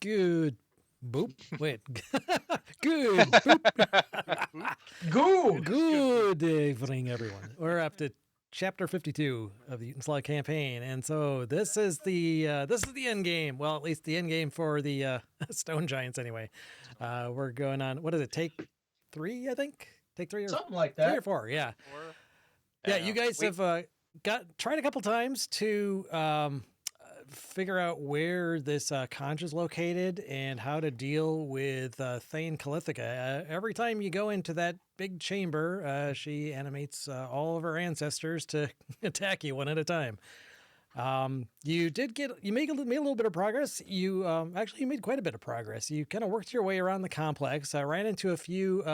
Good. Boop. Wait. Good. Boop. Goo! Good evening, everyone. We're up to chapter 52 of the Eaton Slug campaign, and so this is the end game. Well, at least the end game for the Stone Giants, anyway. We're going on. What is it? Take 3, I think. Take 3 or Something like 3 or that. 4. Yeah. Or Yeah. You guys have tried a couple times to figure out where this conch is located and how to deal with Thane Calithica. Every time you go into that big chamber, she animates all of her ancestors to attack you one at a time. You made a little bit of progress. You actually made quite a bit of progress. You kind of worked your way around the complex. I ran into a few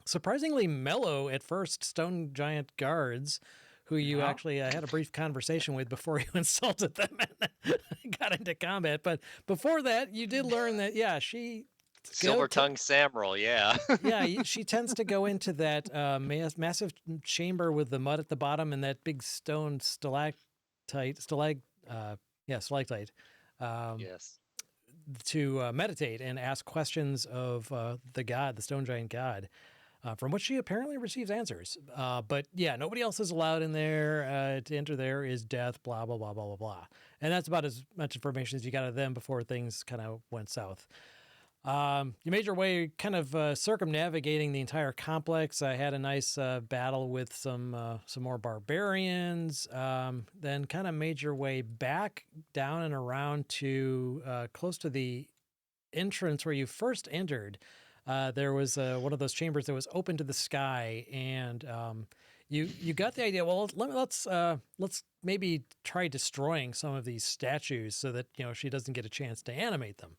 surprisingly mellow at first stone giant guards who you actually had a brief conversation with before you insulted them and got into combat. But before that, you did learn that, yeah, she... Silver-tongued Samral, yeah. Yeah, she tends to go into that massive chamber with the mud at the bottom and that big stone stalactite, Yes. to meditate and ask questions of the stone giant god. From which she apparently receives answers. But yeah, nobody else is allowed in there. To enter there is death, blah, blah, blah, blah, blah, blah. And that's about as much information as you got of them before things kind of went south. You made your way kind of circumnavigating the entire complex. I had a nice battle with some more barbarians. Then kind of made your way back down and around to close to the entrance where you first entered. There was one of those chambers that was open to the sky, and you got the idea. Well, let's maybe try destroying some of these statues so that she doesn't get a chance to animate them.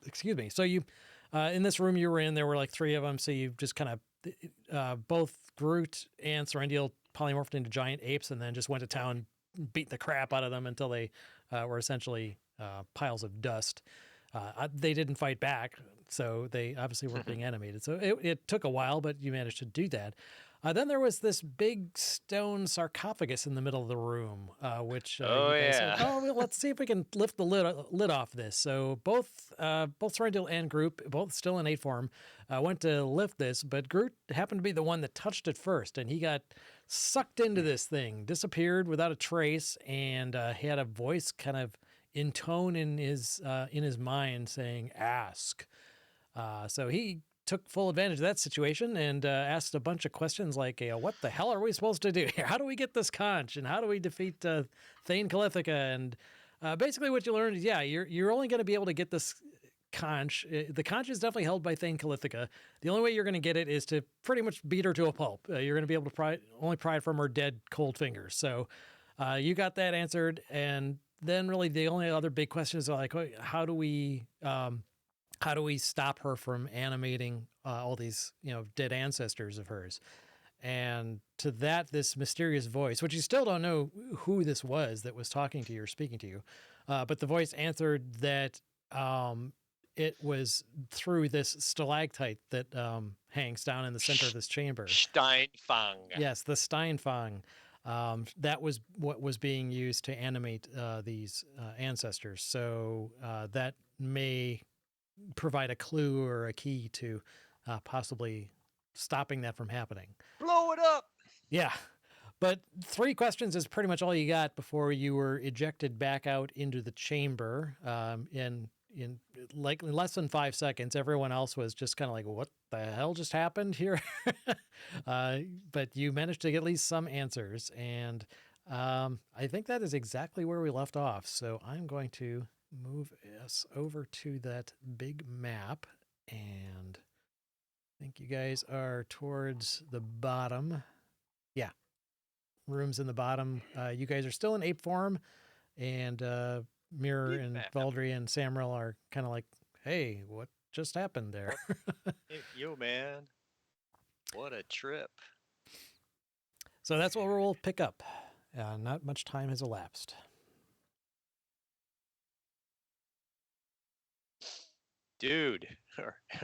Excuse me. So you, in this room you were in, there were like 3 of them. So you just kind of both Groot and Serendil polymorphed into giant apes, and then just went to town, beat the crap out of them until they were essentially piles of dust. They didn't fight back, so they obviously weren't being animated. So it took a while, but you managed to do that. Then there was this big stone sarcophagus in the middle of the room, which you guys said, well, let's see if we can lift the lid off this. So both Serendil and Groot, both still in 8 form, went to lift this, but Groot happened to be the one that touched it first, and he got sucked into this thing, disappeared without a trace, and he had a voice kind of in tone in his mind saying, "Ask." So he took full advantage of that situation and asked a bunch of questions like, what the hell are we supposed to do here? How do we get this conch? And how do we defeat Thane Calithica? And basically what you learned is, yeah, you're only going to be able to get this conch. The conch is definitely held by Thane Calithica. The only way you're going to get it is to pretty much beat her to a pulp. You're going to be able to only pry it from her dead, cold fingers. So you got that answered, and then really the only other big questions are like, how do we stop her from animating all these, dead ancestors of hers? And to that, this mysterious voice, which you still don't know who this was that was talking to you or speaking to you, but the voice answered that it was through this stalactite that hangs down in the center of this chamber. Steinfang. Yes, the Steinfang. That was what was being used to animate these ancestors. So that may provide a clue or a key to possibly stopping that from happening. Blow it up! Yeah. But 3 questions is pretty much all you got before you were ejected back out into the chamber. In like less than 5 seconds, everyone else was just kind of like, what the hell just happened here? But you managed to get at least some answers. And I think that is exactly where we left off. So I'm going to move us over to that big map. And I think you guys are towards the bottom. Yeah. Rooms in the bottom. You guys are still in ape form. And Mirror and Valdry and Samral are kind of like, hey, what just happened there? Yo, man. What a trip. So that's what we'll pick up. Not much time has elapsed. Dude.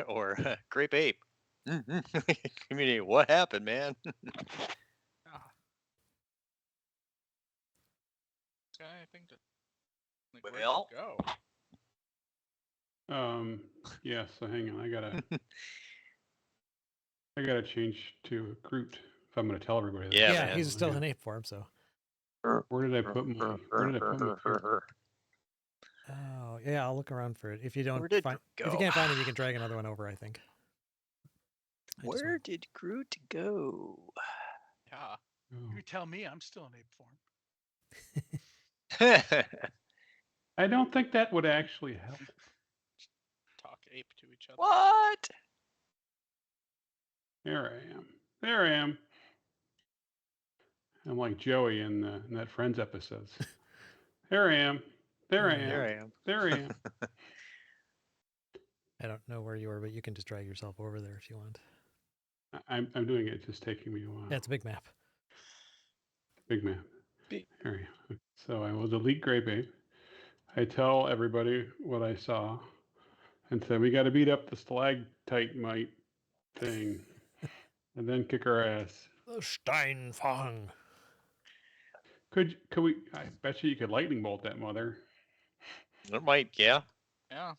Or Grape Ape. Community, what happened, man? I think that, Well, go. Yeah. So hang on, I gotta change to Groot if I'm gonna tell everybody that. Yeah, Yeah, man. he's still an ape form, so. Where did I put my character? Oh, yeah, I'll look around for it. If you don't Where did find, Groot if you go? can't find it, you can drag another one over, I think. I just Where went- did Groot go? Yeah. Oh. You tell me I'm still in ape form. I don't think that would actually help. Talk ape to each other. What? There I am. There I am. I'm like Joey in that Friends episodes. There I am. There I am. There I am. There I am. I don't know where you are, but you can just drag yourself over there if you want. I'm doing it. It's just taking me a while. Yeah, it's a big map. Big map. Big- There you go. So I will delete Gray Babe. I tell everybody what I saw and say we got to beat up the stalactite mite thing and then kick her ass. The Steinfang. Could we? I bet you could lightning bolt that mother. It might, yeah. Yeah.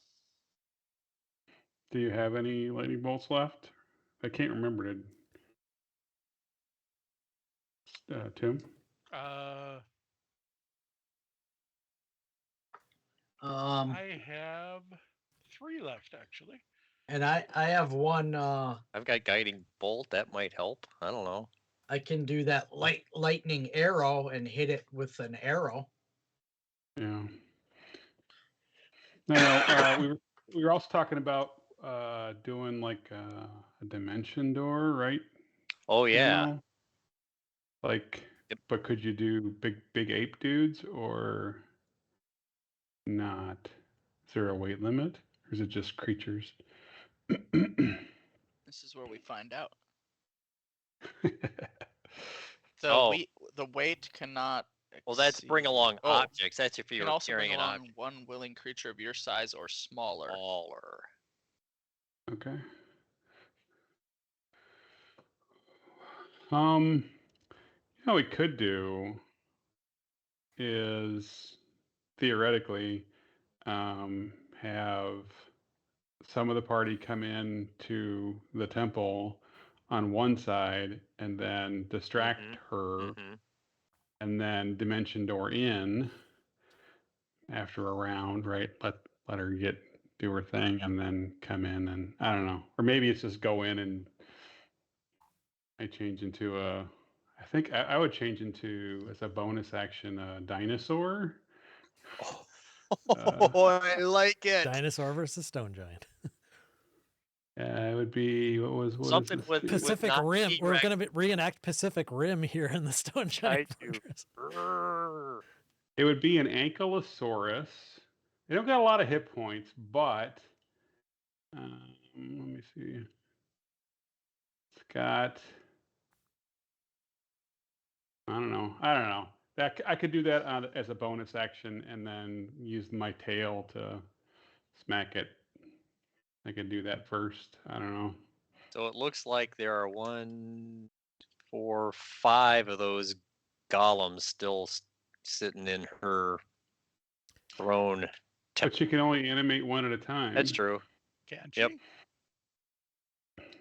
Do you have any lightning bolts left? I can't remember. Did Tim? I have 3 left actually. And I have one. I've got guiding bolt. That might help. I don't know. I can do that lightning arrow and hit it with an arrow. Yeah. No, we were also talking about doing like a dimension door, right? Oh yeah. know? Like, Yep. but could you do big ape dudes or not? Is there a weight limit, or is it just creatures? This is where we find out. So Oh. the weight cannot. Well, that's bring exceed- along Oh, objects. That's if You you're can also carrying bring an along object. one willing creature of your size or smaller. Smaller. Okay. You know, what we could do is theoretically have some of the party come in to the temple on one side and then distract Mhm. her Mhm. and then dimension door in after a round, right? Let her do her thing and then come in, and I don't know. Or maybe it's just go in and I change into I think I would change into, as a bonus action, a dinosaur. Oh, I like it. Dinosaur versus Stone Giant. It would be what was Something this? with Pacific not Rim. We're T-Rex. going to reenact Pacific Rim here in the Stone Giant I do. Fortress. Brrr. It would be an Ankylosaurus. They don't got a lot of hit points, but let me see. It's got, I don't know. That I could do that as a bonus action and then use my tail to smack it. I could do that first. I don't know. So it looks like there are 1, 4, 5 of those golems still sitting in her throne. But you can only animate one at a time. That's true. Can't Yep. you?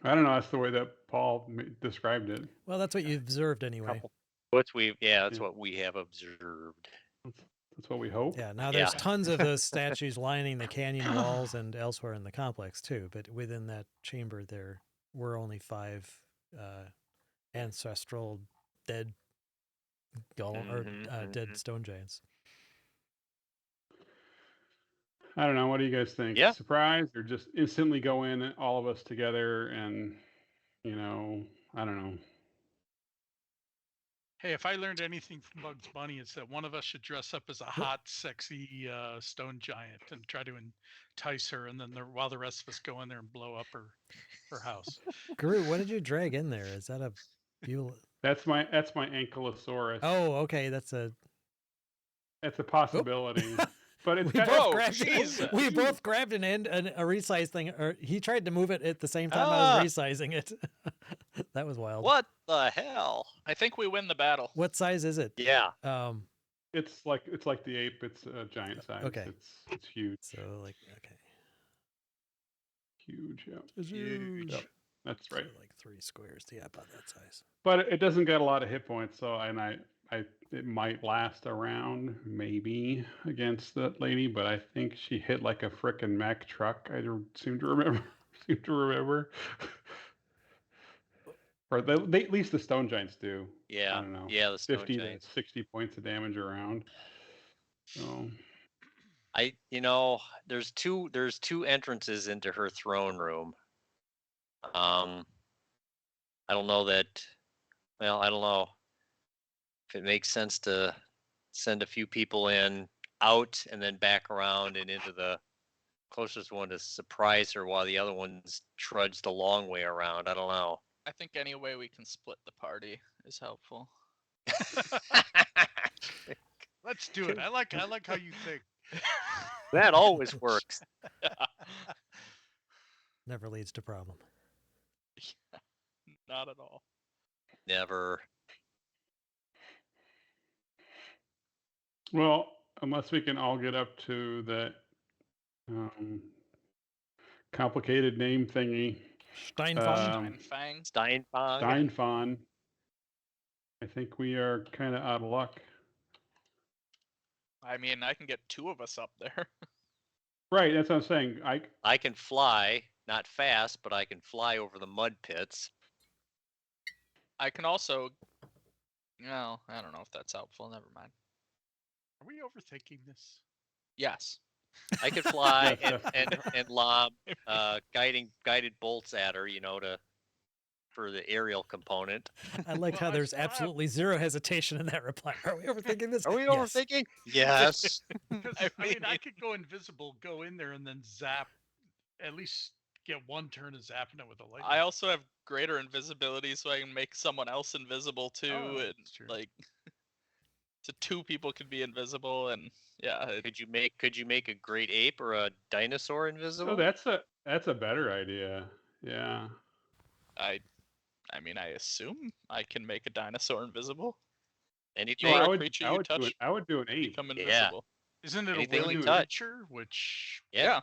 I don't know. That's the way that Paul described it. Well, that's what you observed anyway. Couple. That's Yeah. what we have observed. That's what we hope. Yeah, now there's Yeah. tons of those statues lining the canyon walls and elsewhere in the complex too. But within that chamber, there were only 5 ancestral dead golem or Mhm, dead mhm. stone giants. I don't know. What do you guys think? Yeah. Surprise, or just instantly go in, all of us together, and I don't know. Hey, if I learned anything from Bugs Bunny, it's that one of us should dress up as a hot, sexy stone giant and try to entice her, and then while the rest of us go in there and blow up her house. Guru, what did you drag in there? Is that a Beulah? That's my Ankylosaurus. Oh, okay, that's a. That's a possibility. But it's We got, both Oh, grabbed. Jesus. We both grabbed a resize thing. Or he tried to move it at the same time I was resizing it. That was wild. What the hell? I think we win the battle. What size is it? Yeah. it's like the ape. It's a giant size. Okay. It's huge. So like okay. Huge. Yeah. It's Huge. Yep. That's right. So like 3 squares. Yeah, about that size. But it doesn't get a lot of hit points, so it might last a round maybe against that lady, but I think she hit like a frickin' Mack truck. I don't seem to remember. seem to remember. Or at least the stone giants do. I Yeah. don't know. Yeah, the stone 50 to giants. 60 points of damage around. So There's two entrances into her throne room. I don't know that. Well, I don't know if it makes sense to send a few people in, out, and then back around and into the closest one to surprise her while the other ones trudge the long way around. I don't know. I think any way we can split the party is helpful. Let's do it. I like how you think. That always works. Never leads to problem. Not at all. Never. well, unless we can all get up to that complicated name thingy. Steinfang. Steinfang. Steinfang. Steinfon. I think we are kind of out of luck. I mean, I can get 2 of us up there. Right, that's what I'm saying. I can fly, not fast, but I can fly over the mud pits. I can also. No, I don't know if that's helpful. Never mind. Are we overthinking this? Yes. I could fly Yes, and lob guided bolts at her, for the aerial component. I like Well, how I there's still have- absolutely zero hesitation in that reply. Are we overthinking this? Are we Yes. overthinking? Yes. Because I I mean, I mean- could go invisible, go in there, and then zap. At least get one turn of zapping it with a lightning. I also have greater invisibility, so I can make someone else invisible too, Oh, and that's true. like, so 2 people can be invisible, and yeah, Could you make a great ape or a dinosaur invisible? Oh, that's a better idea. Yeah. I mean, I assume I can make a dinosaur invisible. Anything. Sure. I a would, creature I you would do touch I would do an ape. Become Yeah. invisible. Isn't it Anything a we willing touch. creature? Which Yeah.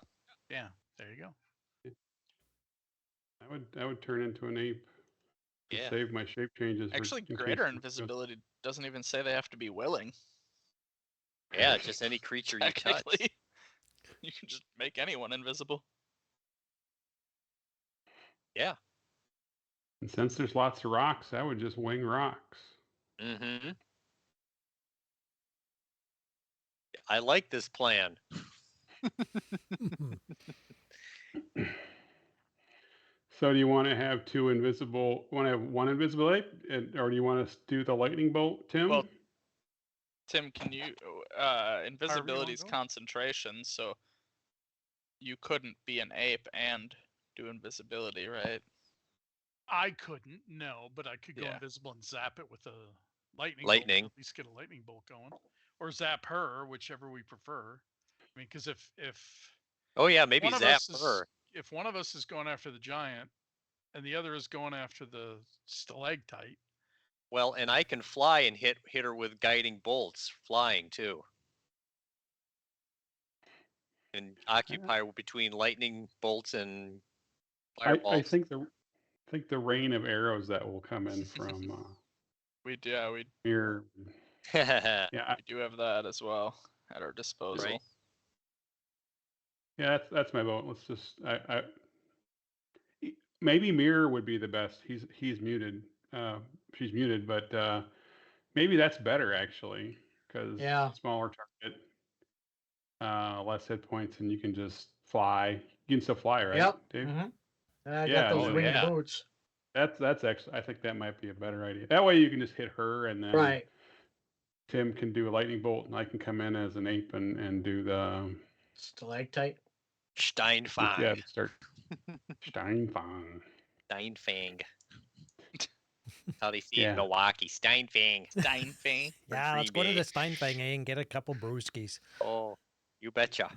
yeah, there you go. I would turn into an ape. To Yeah. save my shape changes. Actually, in case greater something goes- invisibility doesn't even say they have to be willing. Yeah, just any creature you touch. Technically, you can just make anyone invisible. Yeah. And since there's lots of rocks, I would just wing rocks. Mm-hmm. I like this plan. So do you want to have want to have one invisible ape, or do you want to do the lightning bolt, Tim? Well, Tim, can you? Invisibility is go. concentration, so you couldn't be an ape and do invisibility, right? I couldn't, no, but I could go Yeah. invisible and zap it with a lightning. Lightning. Bolt, at least get a lightning bolt going, or zap her, whichever we prefer. I mean, because if Oh yeah, maybe one of zap us is, her. if one of us is going after the giant, and the other is going after the stalactite, Well, and I can fly and hit her with guiding bolts, flying too. And occupy between lightning bolts and fireballs. I think the rain of arrows that will come in from We here. yeah. Yeah, do have that as well at our disposal. Right. yeah, that's my vote. Let's just maybe Mirror would be the best. He's muted. She's muted, but maybe that's better actually because Yeah. smaller target, less hit points, and you can just fly. You can still fly, right, Yep. Dave? Mhm. I Yeah, got those oh, winged yeah. boots. That's actually. I think that might be a better idea. That way you can just hit her, and then Right. Tim can do a lightning bolt, and I can come in as an ape and do the Stalactite. Steinfang. yeah start Steinfang. Steinfang. How they see it Yeah. in Milwaukee. Steinfang. Steinfang. Yeah, let's go to freebie. the Steinfang and get a couple brewskis. Oh, you betcha.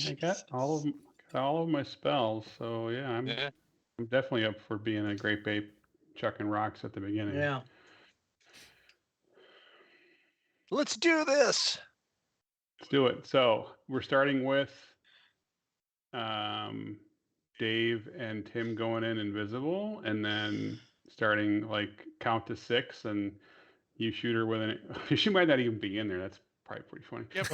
I got all of my spells, so yeah, I'm Yeah. definitely up for being a grape ape, chucking rocks at the beginning. Yeah. Let's do this. Let's do it. So we're starting with Dave and Tim going in invisible, and then starting like count to 6, and you shoot her with an. She might not even be in there. That's probably pretty funny. Yep.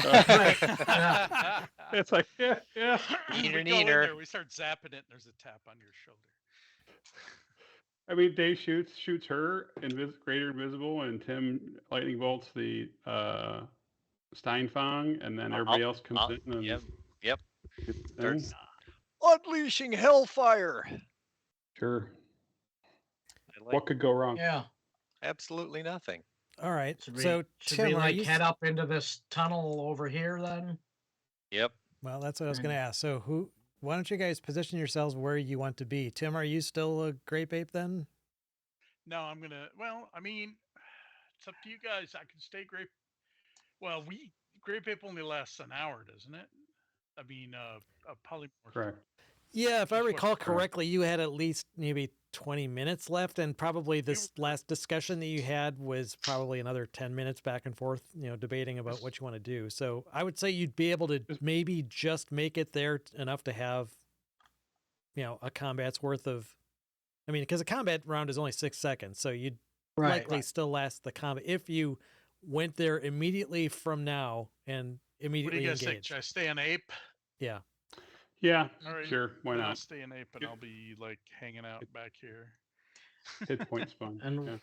It's like yeah. We Neener, go in neener. there, we start zapping it, and there's a tap on your shoulder. I mean, Dave shoots her greater invisible, and Tim lightning bolts the Steinfang, and then everybody else comes in and Yep. gets the thing. Starts unleashing hellfire. Sure. I like What could go wrong? Yeah. absolutely nothing. All right. Should we, So should Tim, we are like you? head up into this tunnel over here then? Yep. Well, that's what I was going to ask. So who? Why don't you guys position yourselves where you want to be? Tim, are you still a grape ape then? No, I'm gonna. Well, I mean, it's up to you guys. I can stay grape. Well, grape ape only lasts an hour, doesn't it? I mean, a polymorph. Correct. Yeah, if I Just what- recall Correct. correctly, you had at least maybe 20 minutes left, and probably this last discussion that you had was probably another 10 minutes back and forth, debating about what you want to do. So I would say you'd be able to maybe just make it there enough to have, a combat's worth of. I mean, because a combat round is only 6 seconds, so you'd likely still last the combat if you went there immediately from now and What do immediately you guys think? engaged. Should I stay an ape? Yeah. Yeah. All right. Sure. Why Then I'll not? stay an ape, and I'll be like hanging out back here. Hit points fun. And- Yeah.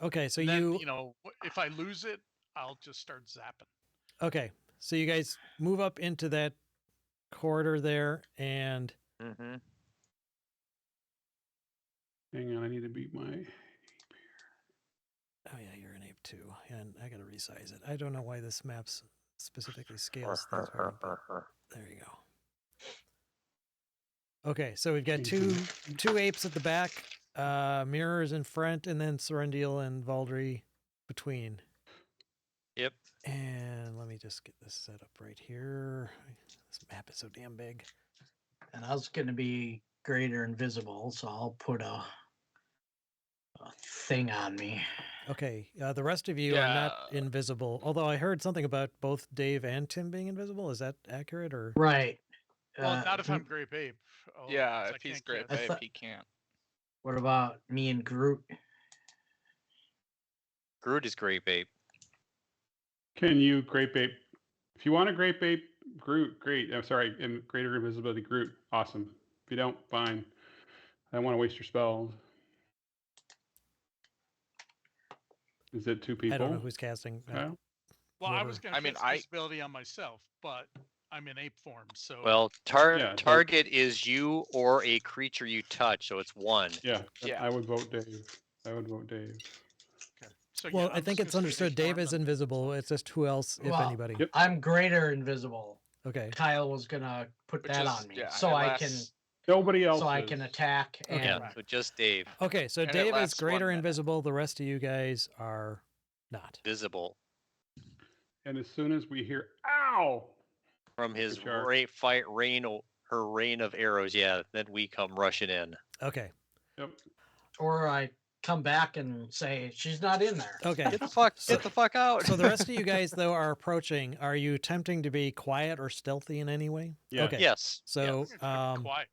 Okay, so And then, you if I lose it, I'll just start zapping. okay, so you guys move up into that corridor there, and Mm-hmm. Hang on, I need to beat my. oh yeah, you're an ape too, and I gotta resize it. I don't know why this map's specifically scales things. Weird, but there you go. Okay, so we've got two apes at the back, mirrors in front, and then Serendil and Valdry between. Yep. And let me just get this set up right here. This map is so damn big. And I was gonna be greater invisible, so I'll put a thing on me. Okay, the rest of you are not invisible. Although I heard something about both Dave and Tim being invisible. Is that accurate or? Right. Well, not if I'm grape ape. Yeah, 'cause I if he's can't grape cast- I ape, thought- he can't. What about me and Groot? Groot is grape ape. Can you grape ape? If you want a grape ape Groot, great. I'm sorry, greater invisibility Groot, awesome. If you don't, fine. I don't want to waste your spells. Is it 2 people? I don't know who's casting. Okay. Well, I whoever- was going to I mean, cast visibility on myself, but I'm in ape form, so. Well, Yeah, so- target is you or a creature you touch, so it's one. Yeah. Yeah. I would vote Dave. I would vote Dave. Okay. So, Well, yeah, I I'm think just it's gonna stay in understood Dave form is then. invisible. It's just who else, if Well, anybody. Yep. I'm greater invisible. Okay. Kyle was gonna put Which that is- on me, yeah, so it I can lasts- Nobody else. so I can attack and Yeah, so just Dave. Okay, so And it Dave is lasts 1 greater minute. invisible. The rest of you guys are not. Visible And as soon as we hear "ow," from his Which are- her rain of arrows. Yeah, then we come rushing in. Okay. yep. or I come back and say she's not in there. Okay. Get the fuck out. So the rest of you guys, though, are approaching. Are you attempting to be quiet or stealthy in any way? Yeah. Okay. Yes. So I'm gonna try to be quiet.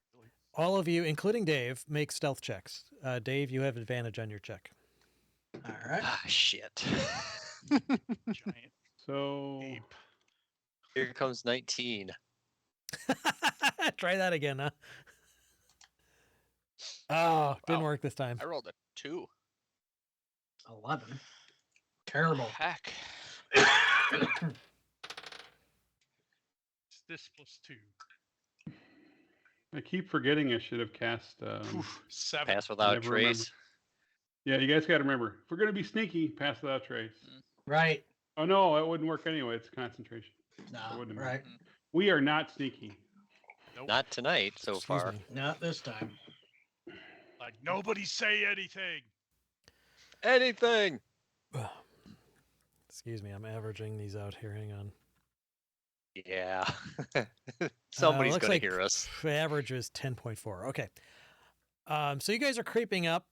all of you, including Dave, make stealth checks. Dave, you have advantage on your check. All right. Ah, shit. Giant So ape. Here comes 19. Try that again, huh? Oh, didn't Wow. work this time. I rolled a 2. 11. Terrible. Heck. It's this plus 2. I keep forgetting I should have cast. Oof, 7. Pass without never remember. trace. Yeah, you guys got to remember, if we're gonna be sneaky, pass without trace. Right. Oh no, it wouldn't work anyway. It's concentration. No. wouldn't Right. We are not sneaky. Nope. Not tonight so Excuse far. me. Not this time. Like, nobody say anything. Anything. Excuse me, I'm averaging these out here. Hang on. Yeah. Somebody's looks gonna like hear us. Average is 10.4. Okay. So you guys are creeping up,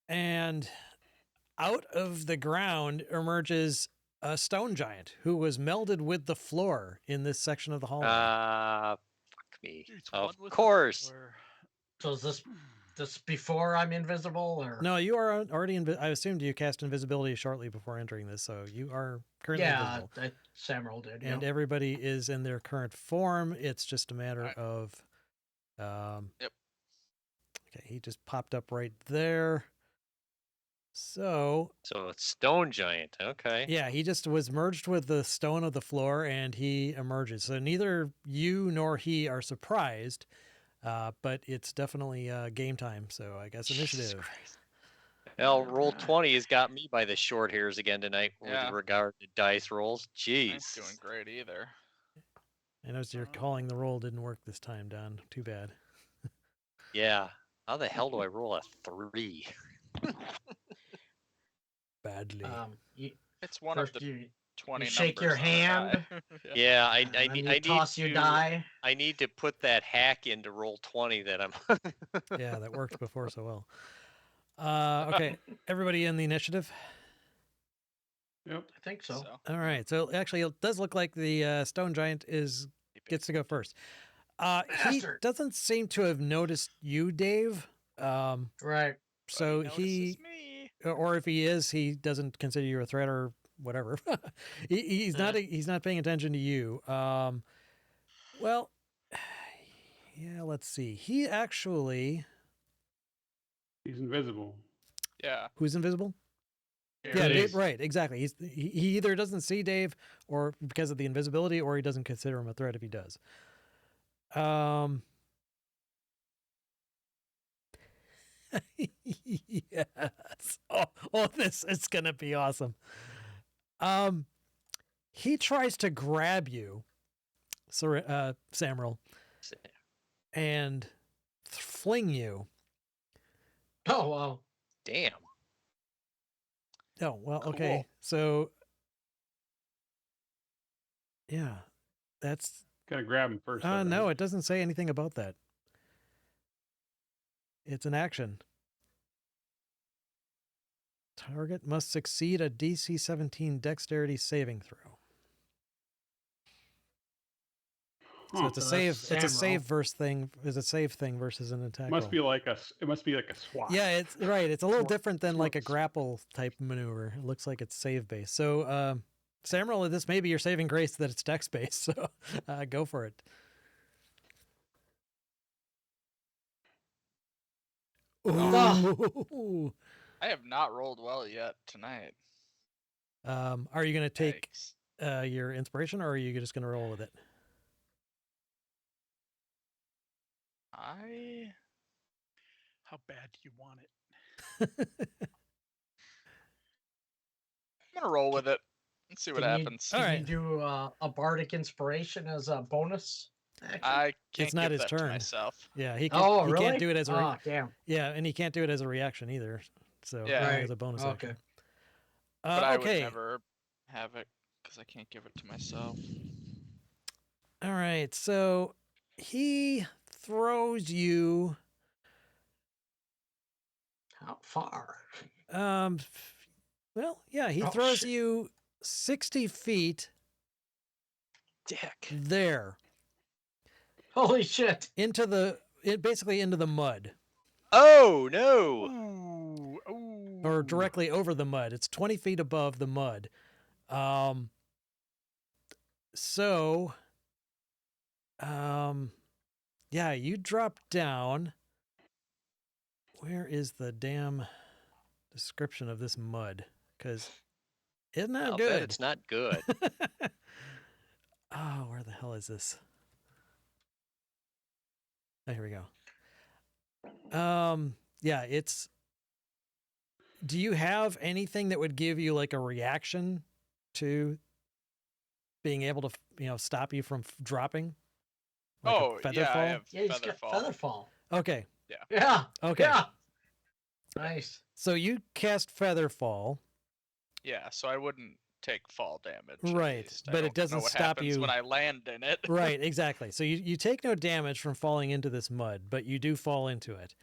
and out of the ground emerges a stone giant who was melded with the floor in this section of the hallway. me. It's Of one with the course. floor. So is this before I'm invisible or? No, you are already. I assumed you cast invisibility shortly before entering this, so you are currently Yeah, invisible. Samuel did. And Yeah. everybody is in their current form. It's just a matter Alright. of. Yep. Okay, he just popped up right there. So So it's stone giant. Okay. yeah, he just was merged with the stone of the floor, and he emerges. So neither you nor he are surprised, but it's definitely game time. So I guess Jesus initiative. Christ. Well, roll 20 has got me by the short hairs again tonight Yeah. with regard to dice rolls. I ain't Jeez. doing great either. I noticed your calling the roll didn't work this time, Don. Too bad. Yeah. How the hell do I roll a 3? Badly. It's one of First the you 20 shake your numbers on the die. hand. Yeah, I and then need you I toss need your to die. I need to put that hack into roll 20 that I'm Yeah, that worked before so well. Okay, everybody in the initiative. Yep. I think so. All right. So actually, it does look like the stone giant gets to go first. He Bastard. doesn't seem to have noticed you, Dave. Right. So notices he, me. or if he is, he doesn't consider you a threat or whatever. He's not. He's not paying attention to you. Well, yeah. Let's see. He actually, He's invisible. Yeah. who's invisible? Here Yeah, it Dave, is. right, exactly. He either doesn't see Dave or because of the invisibility, or he doesn't consider him a threat if he does. Yes. Oh, this is gonna be awesome. He tries to grab you, Samuel, and fling you. Oh wow. damn. Oh, well, okay. Cool. So, yeah, that's Gotta grab him first. no, it doesn't say anything about that. It's an action. Target must succeed a DC 17 dexterity saving throw. So it's a So save. that's It's a Samuel. save versus thing. Is a save thing versus an attack. Must roll. be like a. It must be like a swat. Yeah, it's right. It's a little Swat- different than like a swats. grapple type maneuver. It looks like it's save based. So, Samuel, this may be your saving grace that it's dex based. So, go for it. Ooh. I have not rolled well yet tonight. Are you going to take Yikes. your inspiration, or are you just going to roll with it? How bad do you want it? I'm gonna roll with it. Let's see what Can you- happens. All Can right. you do a bardic inspiration as a bonus action? I can't not give his that to turn. myself. Yeah, he oh, he really? can't do it as a Oh, damn. yeah, and he can't do it as a reaction either. So Yeah. only Right. as a bonus Okay. action. But I would Okay. never have it because I can't give it to myself. All right. So he throws you. How far? Well, yeah, he Oh, throws shit. you 60 feet Dick. there Holy shit. basically into the mud, Oh no. Ooh, ooh. or directly over the mud. It's 20 feet above the mud. So, yeah, you drop down. Where is the damn description of this mud? Because isn't that I'll good? bet it's not good. Oh, where the hell is this? Oh, here we go. Yeah, it's. Do you have anything that would give you like a reaction to being able to, stop you from dropping? Like Oh, a feather yeah, I fall? have Yeah, he's feather got fall. feather fall. Okay. Yeah. Okay. Yeah. Nice. So you cast feather fall. Yeah, so I wouldn't take fall damage. at Right, least. I but it don't know doesn't what stop happens you- when I land in it. Right, exactly. So you take no damage from falling into this mud, but you do fall into it.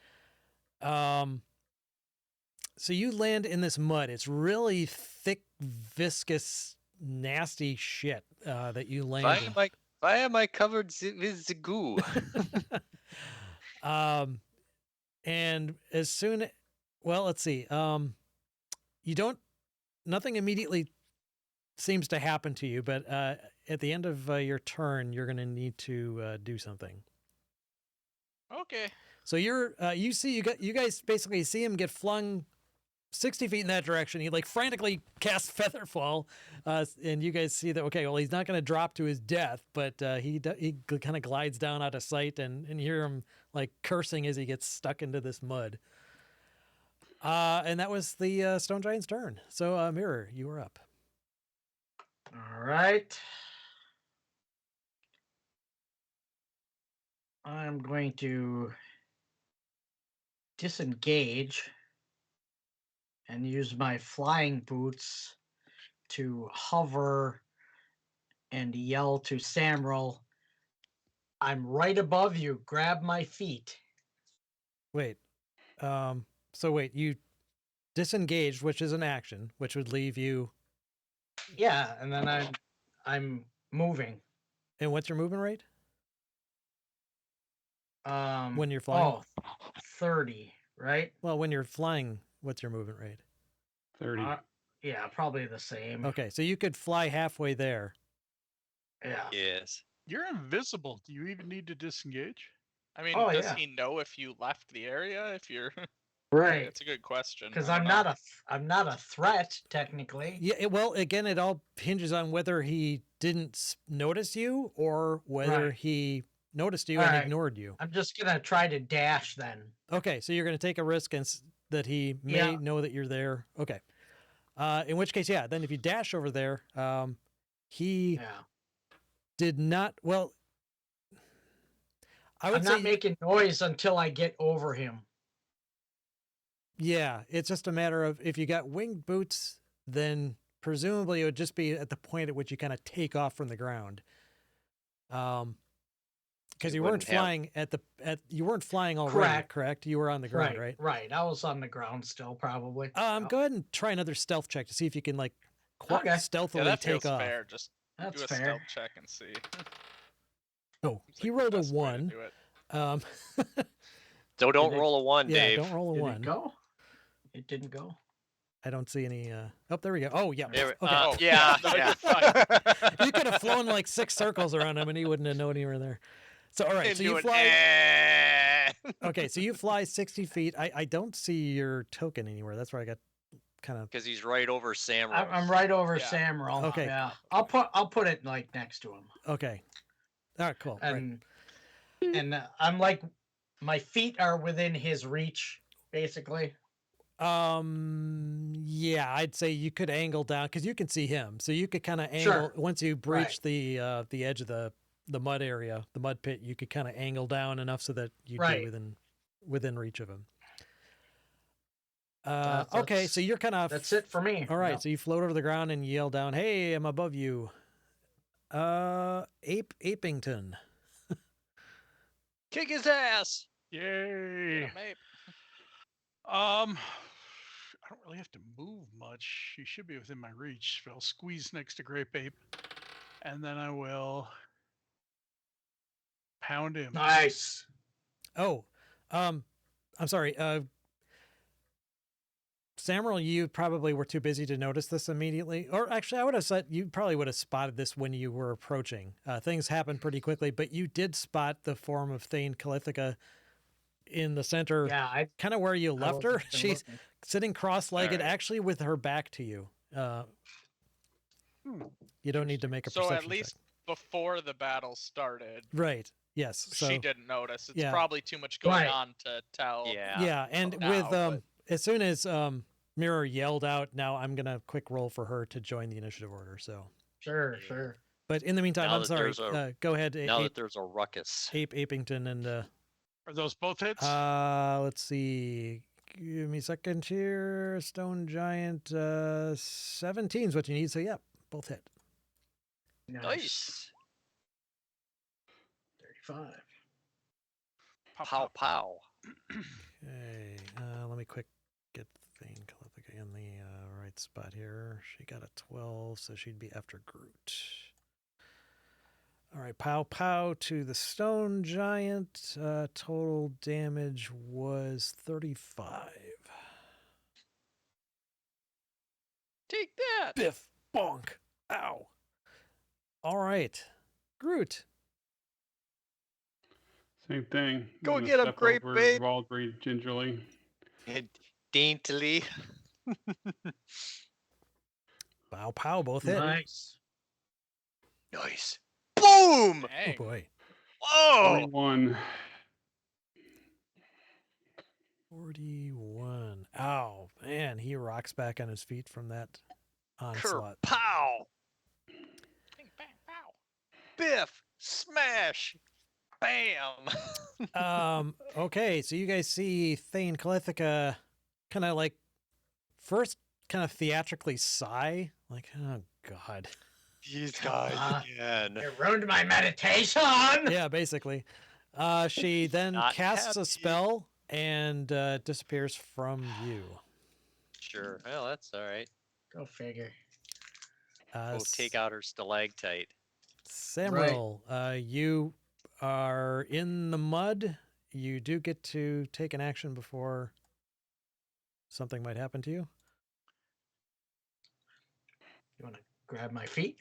So you land in this mud. It's really thick, viscous, nasty shit that you land in. Why am I covered with the goo? And as soon, well, let's see. You don't. Nothing immediately seems to happen to you, but at the end of your turn, you're going to need to do something. Okay. So you guys basically see him get flung 60 feet in that direction. He like frantically casts Featherfall, and you guys see that. Okay, well he's not going to drop to his death, but he kind of glides down out of sight, and you hear him like cursing as he gets stuck into this mud. And that was the Stone Giant's turn. So Mirror, you are up. All right. I'm going to disengage and use my flying boots to hover and yell to Samrel, I'm right above you. Grab my feet. Wait. So wait, you disengaged, which is an action, which would leave you. Yeah, and then I'm moving. And what's your movement rate when you're flying? Oh, 30, right? Well, when you're flying, what's your movement rate? 30. Yeah, probably the same. Okay, so you could fly halfway there. Yeah. Yes. You're invisible. Do you even need to disengage? I mean, Oh, does yeah. he know if you left the area? If you're Right. That's a good question. Because I I'm don't know. I'm not a threat technically. Yeah, well, again, it all hinges on whether he didn't notice you or whether Right. he noticed you All and right. ignored you. I'm just gonna try to dash then. Okay, so you're going to take a risk and that he may Yeah. know that you're there. Okay. In which case, yeah, then if you dash over there, he Yeah. did not. Well, I would I'm say, not making noise until I get over him. yeah, it's just a matter of if you got winged boots, then presumably it would just be at the point at which you kind of take off from the ground. Because you weren't wouldn't have- flying you weren't flying already, correct? You were on the ground, right? Right. I was on the ground still, probably. Yep. Go ahead and try another stealth check to see if you can like Okay. stealthily Yeah, that take feels off. fair. Just That's do a fair. stealth check and see. Oh, Seems he like the rolled a best way to 1. do it. Um, So don't Did it- roll a 1, yeah, Dave. don't roll a Did 1. it go? It didn't go. I don't see any. Oh, there we go. Oh, yeah. There- Okay. Oh, yeah, no, yeah. you're fine. You could have flown like 6 circles around him and he wouldn't have known you were there. So, all right. And So you doing, fly. "Eh." Okay. So you fly 60 feet. I don't see your token anywhere. That's where I got kind of. Because he's right over Sam. I'm right over Yeah. Samrel. Okay. Yeah. I'll put it like next to him. Okay. All right. Cool. Right. And I'm like, my feet are within his reach, basically. Yeah, I'd say you could angle down because you can see him. So you could kind of angle Sure. once you breach the edge of the mud area, the mud pit. You could kind of angle down enough so that you'd Right. be within reach of him. That's- Okay, so you're kind of That's it for me. All right, Yep. so you float over the ground and yell down, "Hey, I'm above you." Apington. Kick his ass. Yay. Yeah, maybe. I don't really have to move much. He should be within my reach. So I'll squeeze next to Grape Ape, and then I will pound him. Nice. Oh, I'm sorry. Samuel, you probably were too busy to notice this immediately. Or actually, I would have said you probably would have spotted this when you were approaching. Things happened pretty quickly, but you did spot the form of Thane Callithica in the center, Yeah, I kind of where you left her. wasn't been She's looking. sitting cross-legged, Alright. actually with her back to you. Hmm. You don't need to make a So perception at least check. before the battle started, Right. Yes. So she didn't notice. It's yeah. probably too much going Right. on to tell. Yeah. yeah, and now, with but- as soon as Mirror yelled out, now I'm gonna quick roll for her to join the initiative order. So, Sure. but in the meantime, Now I'm that sorry. there's a- Go ahead, Now that there's a ruckus. Apington, and Are those both hits? let's see. Give me a second here. Stone Giant, 17 is what you need. So, yeah, both hit. Nice. 35. Pop, Pow pop. pow. Okay, let me quick get Thane Callithica in the right spot here. She got a 12, so she'd be after Groot. All right, pow pow to the stone giant. Total damage was 35. Take that. Biff, bonk, ow. All right, Groot. Same thing. Go I'm gonna get him, step Great over Babe. Bald very gingerly. And daintily. Pow pow, both hit. Nice. Nice. Boom! Oh Dang. boy. Whoa! 41. 41. Ow, man, he rocks back on his feet from that onslaught. Pow! Bing, bang, pow. Biff! Smash! Bam! Okay, so you guys see Thane Calithica kind of like first kind of theatrically sigh, like, oh god. These guys again. It ruined my meditation. Yeah, basically. She then Not casts a happy. spell and disappears from view. Sure. Well, that's all right. Go figure. We'll take out her stalactite. Samuel, you are in the mud. You do get to take an action before something might happen to you. You want to grab my feet?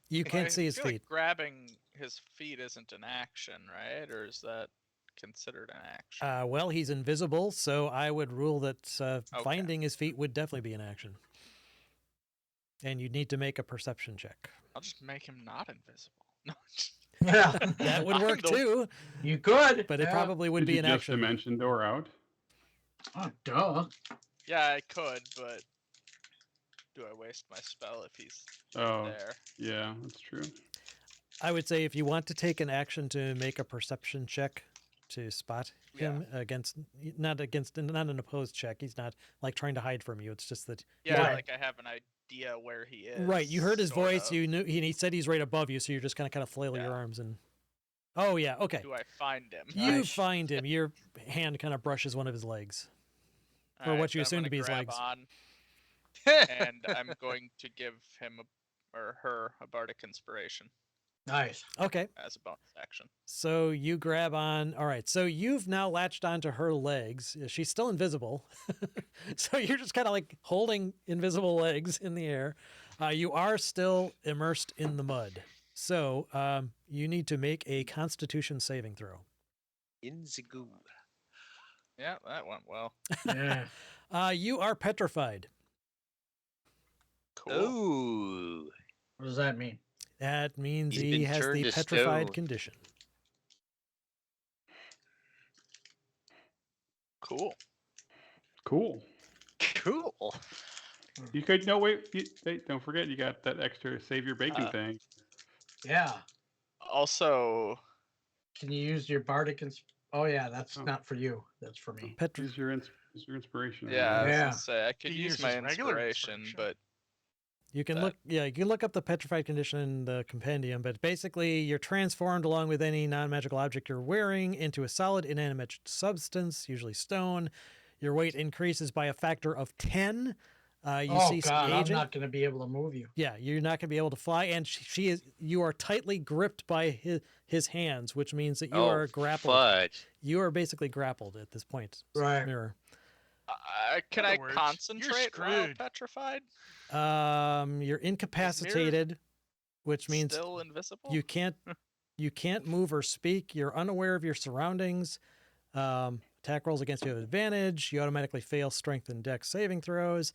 You can't see his I feel feet. like grabbing his feet isn't an action, right? Or is that considered an action? Well, he's invisible, so I would rule that Okay. finding his feet would definitely be an action. And you'd need to make a perception check. I'll just make him not invisible. No, Yeah. That would I'm work the- too, You could. but it yeah. probably would Did be you an just action. dimension door out? Oh, duh. yeah, I could, but do I waste my spell if he's Oh, there? yeah, that's true. I would say if you want to take an action to make a perception check to spot him against not an opposed check. He's not like trying to hide from you. It's just that Yeah, Right. like I have an idea where he is. right. You heard his sort voice. of. You knew he said he's right above you, so you're just kind of flail your Yeah. arms and. Oh yeah. Okay. Do I find him? You Nice. find him. Your hand kind of brushes one of his legs. or what Alright, you then I'm assume to gonna be his grab legs. on, and I'm going to give him or her a bardic inspiration Nice. Okay. as a bonus action. So you grab on. All right. So you've now latched onto her legs. She's still invisible. So you're just kind of like holding invisible legs in the air. You are still immersed in the mud. So you need to make a Constitution saving throw. In the goo. Yeah, that went well. Yeah. You are petrified. Cool. Ooh. What does that mean? That means He's he been has turned the to petrified stone. condition. Cool. Cool. Cool. You could no wait. Wait, don't forget you got that extra save your bacon thing. Yeah. Also, Can you use your bardic? Oh yeah, that's Oh. not for you. That's for me. Use your inspiration. yeah, I was Yeah. gonna say I could He use uses my regular inspiration, inspiration. but You can that. look, yeah, you can look up the petrified condition in the compendium, but basically you're transformed along with any non-magical object you're wearing into a solid inanimate substance, usually stone. Your weight increases by a factor of 10. You Oh cease god, I'm aging. not going to be able to move you. Yeah, you're not going to be able to fly, and she is. You are tightly gripped by his hands, which means that you Oh, are grappled. fudge. You are basically grappled at this point. Right. Mirror. can other I words, you're concentrate while screwed. petrified? You're incapacitated, which means Still invisible? you can't move or speak. You're unaware of your surroundings. Attack rolls against you have advantage. You automatically fail strength and dex saving throws.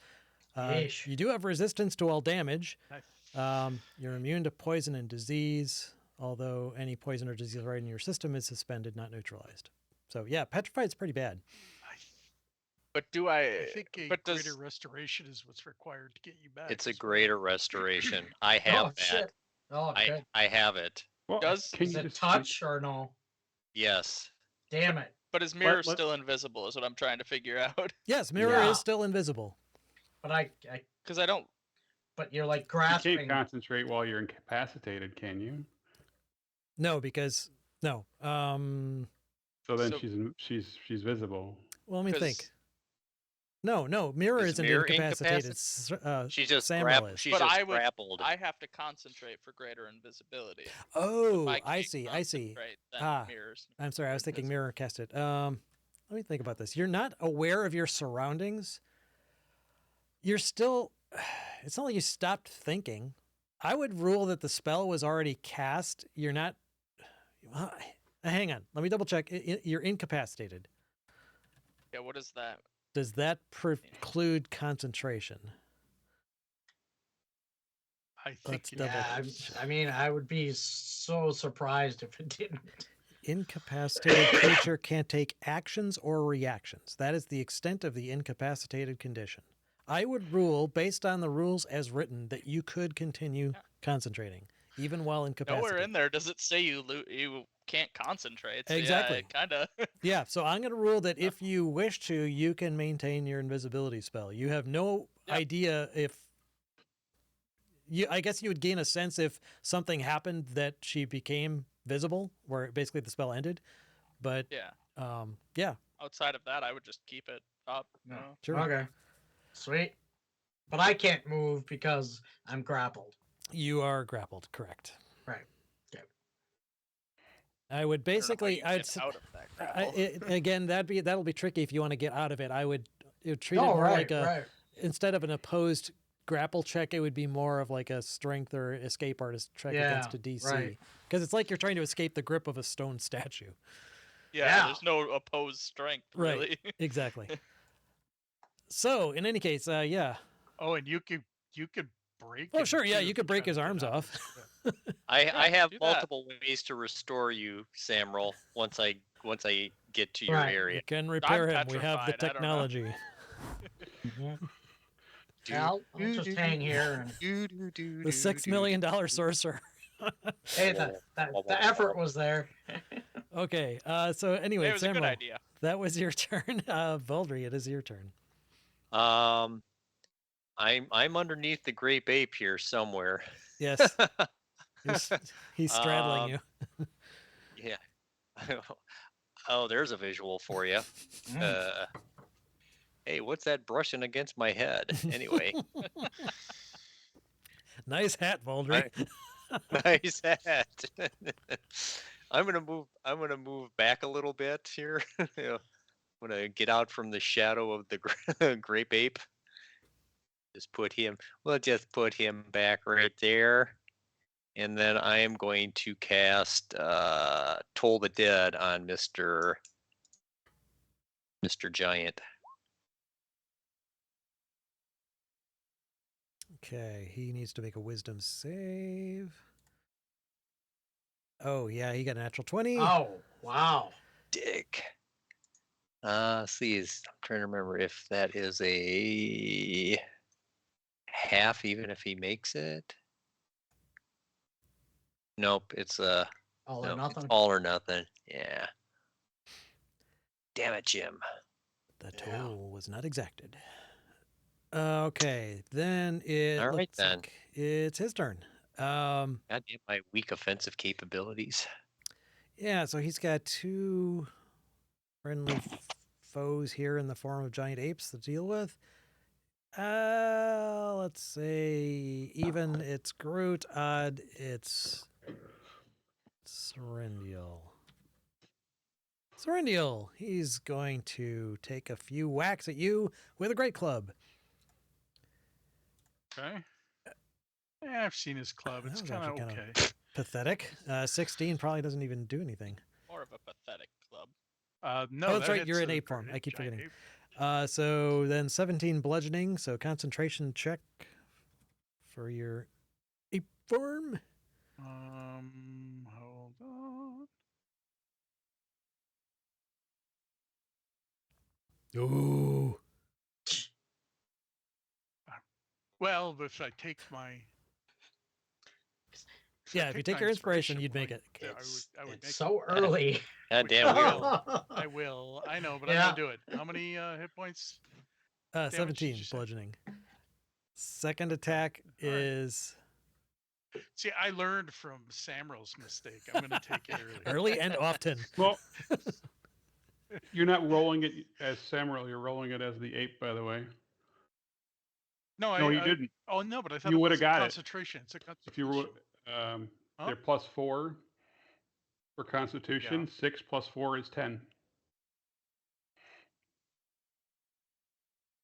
Yeesh. You do have resistance to all damage. Nice. You're immune to poison and disease, although any poison or disease right in your system is suspended, not neutralized. So yeah, petrified's pretty bad. But do I think a but does greater restoration is what's required to get you back. It's a as well. greater restoration. I have Oh that. shit. Oh good. I have it. Well, Does- can Is you it just touch or no? Yes. Damn it. but is mirror let's- still invisible is what I'm trying to figure out. Yes, mirror Yeah. is still invisible. But I Because I don't but you're like You grasping. can't concentrate while you're incapacitated, can you? No, because no. So then So- she's visible. Well, let me think. No, Mirror Is isn't Mirror incapacitated. She's just Samuel is. she's But just I would- grappled. I have to concentrate for greater invisibility. If Oh, I, I can't see. concentrate, Then Ah, mirrors. I'm sorry, I was thinking invisible. Mirror cast it. Let me think about this. You're not aware of your surroundings. You're still. It's not like you stopped thinking. I would rule that the spell was already cast. You're not. Hang on. Let me double check. You're incapacitated. Yeah, what is that? Does that preclude concentration? I think Let's it double Yeah, does. I mean, I would be so surprised if it didn't. Incapacitated creature can't take actions or reactions. That is the extent of the incapacitated condition. I would rule, based on the rules as written, that you could continue concentrating, even while incapacitated. Nowhere in there does it say you can't concentrate. So Exactly. Yeah, kind of. Yeah, so I'm going to rule that if you wish to, you can maintain your invisibility spell. You have no Yep. idea if I guess you would gain a sense if something happened that she became visible, where basically the spell ended. But Yeah. yeah, Outside of that, I would just keep it up. No. Sure. Okay. Sweet. But I can't move because I'm grappled. you are grappled, correct? Right. Okay. I would I don't know how basically, you I'd get out of that I, grapple. again that'll be tricky if you want to get out of it. I would treat it Oh, more right, like a right. instead of an opposed grapple check, it would be more of like a strength or escape artist check against a Yeah, DC. right. Because it's like you're trying to escape the grip of a stone statue. Yeah, Yeah. there's no opposed strength, Right. really. Exactly. So in any case, yeah. Oh, and you could break. Oh him, sure, yeah, too, you if could break try his to get arms out. off. Yeah. I Yeah, have do that. multiple ways to restore you, Samrel, once I get to your Right. You area. can repair him. We have the petrified, I don't know. technology. Yeah, I'll just hang here. And, The $6 million sorcerer. hey, the effort was there. Okay. So anyway, It was a good Samuel, idea. that was your turn. Voldry, it is your turn. I'm underneath the grape ape here somewhere. Yes. He's straddling Um, you. Yeah. Oh, there's a visual for you. Mm. Hey, what's that brushing against my head? Anyway, Nice hat, Voldry. nice hat. I'm gonna move back a little bit here. Yeah, I'm gonna get out from the shadow of the grape ape. We'll just put him back right there. And then I am going to cast Toll the Dead on Mr. Giant. Okay, he needs to make a wisdom save. Oh, yeah, he got a natural 20. Oh, wow. Dick. See, I'm trying to remember if that is a half, even if he makes it. Nope, it's All no, or nothing. It's all or nothing. Yeah. Damn it, Jim. The Yeah. toll was not exacted. Okay, then it All right, looks then. like it's his turn. God damn my weak offensive capabilities. Yeah, so he's got two friendly foes here in the form of giant apes to deal with. Let's say even it's Groot, odd it's Serendial. Serendial, he's going to take a few whacks at you with a great club. Okay. Yeah, I've seen his club. That It's was kind of actually kinda- okay. Pathetic. 16 probably doesn't even do anything. More of a pathetic club. No, Oh, that's that right, you're hits in a ape form. giant I keep forgetting. ape. So then 17 bludgeoning, so concentration check for your ape form. Hold on. Ooh. Well, if I take my Yeah, if you take your inspiration, you'd make it. yeah, It's, I would it's make so early. God Which damn I we will. I will. I know, but I'm Yeah. gonna do it. How many hit points? damage did 17 you say? bludgeoning. Second attack All right. is See, I learned from Samrel's mistake. I'm gonna take it early. early and often. Well, You're not rolling it as Samuel. You're rolling it as the ape, by the way. No, No, you didn't. Oh no, but I thought You it would was have got it concentration. It's a if you concentration. were. Huh? They're +4 for Constitution. Yeah. 6 + 4 is 10.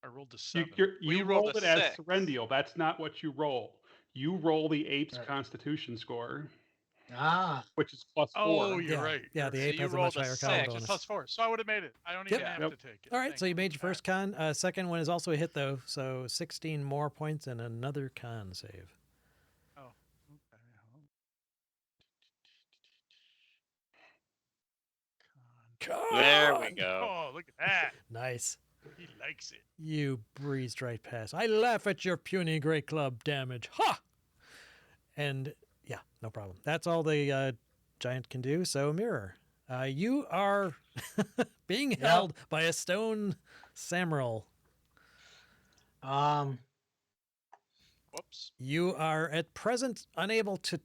I rolled a You 7. We you rolled rolled a it as 6. Serendial. That's not what you roll. You roll the ape's Right. Constitution score, Ah, which is +4. Oh, you're Yeah, right. yeah, you're the So right. ape you has a rolled much a higher con Oh, 6. just bonus. +4. So I would have made it. I don't Yep. even have Yep. to take it. All right, Thank so you made your All first right. con. Second one is also a hit though, so 16 more points and another con save. Okay. There we Con! go. Oh, look at that. Nice. He likes it. You breezed right past. I laugh at your puny great club damage. Ha! And yeah, no problem. That's all the giant can do. So, Mirror, you are being held by a stone Samuel. Whoops. You are at present unable to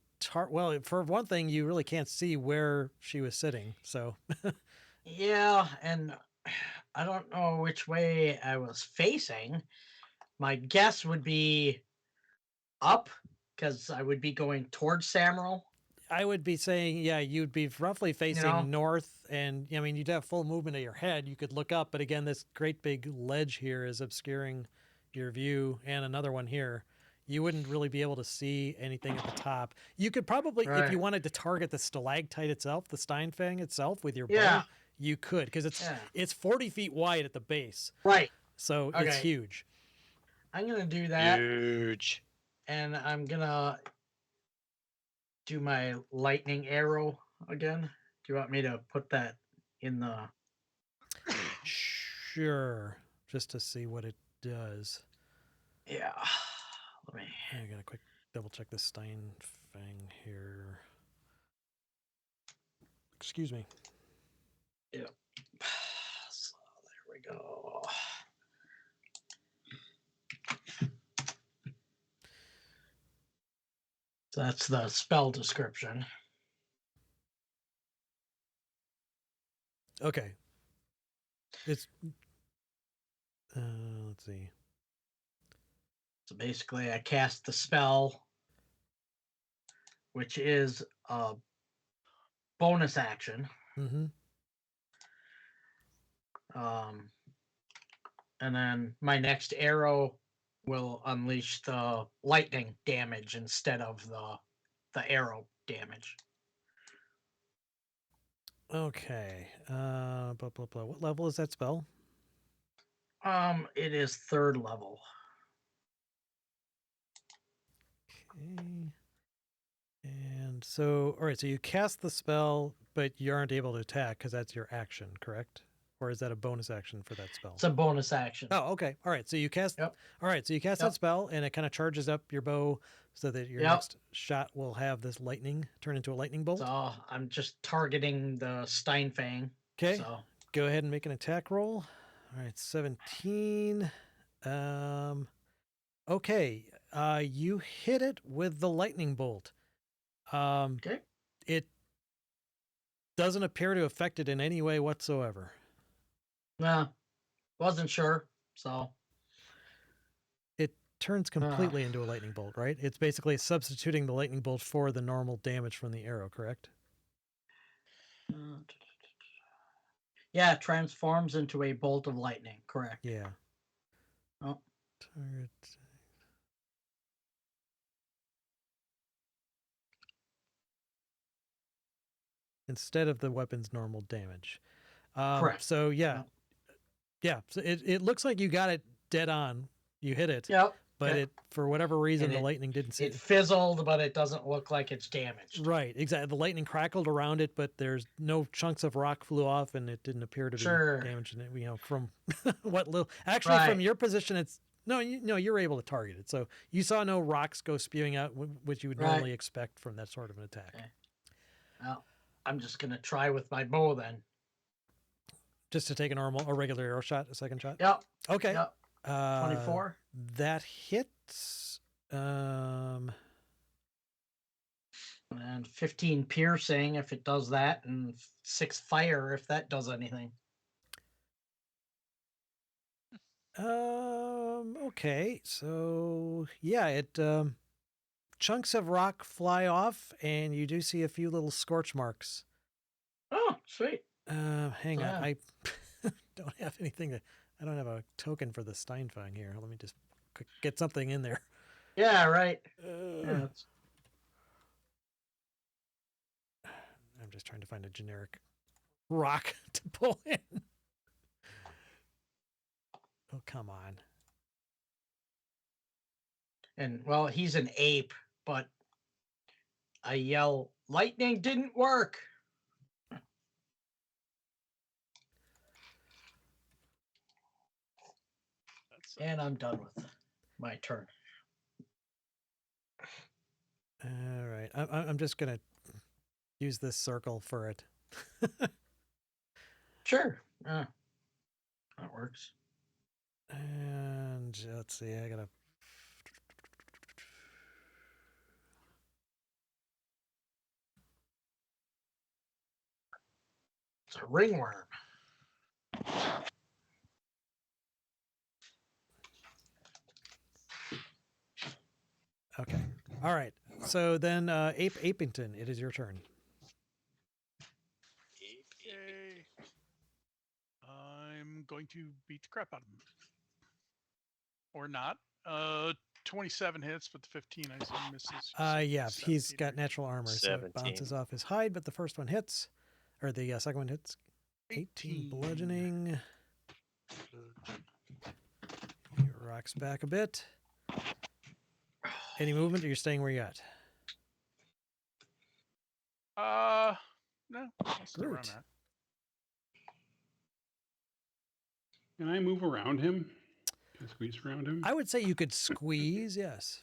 well, for one thing, you really can't see where she was sitting. So, yeah, and I don't know which way I was facing. My guess would be up because I would be going towards Samuel. I would be saying, yeah, you'd be roughly facing know? north, and I mean, you'd have full movement of your head. You could look up, but again, this great big ledge here is obscuring your view, and another one here. You wouldn't really be able to see anything at the top. You could probably, if Right. you wanted to target the stalactite itself, the Steinfang itself, with your Yeah. bow, you could, because Yeah. it's 40 feet wide at the base, Right. so it's Okay. huge. I'm gonna do that, Huge. and I'm gonna do my lightning arrow again. Do you want me to put that in the? Sure, just to see what it does. Yeah. Let me. I gotta quick double check the Steinfang here. Excuse me. Yep. So there we go. So that's the spell description. Okay. It's let's see. So basically, I cast the spell, which is a bonus action. Mm-hmm. And then my next arrow will unleash the lightning damage instead of the arrow damage. Okay. Blah blah blah. What level is that spell? It is 3rd level. Okay. And so, all right. So you cast the spell, but you aren't able to attack because that's your action, correct? Or is that a bonus action for that spell? It's a bonus action. Oh, okay. All right. So you cast. Yep. All right. So you cast Yep. that spell, and it kind of charges up your bow, so that your Yep. next shot will have this lightning turn into a lightning bolt. So I'm just targeting the Steinfang. Okay. So Go ahead and make an attack roll. All right, 17. Okay. You hit it with the lightning bolt. okay. It doesn't appear to affect it in any way whatsoever. Wasn't sure. So It turns completely into a lightning bolt, right? It's basically substituting the lightning bolt for the normal damage from the arrow, correct? yeah, it transforms into a bolt of lightning. Correct. Yeah. Oh. Target. Instead of the weapon's normal damage. Correct. So yeah. So it looks like you got it dead on. You hit it, Yep. but okay. it for whatever reason And the it- lightning didn't see It fizzled, but it doesn't look like it's damaged. Right, exactly. The lightning crackled around it, but there's no chunks of rock flew off, and it didn't appear to be Sure. damaged. And from what little, actually, from Right. your position, it's no, you're able to target it. So you saw no rocks go spewing out, which you would Right. normally expect from that sort of an attack. Okay. Well, I'm just gonna try with my bow then. Just to take a regular arrow shot, a second shot. Yep. Okay. Yep. 24. That hits. And 15 piercing if it does that, and 6 fire if that does anything. Okay. So yeah, it chunks of rock fly off, and you do see a few little scorch marks. Oh, sweet. Hang on, Yeah. I don't have anything to. I don't have a token for the Steinfang here. Let me just get something in there. Yeah, right. Uh, Yeah, it's- I'm just trying to find a generic rock to pull in. Oh, come on. and well, he's an ape, but I yell, lightning didn't work. That's And I'm done with my turn. All right. I'm just going to use this circle for it. Sure. That works. And let's see. I got to. It's a ringworm. Okay. All right. So then, Ape Apington, it is your turn. okay. I'm going to beat the crap out of him. Or not. 27 hits, but the 15 I assume misses. Yeah, he's 17 got right? natural armor, so it 17. bounces off his hide, but the first one hits, or the second one hits. 18 bludgeoning. He rocks back a bit. Any movement, or you're staying where you're at? No. I'll stay where I'm Groot. at. Can I move around him? Can I squeeze around him? I would say you could squeeze, yes.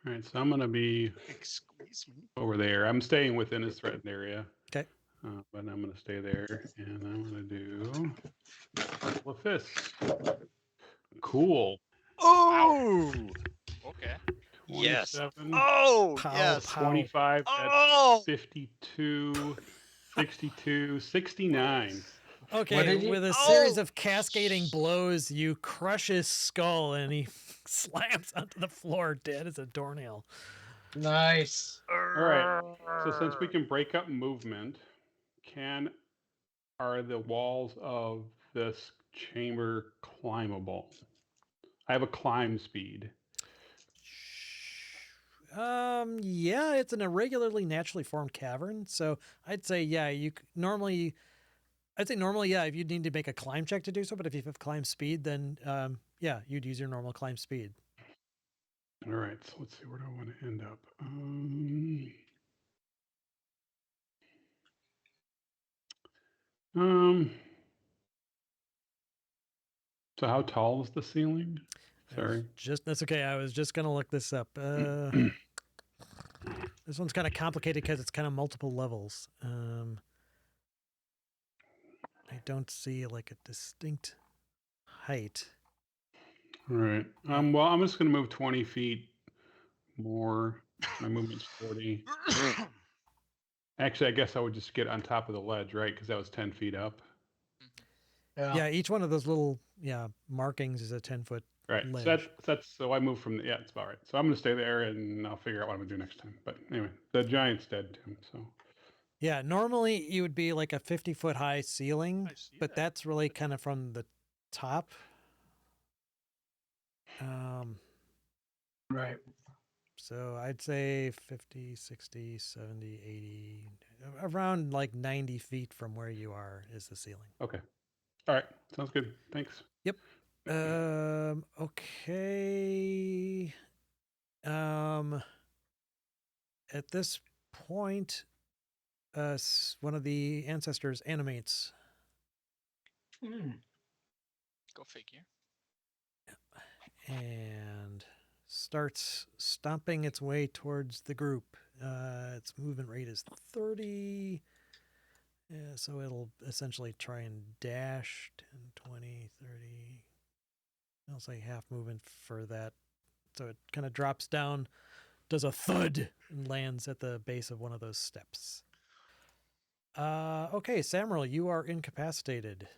All right, so I'm going to be Squeeze me. over there. I'm staying within his threatened area. Okay. But I'm going to stay there, and I'm going to do Circle of Fists. Cool. Oh. Okay. Yes. 27, Oh Pow, yes. pow. 25, that's Oh. 52, 62, 69. Okay, did you- with a series Oh! of cascading blows, you crush his skull and he slams onto the floor dead as a doornail. Nice. All right. So since we can break up movement, are the walls of this chamber climbable? I have a climb speed. Yeah, it's an irregularly naturally formed cavern, so I'd say yeah, normally, yeah, if you need to make a climb check to do so, but if you have climb speed, then yeah, you'd use your normal climb speed. All right, so let's see, where do I want to end up? So how tall is the ceiling? Sorry. That's okay. I was just gonna look this up. This one's kind of complicated because it's kind of multiple levels. I don't see like a distinct height. All right. Well, I'm just going to move 20 feet more. My movement's 40. Actually, I guess I would just get on top of the ledge, right? Because that was 10 feet up. Yeah, each one of those little markings is a 10-foot. Right. Ledge. So I move from it's about right. So I'm going to stay there and I'll figure out what I'm going to do next time. But anyway, the giant's dead too. So Yeah, normally you would be like a 50-foot high ceiling, I see but that. that's really kind of from the top. Right. So I'd say 50, 60, 70, 80, around like 90 feet from where you are is the ceiling. okay. All right. Sounds good. Thanks. Okay. At this point, one of the ancestors animates. Go figure. And starts stomping its way towards the group. Its movement rate is 30. So it'll essentially try and dash 10, 20, 30. I'll say half movement for that. So it kind of drops down, does a thud, and lands at the base of one of those steps. Okay, Samuel, you are incapacitated.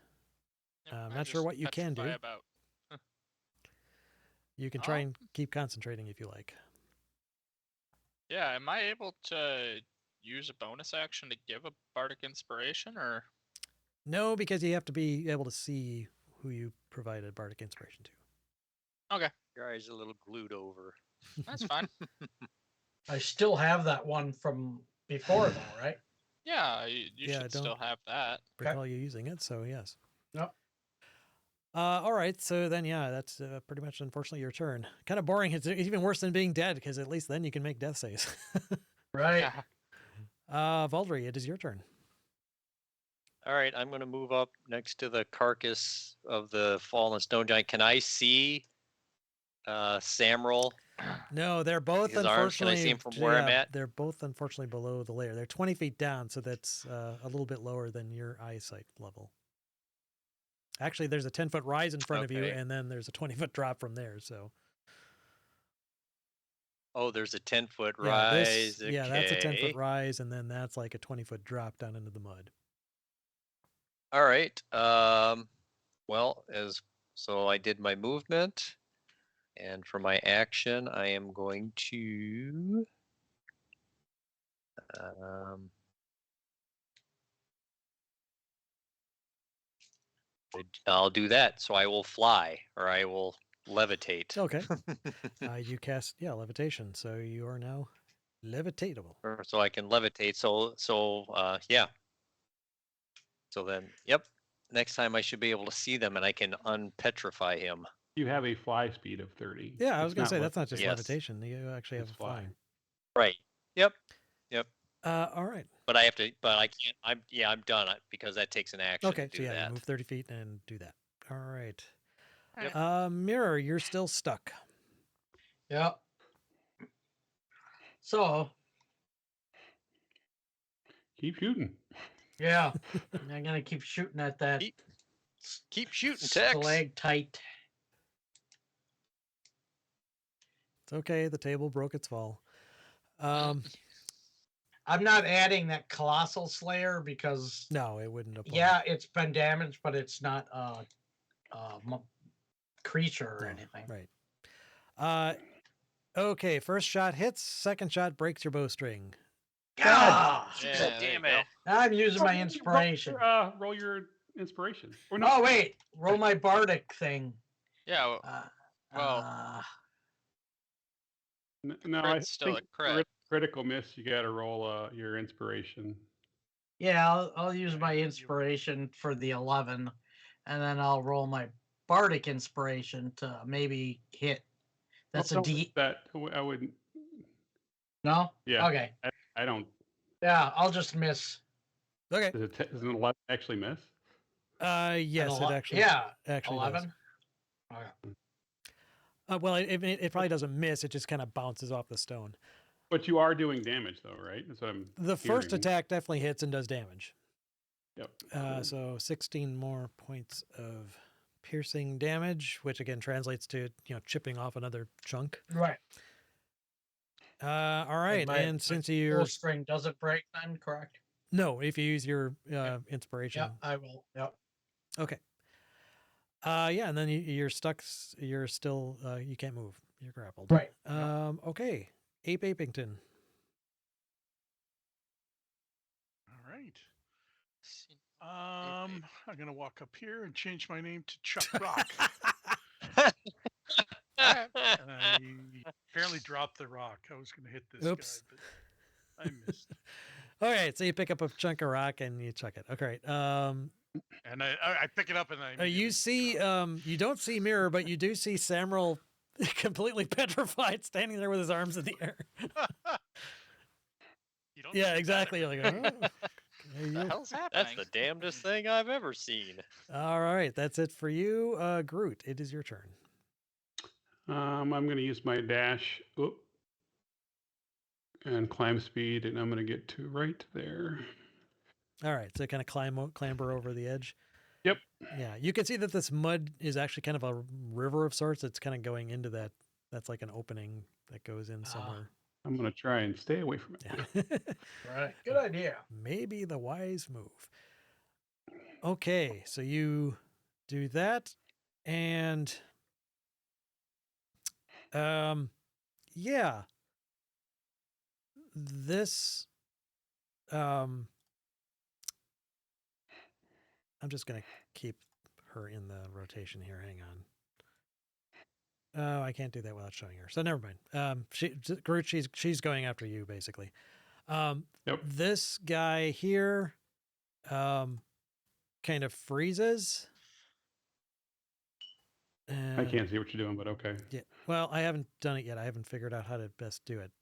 Yep, I'm I not sure just what you can petrify do. About You can try Oh. and keep concentrating if you like. Yeah, am I able to use a bonus action to give a bardic inspiration, or No, because you have to be able to see who you provided bardic inspiration to. Your eyes are a little glued over. that's fine. I still have that one from before, though, right? Yeah, you Yeah, should still don't- have that. Okay. Recall you using it, so yes. Yep. All right, so then yeah, that's pretty much unfortunately your turn. Kind of boring. It's even worse than being dead because at least then you can make death saves. Right. Yeah. Valdry, it is your turn. All right, I'm going to move up next to the carcass of the fallen stone giant. Can I see Samrel? No, they're both His arms, can I unfortunately. see 'em from where I'm at? They're both unfortunately below the layer. They're 20 feet down, so that's a little bit lower than your eyesight level. Actually, there's a 10-foot rise in front of you, Okay. and then there's a 20-foot drop from there. So Oh, there's a 10-foot yeah, rise. yeah, that's a 10-foot okay. rise, and then that's like a 20-foot drop down into the mud. All right. Well, so I did my movement, and for my action, I am going to. I'll do that. So I will fly, or I will levitate. Okay. You cast levitation, so you are now levitatable. Or so I can levitate. So yeah. So then, yep. Next time I should be able to see them, and I can unpetrify him. You have a fly speed of 30. Yeah, I was It's gonna say le- that's not just Yes. levitation. You actually have It's a flying. flying. Right. Yep. All right. But I have to. But I can't. I'm done because that takes an action. Okay, to so do yeah, that. you move 30 feet and do that. All right. Yep. Mirror, you're still stuck. Yep. So, Keep shooting. yeah, I'm gonna keep shooting at that Keep shooting, Tex. stalactite. It's okay. The table broke its fall. Um, I'm not adding that colossal slayer because no, it wouldn't apply. yeah, it's been damaged, but it's not a creature or No, anything. Right. Okay, first shot hits, second shot breaks your bowstring. God, Yeah, there you Damn go. it. I'm using my inspiration. Roll your inspiration. Or no, Oh wait, roll my bardic thing. Yeah, well, no, I crit's still think a crit. critical miss. You got to roll your inspiration. yeah, I'll use my inspiration for the 11, and then I'll roll my bardic inspiration to maybe hit. That's Well, a D. That I wouldn't. No. Yeah. Okay. I don't. Yeah, I'll just miss. Okay. Does an 11 actually miss? Yes, An it ele- actually Yeah, actually does. 11. Okay. Well, it probably doesn't miss. It just kind of bounces off the stone. But you are doing damage, though, right? That's what I'm. The first hearing. attack definitely hits and does damage. Yep. So 16 more points of piercing damage, which again translates to chipping off another chunk. Right. All right, my- and my since Full you're string doesn't break then, correct? no, if you use your inspiration, Yeah, I will. Yep. okay. Yeah, and then you're stuck. You're still you can't move. You're grappled. Right. Okay, Ape Apington. All right. I'm gonna walk up here and change my name to Chuck Rock. And I apparently dropped the rock. I was gonna hit this Oops. guy, but I missed. All right, so you pick up a chunk of rock and you chuck it. Okay. And I pick it up and I. You immediately see, drop you don't see Mirror, but you do see Samrel completely petrified, standing there with his arms in the air. it. You don't Yeah, see that exactly. You're every- like, oh. What the hell's That's happening? the damnedest thing I've ever seen. All right, that's it for you, Groot. It is your turn. I'm going to use my dash and climb speed, and I'm going to get to right there. All right, so kind of clamber over the edge. Yep. Yeah, you can see that this mud is actually kind of a river of sorts. It's kind of going into that. That's like an opening that goes in somewhere. I'm going to try and stay away from it. Yeah. Right. Good idea. Maybe the wise move. Okay, so you do that, and Yeah. This I'm just gonna keep her in the rotation here. Hang on. Oh, I can't do that without showing her. So never mind. Groot, she's going after you basically. Yep. This guy here, kind of freezes. I can't see what you're doing, but okay. Yeah. Well, I haven't done it yet. I haven't figured out how to best do it.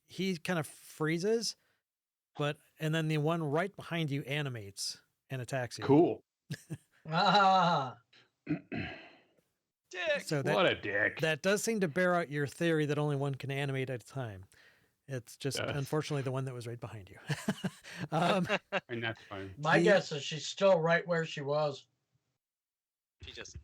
He kind of freezes, and then the one right behind you animates and attacks you. Cool. Ah, Dick. So What a dick. that does seem to bear out your theory that only one can animate at a time. It's just Yes. unfortunately the one that was right behind you. And that's fine. my The- guess is she's still right where she was, She just.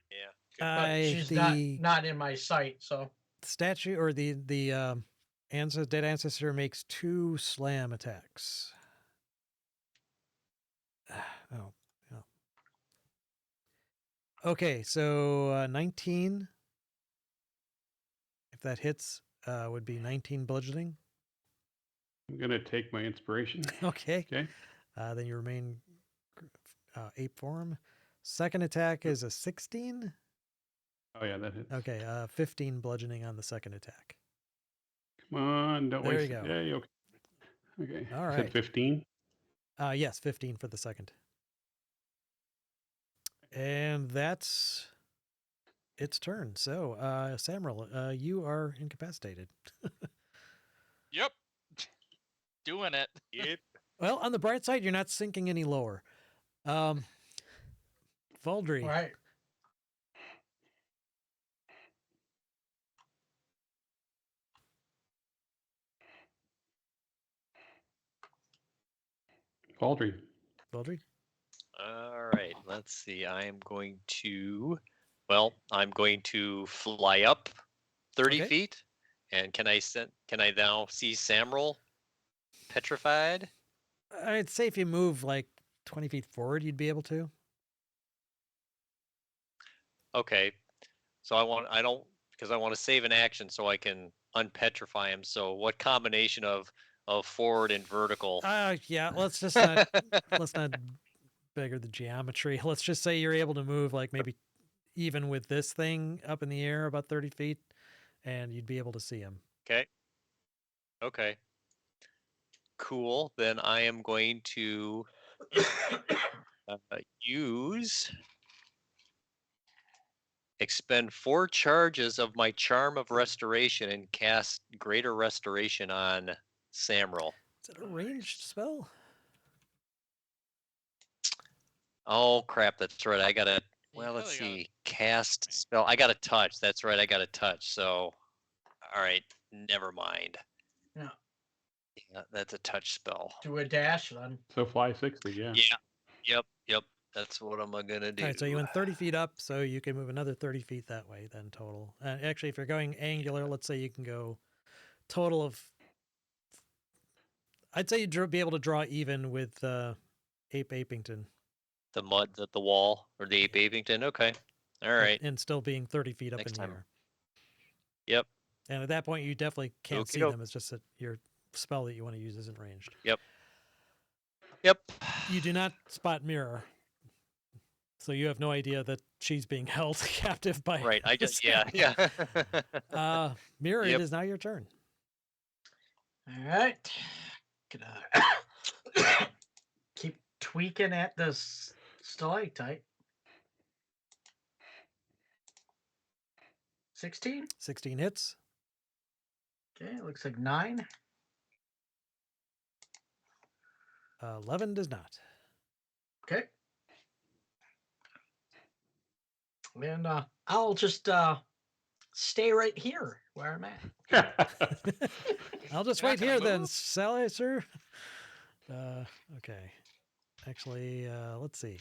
Yeah. but she's the not in my sight. So statue or the dead ancestor makes 2 slam attacks. Oh. Okay, so 19. If that hits, would be 19 bludgeoning. I'm going to take my inspiration. Okay. Okay. Then you remain ape form. Second attack is a 16. Oh, yeah, that hits. Okay, 15 bludgeoning on the second attack. Come on. Don't There waste you it. go. Yeah, okay. Okay. All You right. said 15? Yes, 15 for the second. And that's its turn. So, Samrel, you are incapacitated. Yep. Doing it. Yep. Well, on the bright side, you're not sinking any lower. Valdry, right. Baldry. Valdry. All right. Let's see. I'm going to fly up 30 Okay. feet. And can I now see Samrel petrified? I'd say if you move like 20 feet forward, you'd be able to. Okay. So because I want to save an action so I can unpetrify him. So what combination of forward and vertical? Yeah, let's just not let's not beggar the geometry. Let's just say you're able to move like maybe even with this thing up in the air about 30 feet, and you'd be able to see him. Okay. Okay. Cool. Then I am going to expend 4 charges of my Charm of Restoration and cast Greater Restoration on Samrel. Is it a ranged spell? Oh crap! That's right. I gotta. You Well, let's really gotta- see. Cast spell. I got a touch. That's right. I got a touch. So, all right. Never mind. Yeah. Yeah, that's a touch spell. Do a dash then. So fly 60, yeah. Yeah. Yep. That's what I'm gonna do. All right, so you went 30 feet up, so you can move another 30 feet that way then total. Actually, if you're going angular, let's say you can go total of. I'd say you'd be able to draw even with Ape Apington. The mud, the wall, or the Ape Apington. Okay. All right. And still being 30 feet up Next in the time. air. Yep. And at that point, you definitely can't see Okey-doke. them. It's just that your spell that you want to use isn't ranged. Yep. You do not spot Mirror. So you have no idea that she's being held captive by. Right. I this just yeah. guy. Mirror, Yep. it is now your turn. All right. Gonna keep tweaking at this stalactite. 16. 16 hits. Okay, looks like 9. 11 does not. Okay. And I'll just stay right here where I'm at. I'll just You're wait not gonna here then, move? Sally, sir. Okay. Actually, let's see.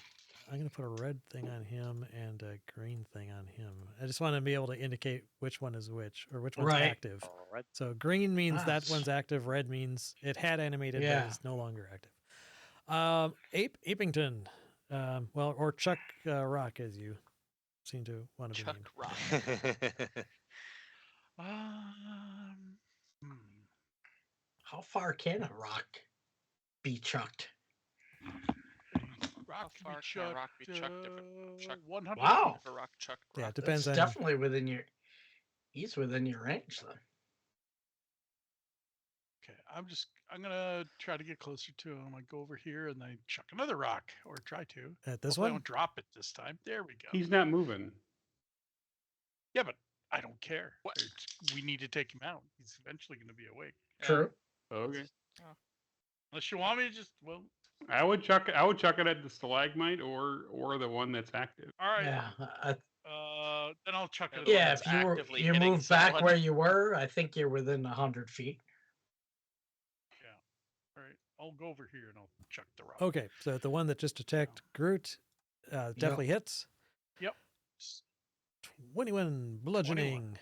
I'm going to put a red thing on him and a green thing on him. I just want to be able to indicate which one is which or which one's Right. active. All right. So green means that Nice. one's active. Red means it had animated, Yeah. but is no longer active. Apington. Or Chuck Rock, as you seem to want to be Chuck named. Rock. Hmm. How far can a rock be chucked? Rock can far be can a rock be chucked, chucked if it- chucked- 100 Wow. If a rock chucked Yeah, rock. it depends That's on. definitely within your. He's within your range then. Okay, I'm gonna try to get closer to him. I go over here and I chuck another rock, or try to. At this Hopefully I one? don't drop it this time. There we go. He's not moving. Yeah, but I don't care. What? We need to take him out. He's eventually going to be awake. Yeah. True. Okay. Unless you want me to just I would chuck it at the stalagmite or the one that's active. all right. Yeah. Then I'll chuck Yeah, it. the one Yeah. that's If you actively you hitting move back someone. where you were, I think you're within 100 feet. All right, I'll go over here and I'll chuck the rock. Okay, so the one that just attacked Groot definitely hits. Yep. 21 bludgeoning.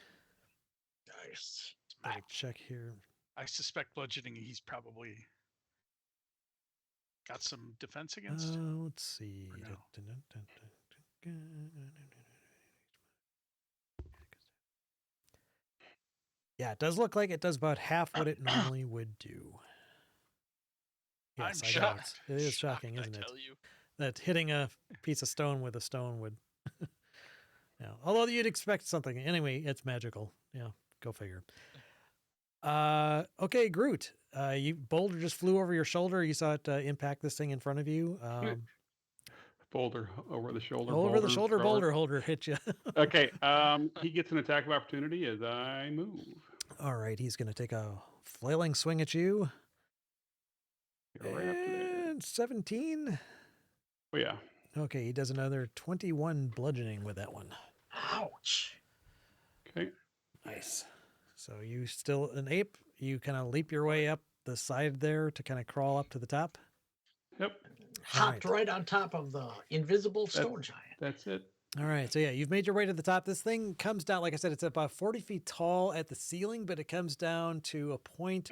Nice. Double check here. I suspect bludgeoning. He's probably got some defense against. Let's see. Or no? Yeah, it does look like it does about half what it normally would do. Yes, I'm I know. shocked. It is shocking, Shocked, isn't I it? tell you. That hitting a piece of stone with a stone would. Yeah, although you'd expect something. Anyway, it's magical. Yeah, go figure. Okay, Groot. Boulder just flew over your shoulder. You saw it impact this thing in front of you. Boulder over the shoulder. Over the boulder shoulder thrower. boulder holder hit you. Okay. He gets an attack of opportunity as I move. All right, he's going to take a flailing swing at you. You're right after there. And 17. Oh yeah. Okay, he does another 21 bludgeoning with that one. Ouch. Okay. Nice. So you still an ape. You kind of leap your way up the side there to kind of crawl up to the top. Yep. Hopped right on top of the invisible stone giant. That's it. All right. So yeah, you've made your way to the top. This thing comes down, like I said, it's about 40 feet tall at the ceiling, but it comes down to a point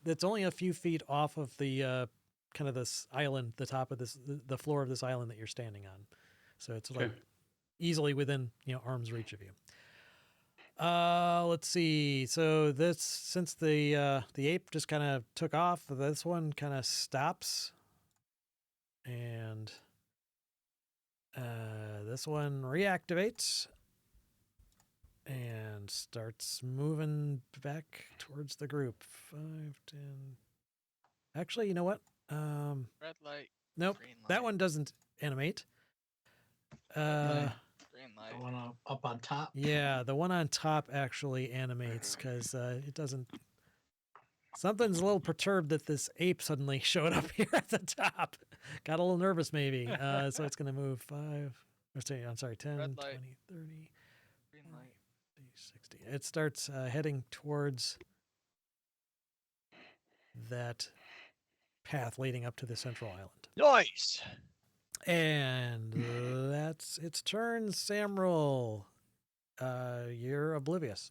that's only a few feet off of the kind of this island, the top of the floor of this island that you're standing on. So it's like Okay. easily within, arm's reach of you. Let's see. So since the ape just kind of took off, this one kind of stops, and this one reactivates and starts moving back towards the group. 5, 10. Actually, you know what? Red light, Nope. green light. That one doesn't animate. Okay. Green The light. one up on top. Yeah, the one on top actually animates because it doesn't. Something's a little perturbed that this ape suddenly showed up here at the top. Got a little nervous, maybe. So it's going to move 5. I'm sorry, 10, Red 20, light. 30, Green light. 50, 60. It starts heading towards that path leading up to the central island. Nice. And that's its turn, Samrul. You're oblivious.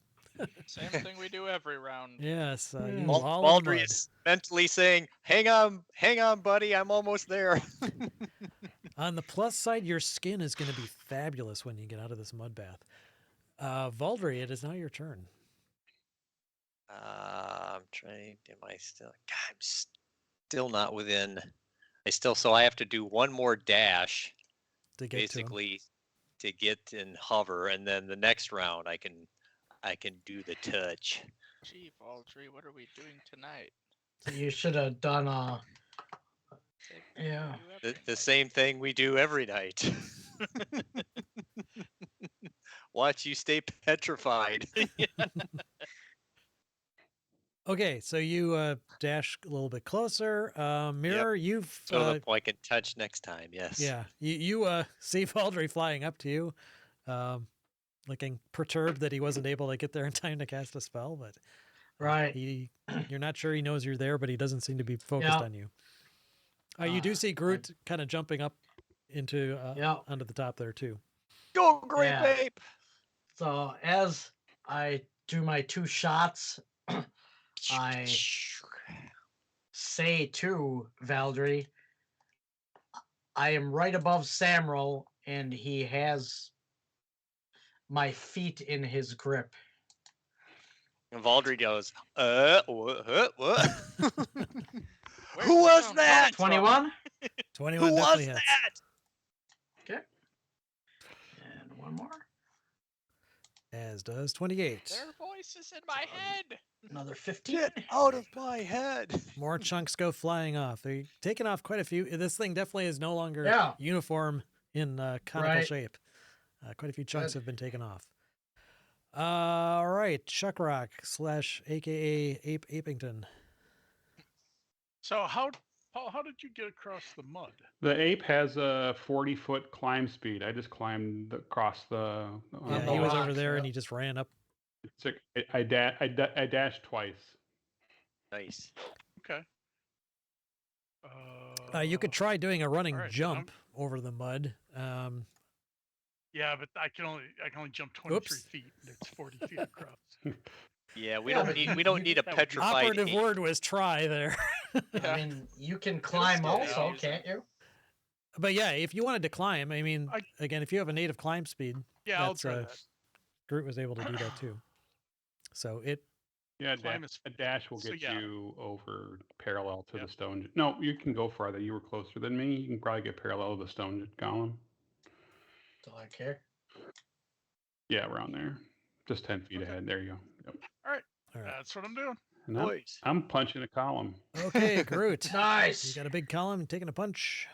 Same thing we do every round. Yes, you Bal- all in Baldry mud. is mentally saying, hang on, buddy. I'm almost there. On the plus side, your skin is going to be fabulous when you get out of this mud bath. Valdry, it is now your turn. I'm trying. Am I still? God, I'm still not within. So I have to do one more dash, To get to him. basically, to get and hover, and then the next round I can do the touch. Gee, Valdry, what are we doing tonight? You should have done Same thing we Yeah. do every The night. same thing we do every night. Watch you stay petrified. Okay, so you dash a little bit closer. Mirror, you've So the I can touch next time. Yes. yeah, you see Valdry flying up to you, looking perturbed that he wasn't able to get there in time to cast a spell, but right. you're not sure he knows you're there, but he doesn't seem to be focused Yeah. on you. You do see Groot kind of jumping up into Yeah. onto the top there too. Go, great Yeah. babe. So as I do my 2 shots, I say to Valdry, I am right above Samrel, and he has my feet in his grip. And Valdry goes, what? Where's Who the was sound that? coming from? 21. 21 Who definitely was hits. that? Okay. And one more. As does 28. Their voices in my head. Another 15. Get out of my head. More chunks go flying off. They're taking off quite a few. This thing definitely is no longer Yeah. uniform in conical Right. shape. Quite a few chunks Good. have been taken off. All right, Shuckrock / AKA Ape Apington. So Paul, how did you get across the mud? The ape has a 40-foot climb speed. I just climbed across the. Yeah, the he was rock, over there and yeah. he just ran up. I dashed twice. Nice. Okay. You could try doing a running all right, jump over the mud. Yeah, but I can only jump 23 Oops. feet. And it's 40 feet across. Yeah, we Yeah, don't but need you- we don't you- need a that would be- petrified Operative ape. word was try there. Yeah. I mean, you can climb still be also, amusing. can't you? But yeah, if you wanted to climb, I mean, I- again, if you have a native climb speed, Yeah, I'll That's, try uh, that. Groot was able to do that too. So it Yeah, Climb is- a dash will so get yeah. you over parallel to Yep. the stone. No, you can go farther. You were closer than me. You can probably get parallel to the stone golem. Do I care? Yeah, around there. Just 10 feet Okay. ahead. There you go. Yep. all right. That's what I'm doing. And Boys. I'm punching a column. Okay, Groot. You Nice. got a big column taking a punch.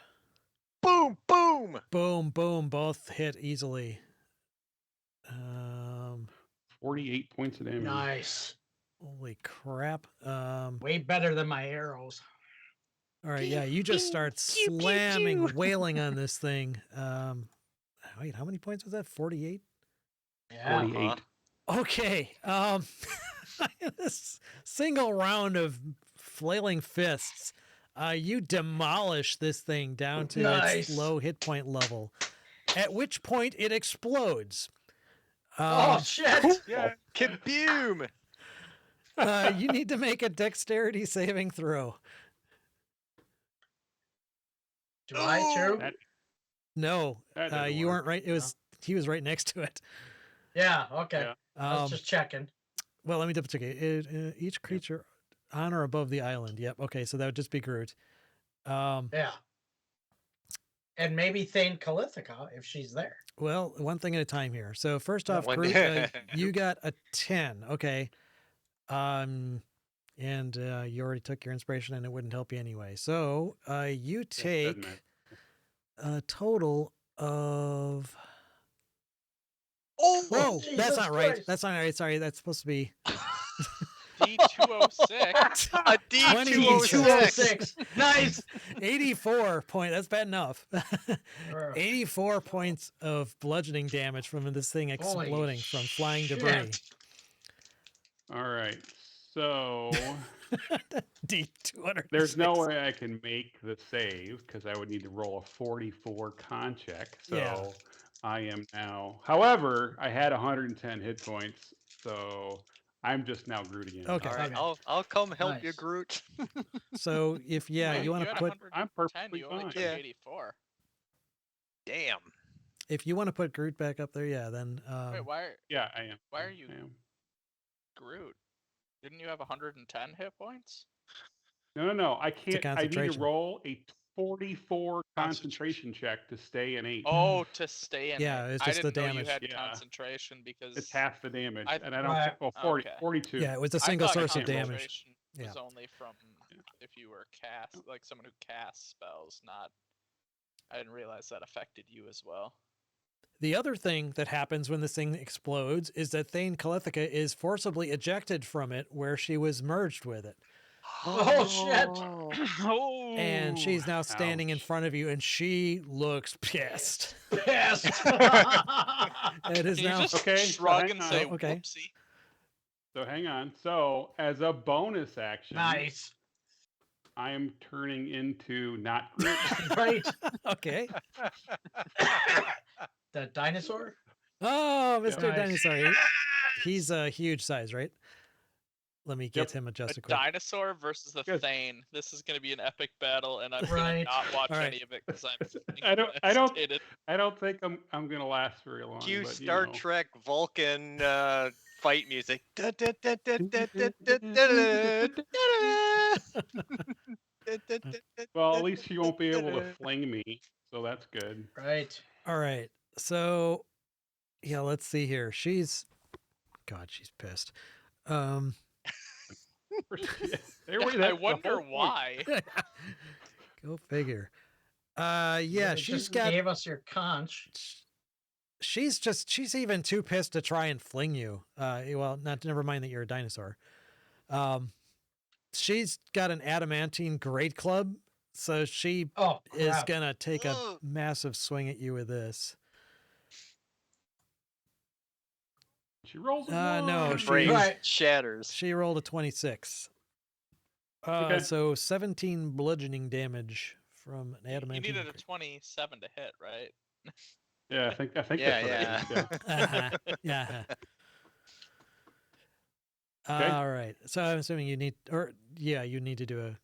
Boom, boom. Boom, boom, both hit easily. 48 points of damage. Nice. Holy crap. Way better than my arrows. All right, yeah, you just start slamming, wailing on this thing. Wait, how many points was that? 48? Yeah. 48. Okay. This single round of flailing fists, you demolish this thing down to its Nice. low hit point level, at which point it explodes. Oh shit! Yeah. Kaboom. You need to make a dexterity saving throw. Do I too? That- No, That didn't you work. weren't right. It was he was right next to it. Yeah. Okay. Yeah. I was just checking. Well, let me double check it. Each creature on or above the island. Yep. Okay, so that would just be Groot. Yeah. And maybe Thane Calithica if she's there. Well, one thing at a time here. So first Yeah, off, one- Groot, you got a 10. Okay. And you already took your inspiration, and it wouldn't help you anyway. So you It doesn't take matter. a total of. Oh, Whoa, that's Jesus not right. Christ. That's not right. Sorry, that's supposed to be D206. a D206. 206. Nice. 84 point. That's bad enough. Ugh. 84 points of bludgeoning damage from this thing Holy exploding from flying shit. debris. All right. So D200. there's no way I can make the save because I would need to roll a 44 con check. So Yeah. I am now. However, I had 110 hit points, so I'm just now Groot again. Okay. All right, Okay. I'll come help you, Nice. Groot. So if Wait, you want had to put 110, I'm perfectly you only fine. took Yeah. 84. Damn. if you want to put Groot back up there, yeah, then Wait, why Yeah, I am. Why are you- I am. Groot? Didn't you have 110 hit points? No. I can't. I need to concentration. roll a 44 concentration check to stay in 8. Oh, to stay in. Yeah, it. it's I just the didn't know damage. you had Yeah. concentration because It's half the damage, I- and I don't. Right. Well, 40, Okay. 42. yeah, it was a I single thought source of damage. concentration Yeah. was only from if you were like someone who casts spells, not. I didn't realize that affected you as well. The other thing that happens when this thing explodes is that Thane Calithica is forcibly ejected from it where she was merged with it. Oh, shit. Oh. And she's now standing in ouch. front of you and she looks pissed. Pissed. It is Can you now just Okay, so shrug hang and on. say Oh, okay. whoopsie? So hang on. So as a bonus action, Nice. I am turning into not Groot. Right. okay. The dinosaur? Oh, Mr. Nice. Dinosaur. He's a huge size, right? Let me get him adjusted A quick. dinosaur versus the Good. Thane. This is going to be an epic battle, and I'm going Right. to not watch All right. any of it because I'm I don't incapacitated. I don't think I'm gonna last very long. Cue but, Star you know. Trek Vulcan fight music. Well, at least she won't be able to fling me, so that's good. Right. All right. So, yeah, let's see here. She's pissed. There we- I that's the wonder whole point. why. Go figure. Yeah, You she's just got. gave us your conch. She's even too pissed to try and fling you. Well, never mind that you're a dinosaur. She's got an adamantine great club, so she Oh, is crap. gonna take a Ugh. massive swing at you with this. She rolls. No, one. she- Brain Right. shatters. She rolled a 26. Okay. So 17 bludgeoning damage from an You adamantine. needed a great- 27 to hit, right? Yeah, I think Yeah, that's what it is. Yeah. Yeah. Okay. All right. So I'm assuming you need to do a,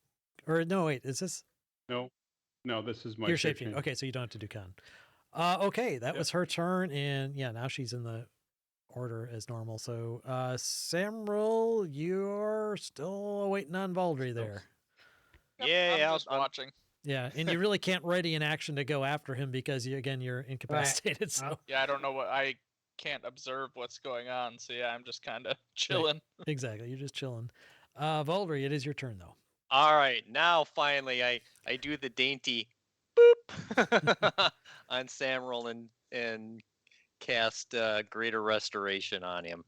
or no, wait, is this No, this is my your shape shape change? change. Okay, so you don't have to do con. Okay, that Yep. was her turn, and yeah, now she's in the order as normal. So, Samril, you're still waiting on Valdry there. Yep, Yeah, I'm just I'm- watching. Yeah, and you really can't ready an action to go after him because you're incapacitated. So Yeah, I don't know I can't observe what's going on, so yeah, I'm just kind of chilling. exactly, you're just chilling. Valdry, it is your turn though. All right, now finally I do the dainty boop on Samrel and cast Greater Restoration on him.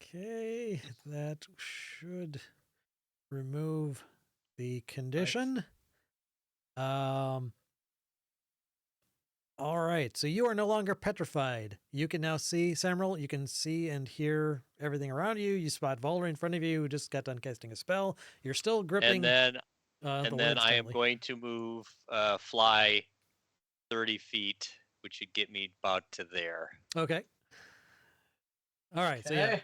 Okay, that should remove the condition. All right, so you are no longer petrified. You can now see Samrel. You can see and hear everything around you. You spot Valdry in front of you, who just got done casting a spell. You're still gripping. And the then lids I am tightly. going to move fly 30 feet, which should get me about to there. Okay. All right. So yeah. Okay.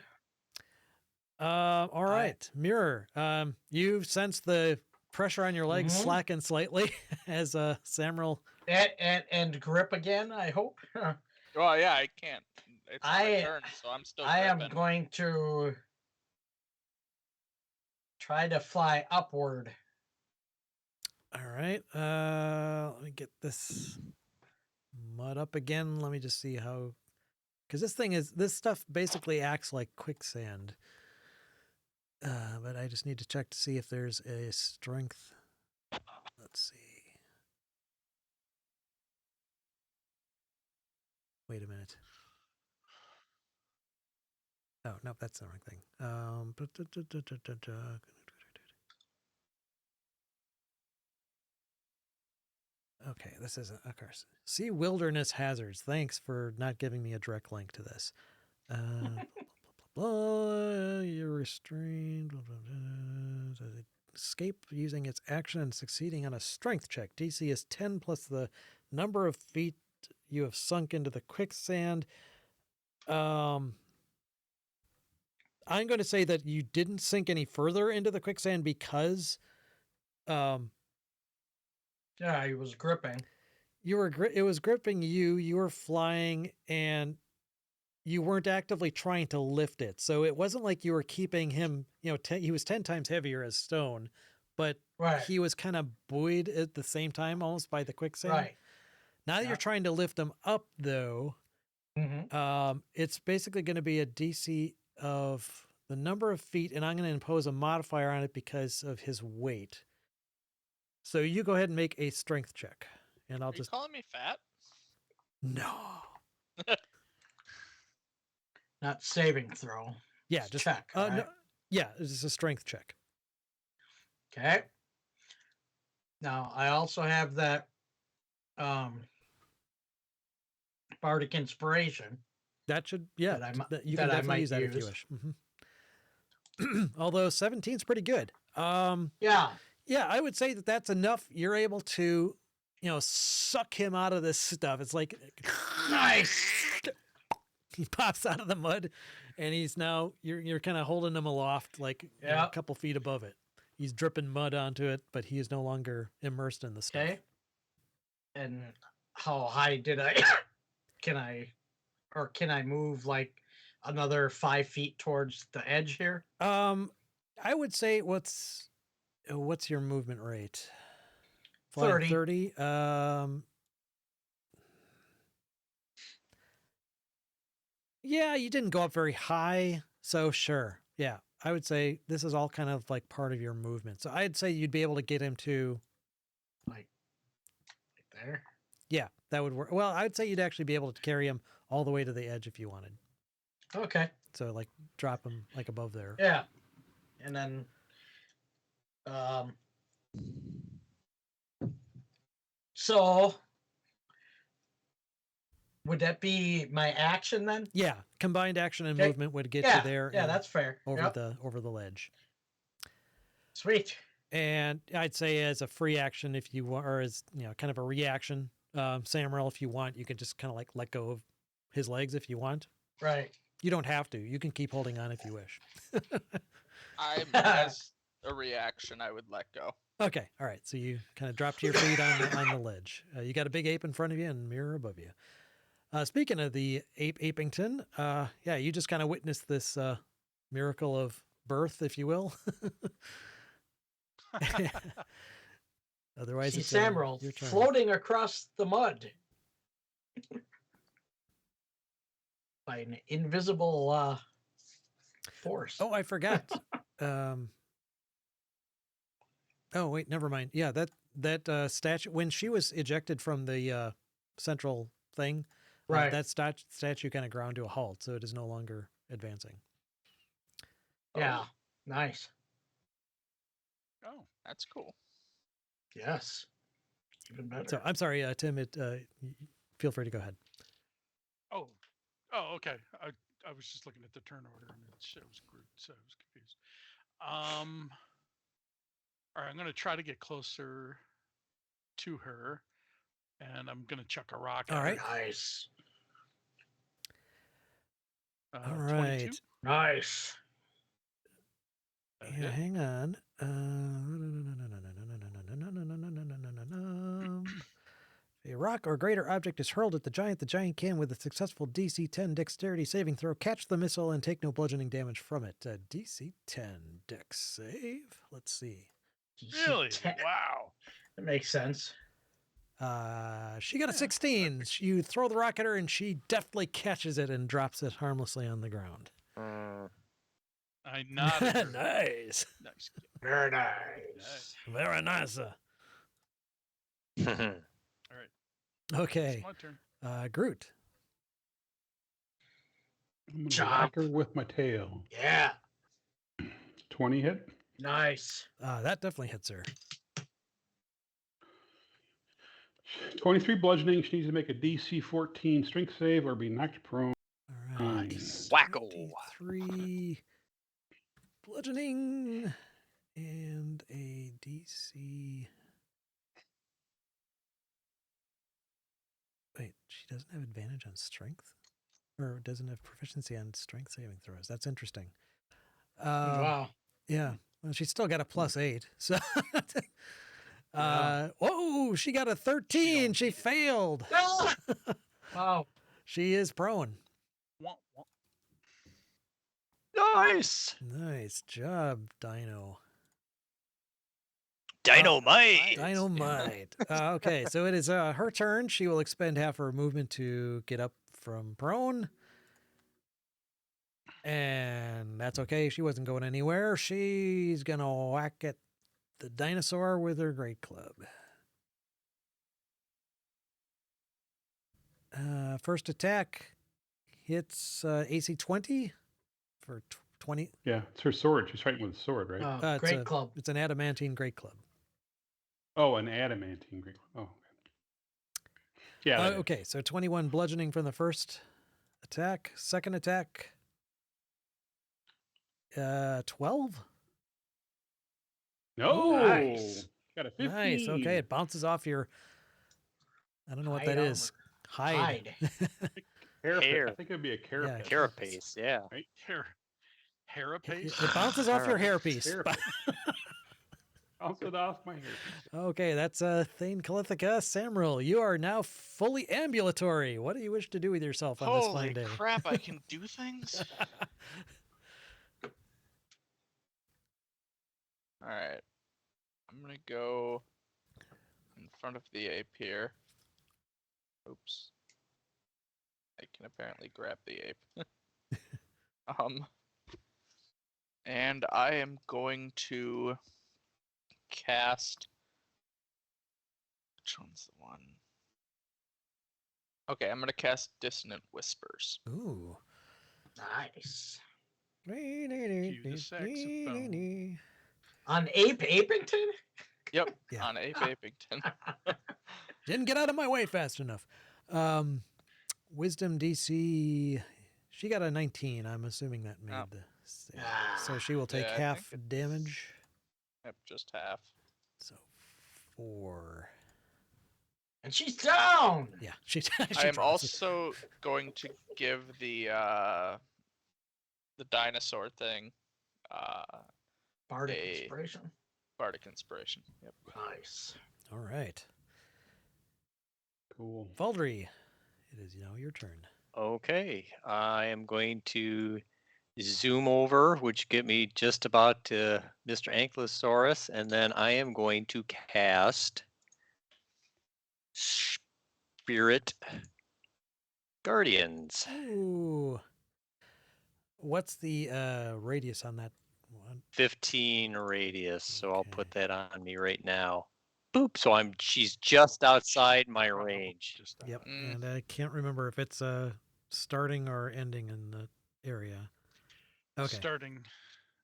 All right, Mirror. You sense the pressure on your legs Mhm. slacken slightly as Samrel. And grip again, I hope. Well, yeah, I can't. It's my I- turn, so I'm still I am gripping. going to try to fly upward. All right. Let me get this mud up again. Let me just see how, because this stuff basically acts like quicksand. But I just need to check to see if there's a strength. Let's see. Wait a minute. Oh, no, that's the wrong thing. Okay, this isn't, of course. See wilderness hazards. Thanks for not giving me a direct link to this. Blah, blah, blah, you're restrained. Blah, blah, blah. Escape using its action and succeeding on a strength check. DC is 10 plus the number of feet you have sunk into the quicksand. I'm going to say that you didn't sink any further into the quicksand because Yeah, he was gripping. it was gripping you were flying, and you weren't actively trying to lift it. So it wasn't like you were keeping him, he was 10 times heavier as stone, but Right. he was kind of buoyed at the same time almost by the quicksand. Right. Now that Yeah. you're trying to lift him up though, Mm-hmm. it's basically going to be a DC of the number of feet, and I'm going to impose a modifier on it because of his weight. So you go ahead and make a strength check, and I'll Are you just calling me fat? no. Not saving throw. Yeah, It's just check. no, Right? yeah, it's a strength check. Okay. Now I also have that bardic inspiration. That should, yeah, That I mi- you that can I definitely might use that if you use. wish. Although 17 is pretty good. Yeah. Yeah, I would say that that's enough. You're able to, suck him out of this stuff. It's like Nice. he pops out of the mud, and he's now you're kind of holding him aloft, like a Yep. couple feet above it. He's dripping mud onto it, but he is no longer immersed in the stuff. Okay. And how high did I can I move like another 5 feet towards the edge here? I would say what's your movement rate? Flying 30. 30. Yeah, you didn't go up very high, so sure. Yeah, I would say this is all kind of like part of your movement. So I'd say you'd be able to get him to, Like there. yeah, that would work. Well, I'd say you'd actually be able to carry him all the way to the edge if you wanted. Okay. So like drop him like above there. Yeah. And then so would that be my action then? Yeah, combined action and Okay. movement would get Yeah. you there. Yeah, and that's fair. over Yep. the ledge. Sweet. And I'd say as a free action, if you want, or as kind of a reaction, Samuel, if you want, you can just kind of like let go of his legs if you want. Right. You don't have to. You can keep holding on if you wish. As a reaction, I would let go. Okay, all right. So you kind of drop to your feet on the ledge. You got a big ape in front of you and mirror above you. Speaking of the Apington, yeah, you just kind of witnessed this miracle of birth, if you will. Otherwise, See it's Samuel your turn. floating across the mud by an invisible force. Oh, I forgot. Oh, wait, never mind. Yeah, that statue, when she was ejected from the central thing, Right. that statue kind of ground to a halt, so it is no longer advancing. Yeah. Nice. Oh, that's cool. Yes. Even better. So I'm sorry, Tim. Feel free to go ahead. Oh, okay. I was just looking at the turn order and it shows Groot, so I was confused. All right, I'm gonna try to get closer to her, and I'm gonna chuck a rock. All at her. right. Nice. All 22. right. Nice. That Yeah, hit. hang on. A rock or greater object is hurled at the giant can with a successful DC 10 dexterity saving throw. Catch the missile and take no bludgeoning damage from it. DC 10 dex save. Let's see. Really? Ten- Wow. That makes sense. She got a 16. You throw the rock at her and she deftly catches it and drops it harmlessly on the ground. I nodded. her. Nice. Nice. Very nice. Nice. Very nice. All right. Okay. It's my turn. Groot. I'm gonna Chop. whack her with my tail. Yeah. 20 hit. Nice. That definitely hits her. 23 bludgeoning. She needs to make a DC 14 strength save or be knocked prone. All right. Nice. Wacko. 23 bludgeoning and a DC. Wait, she doesn't have advantage on strength? Or doesn't have proficiency on strength saving throws. That's interesting. Wow. Yeah. Well, she's still got a +8. So, Yeah. whoa, she got a 13. She failed. Wow. She is prone. Wah, wah. Nice. Nice job, Dino. Dynamite. Dynamite. Okay, so it is her turn. She will expend half her movement to get up from prone. And that's okay. She wasn't going anywhere. She's going to whack at the dinosaur with her great club. First attack hits AC 20 for 20. Yeah, it's her sword. She's fighting with a sword, right? It's Great a- club. It's an adamantine great club. Oh, an adamantine great. Oh, okay. Yeah. that is. Okay, so 21 bludgeoning from the first attack. Second attack, 12. No. Nice. Got a 15. Nice. Okay, it bounces off your. I don't know what Hide that is. Hide. Hair. I think it'd be a carapace. Carapace, yeah. Hair. Harapace? It bounces off your hairpiece. Carapace. Bounce it off my hairpiece. Okay, that's Thane Calithica. Samril, you are now fully ambulatory. What do you wish to do with yourself on this Holy fine day? crap! I can do things. All right, I'm gonna go in front of the ape here. Oops. I can apparently grab the ape. And I am going to cast. Which one's the one? Okay, I'm gonna cast Dissonant Whispers. Ooh. Nice. Cue the saxophone. On Ape Apington? Yep, Yeah. on Ape Apington. Didn't get out of my way fast enough. Wisdom DC, she got a 19. I'm assuming that made Oh. the save. So she will take Yeah, I half think it's- damage. Yep, just half. So 4. And she's down. Yeah, she. she I am drops. also going to give the dinosaur thing Bardic a- inspiration. Bardic Inspiration. Yep. Nice. All right, Cool. Valdry, it is now your turn. Okay, I am going to zoom over, which get me just about to Mr. Ankylosaurus, and then I am going to cast Spirit Guardians. Ooh, what's the radius on that one? 15 radius, so I'll put Okay. that on me right now. Boop. So she's just outside my Probably range. just Yep, Mm. and I can't remember if it's starting or ending in the area. Okay. starting.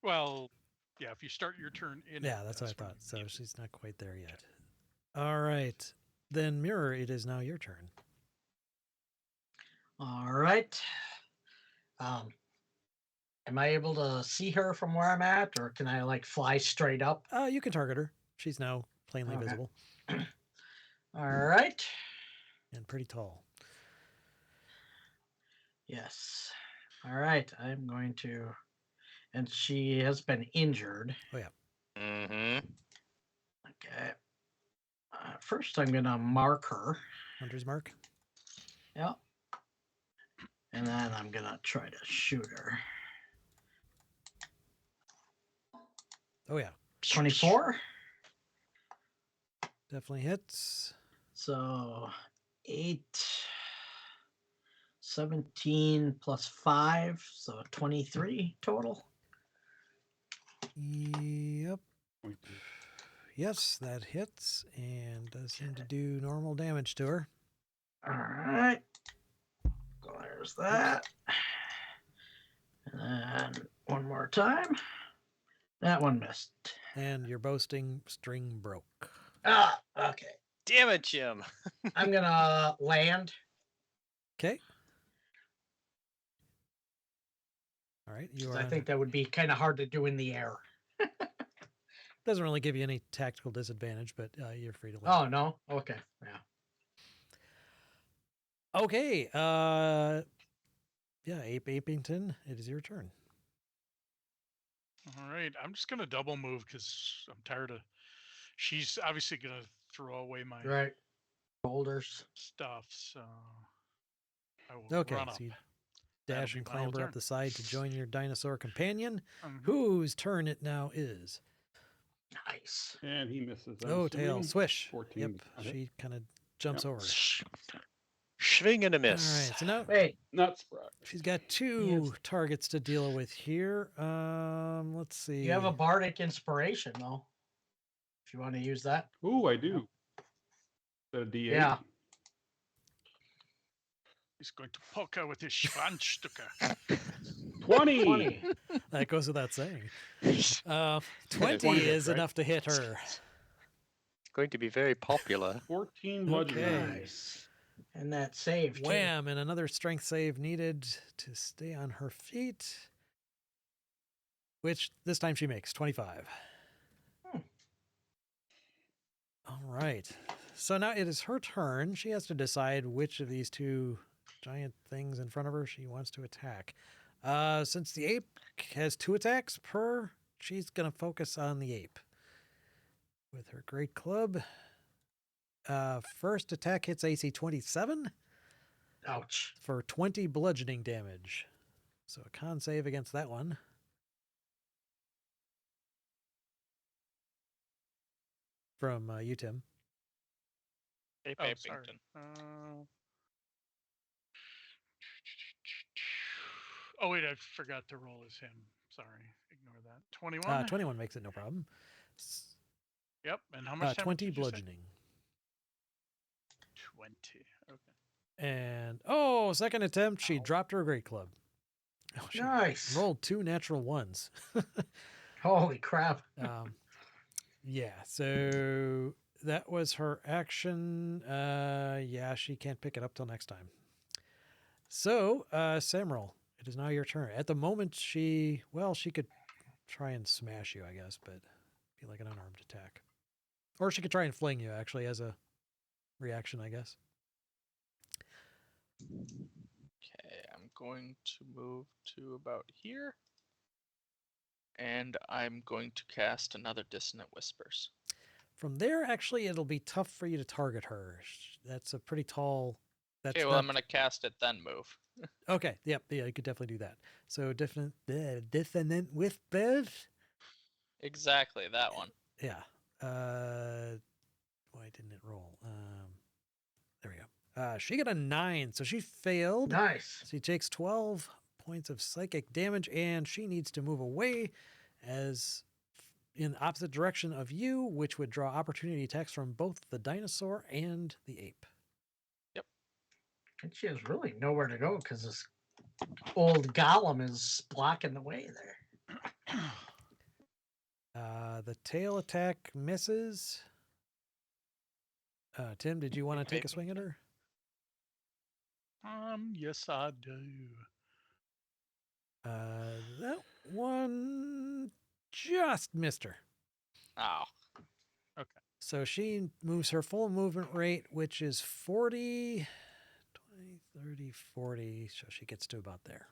Well, yeah, if you start your turn in it, Yeah, that's what I when thought. you So get it. she's not quite there yet. All right. Then Mirror, it is now your turn. All right. Am I able to see her from where I'm at, or can I like fly straight up? You can target her. She's now plainly Okay. visible All right. and pretty tall. Yes. All right. I'm going to, and she has been injured. Mm-hmm. Okay. First, I'm gonna mark her. Hunter's mark. Yep. And then I'm gonna try to shoot her. Oh yeah, 24. definitely hits. So 8, 17 plus 5, so 23 total. Yep. 22. Yes, that hits and does seem to do normal damage to her. All right. There's that. And then one more time. That one missed. And your boasting string broke. Ah, okay. Damn it, Jim. I'm gonna land. Okay. All right. You 'Cause are. I think that would be kind of hard to do in the air. Doesn't really give you any tactical disadvantage, but you're free to land. Oh no. Okay. Yeah. Okay. Yeah, Ape Apington, it is your turn. All right, I'm just gonna double move because I'm tired of. She's obviously gonna throw away my Right. Boulders. stuff, so I will Okay, run up. so you That'll dash be and my whole clamber up turn. the side to join your dinosaur companion, Mhm. whose turn it now is. Nice. And he misses. I'm Oh, tail, assuming. swish. 14 Yep, does not hit. she kind of jumps Yep. over. Swing and a All miss. right, so now Wait. Not surprised. she's got 2 targets to deal with here. Let's see. You have a bardic inspiration though. If you want to use that. Ooh, I do. The D8. Yeah. He's going to poke her with his Schwanzstücke. 20. 20. That goes without saying. 20 20 hits, is right? enough to hit her. It's going to be very popular. 14 bludgeoning. Okay. Nice. And that save. too. Wham! And another strength save needed to stay on her feet, which this time she makes 25. Hmm. All right. So now it is her turn. She has to decide which of these 2 giant things in front of her she wants to attack. Since the ape has 2 attacks per, she's going to focus on the ape with her great club. First attack hits AC 27 Ouch. for 20 bludgeoning damage. So a con save against that one. From you, Tim. Ape Oh, sorry. Apington. Oh wait, I forgot to roll as him. Sorry, ignore that. 21. 21 makes it no problem. Yep. And how much damage 20 did you say? bludgeoning. 20. Okay. And second attempt, she dropped her great club. Oh, she Nice. rolled 2 natural ones. Holy crap. Yeah, so that was her action. Yeah, she can't pick it up till next time. So, Samral, it is now your turn. At the moment, she could try and smash you, I guess, but be like an unarmed attack. Or she could try and fling you, actually, as a reaction, I guess. Okay, I'm going to move to about here. And I'm going to cast another Dissonant Whispers. From there, actually, it'll be tough for you to target her. That's a pretty tall... That's Okay, well, not- I'm going to cast it, then move. Okay, yep, yeah, you could definitely do that. So, Dissonant Whispers? Exactly, that one. Yeah. Why didn't it roll? There we go. She got a 9, so she failed. Nice. She takes 12 points of psychic damage, and she needs to move away as in the opposite direction of you, which would draw opportunity attacks from both the dinosaur and the ape. And she has really nowhere to go because this old golem is blocking the way there. The tail attack misses. Tim, did you want to take a swing at her? Yes, I do. That one just missed her. Oh, So she moves her full movement rate, which is 40, 20, 30, 40. So she gets to about there.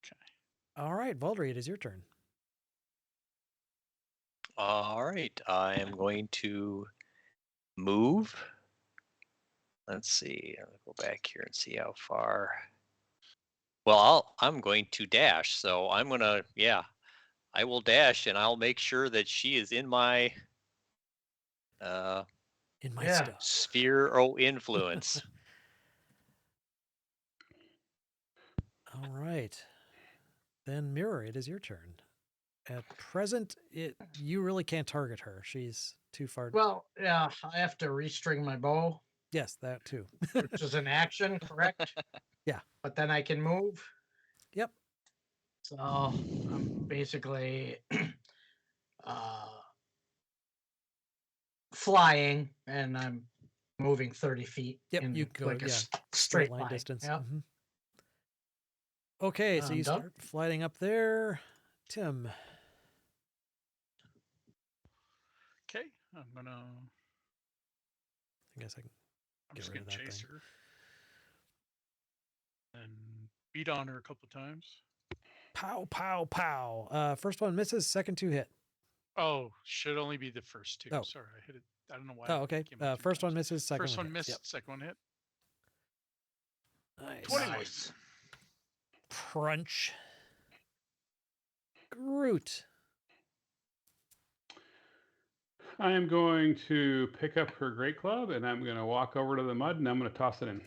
Okay. All right, Valdry, it is your turn. All right, I am going to move. Let's see. I'll go back here and see how far. Well, I'm going to dash. So I'm gonna, I will dash, and I'll make sure that she is in my In my Yeah. stuff. sphere of influence. All right. Then Mirror, it is your turn. At present, you really can't target her. She's too far. Well, yeah, I have to restring my bow, Yes, that too. which is an action, correct? Yeah. But then I can move. Yep. So I'm basically flying, and I'm moving 30 feet. Yep, in you go, like a yeah, straight line distance. Yep. Mhm. Okay, so I'm you done. start flying up there. Tim. Okay, I'm gonna. I guess I can. I'm Get just rid gonna of that chase thing. her and beat on her a couple times. Pow, pow, pow. First one misses, second 2 hit. Oh, should only be the first 2. Oh. Sorry, I hit it. I don't know why. Oh, it okay. came out 2 First one times. misses, second First one one hits. missed. Second one hit. Yep. Nice. 21. Nice. Crunch. Groot. I am going to pick up her great club and I'm going to walk over to the mud and I'm going to toss it in.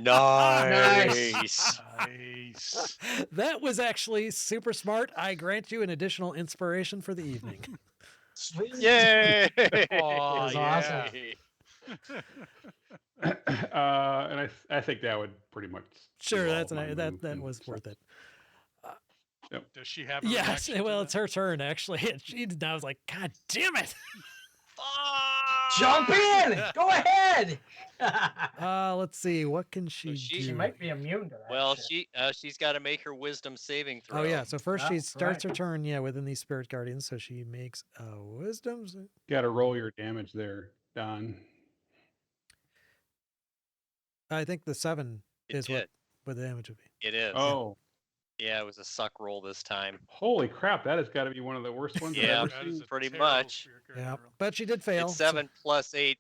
Nice. Nice. That was actually super smart. I grant you an additional inspiration for the evening. Sweet. Yay! Aw, was awesome. And I think that would pretty much. do Sure, all that's of my that move that and was worth stuff. it. Does she have a Yes, reaction to well, that? it's her turn actually. And she now was like, God damn it! Jump in! Go ahead! Let's see, what can she she- do? she might be immune to that. Well, shit. she's got to make her wisdom saving throw. Oh yeah, so first Oh, she starts right. her turn, within these spirit guardians, so she makes a wisdom. Got to roll your damage there, Don. I think the 7 It is did. what the damage would be. It is. Oh, Yeah, it was a suck roll this time. holy crap! That has got to be one of the worst ones Yeah, I've That ever is seen. a pretty terrible much. Spirit Guardian Yeah, roll. but she did fail. It's so- 7 plus 8.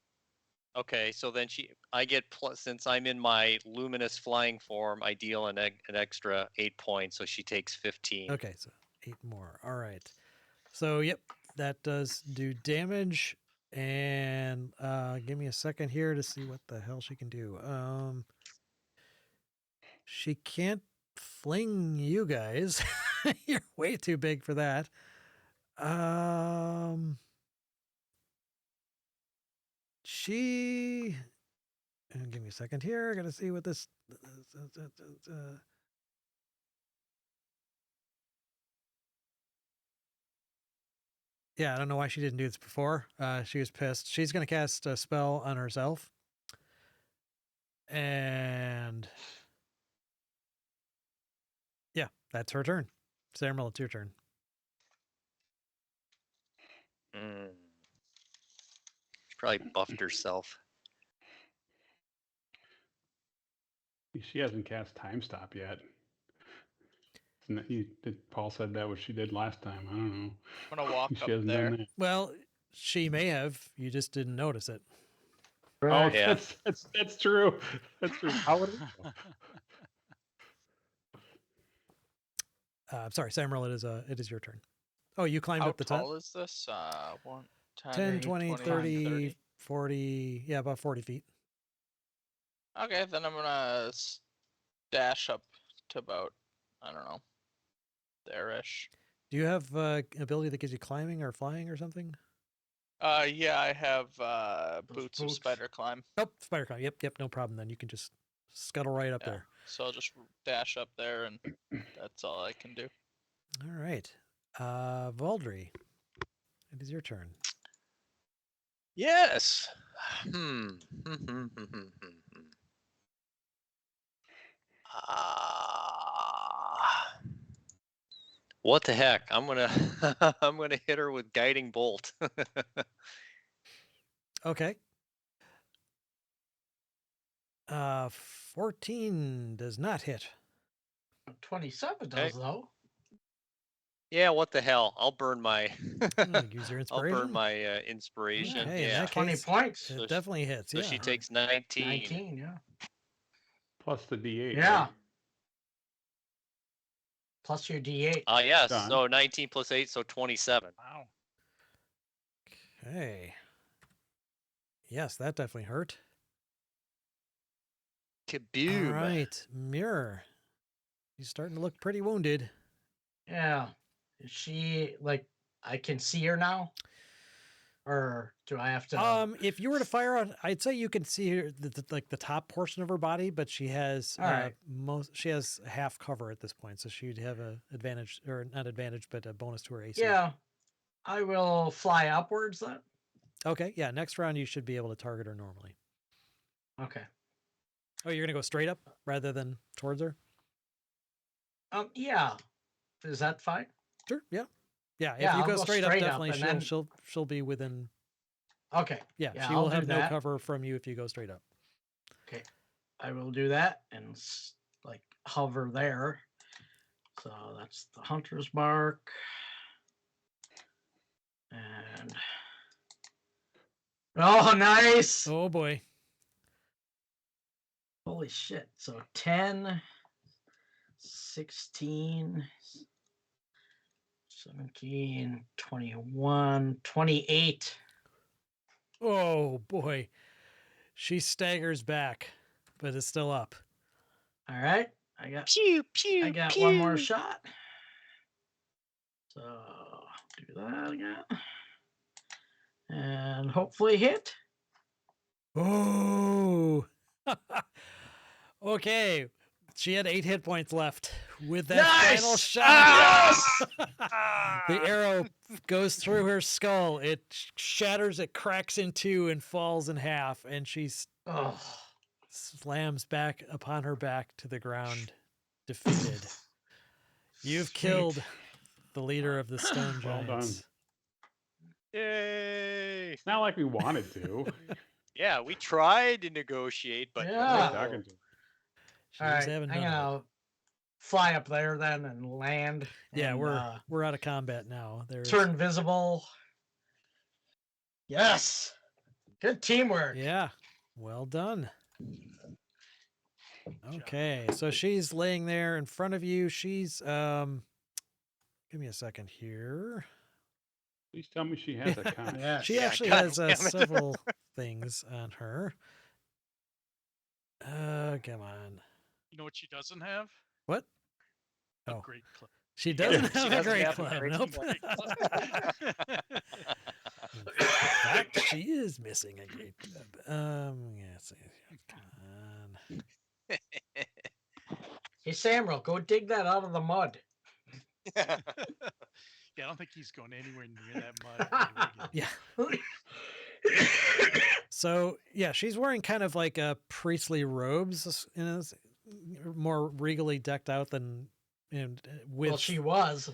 Okay, so then I get plus, since I'm in my luminous flying form, I deal an extra 8 points, so she takes 15. Okay, so 8 more. All right. So yep, that does do damage. And give me a second here to see what the hell she can do. She can't fling you guys. You're way too big for that. She give me a second here. I gotta see what this. Yeah, I don't know why she didn't do this before. She was pissed. She's gonna cast a spell on herself, and yeah, that's her turn. Samuel, it's your turn. She probably buffed herself. She hasn't cast Time Stop yet. Paul said that what she did last time. I don't know. I'm gonna walk She up hasn't there. done that. Well, she may have. You just didn't notice it. Oh, Yeah. that's true. That's true. How would it know? I'm sorry, Samuel. It is your turn. Oh, you climbed How up the top. tall is this? 10, 10, 20, 25, 30, 40. Yeah, about 40 feet. Okay, then I'm gonna dash up to about, I don't know, there-ish. Do you have an ability that gives you climbing or flying or something? Yeah, I have boots of boots. spider climb. Nope, spider climb. Yep, no problem. Then you can just scuttle right up Yeah. there. So I'll just dash up there, and that's all I can do. All right. Valdry, it is your turn. Yes. What the heck? I'm gonna I'm gonna hit her with guiding bolt. Okay. 14 does not hit. 27 does, Okay. though. Yeah, what the hell? I'll burn my Use your I'll inspiration. burn my inspiration. Hey, in Yeah. that 20 case, points. So it she- definitely hits. So Yeah. she takes 19. 19, yeah. Plus the D8. Yeah. right? Plus your D8. Yes. Done. So 19 plus 8, so 27. Wow. Okay. Yes, that definitely hurt. Kaboom. All right, Mirror. He's starting to look pretty wounded. Yeah. Is she, like, I can see her now? Or do I have to? If you were to fire on, I'd say you can see her, like the top portion of her body, but she has All right. she has half cover at this point, so she'd have a advantage, or not advantage, but a bonus to her AC. Yeah. I will fly upwards then. Okay. Yeah. Next round, you should be able to target her normally. Okay. Oh, you're gonna go straight up rather than towards her. Yeah. Is that fine? Sure. Yeah. Yeah. If Yeah, you I'll go go straight up, straight up, definitely and she'll be within. Okay. Yeah. Yeah, She I'll will do have no that. cover from you if you go straight up. I will do that and like hover there. So that's the hunter's mark. And oh, nice. Oh boy. Holy shit. So 10, 16, 17, 21, 28. Oh boy. She staggers back, but is still up. All right. I got Pew pew. I got pew. one more shot. So do that again. And hopefully hit. Oh. Okay. She had 8 hit points left with that final Nice! shot. The arrow goes through her skull. It shatters, it cracks in two and falls in half, and she Oh, slams back upon her back to the ground, defeated. You've sweet. killed the leader of the Stone Well done. Giants. Yay. It's not like we wanted to. Yeah, we tried to negotiate, but Yeah. Talking to She's All right, having I'm none of it. gonna fly up there then and land. Yeah, and, we're out of combat now. There's turn visible. Yes, good teamwork. Yeah, well done. job. Okay, so she's laying there in front of you. She's give me a second here. Please tell me she has a con. Yes. She Yeah, actually God has damn it. several things on her. Come on. You know what she doesn't have? What? A Oh. great club. She Yeah, doesn't she have a doesn't great have a club. great Nope. club. In fact, she is missing a great club. Yes. Come on. Hey, Samuel, go dig that out of the mud. Yeah, I don't think he's going anywhere near that mud. when we get- Yeah. So yeah, she's wearing kind of like priestly robes, more regally decked out than with. Well, she was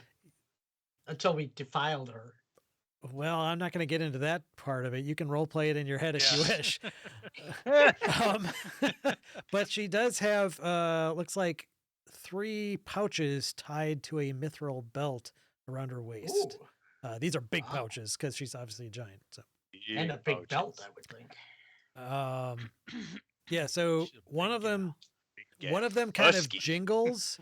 until we defiled her. Well, I'm not going to get into that part of it. You can role play it in your head if you Yeah. wish. But she does have looks like 3 pouches tied to a mithril belt around her waist. Ooh, These are big Wow. pouches because she's obviously a giant. So. and a big belt, I would think. Yeah, so She's a one big of them Yeah, one of them kind husky. of jingles.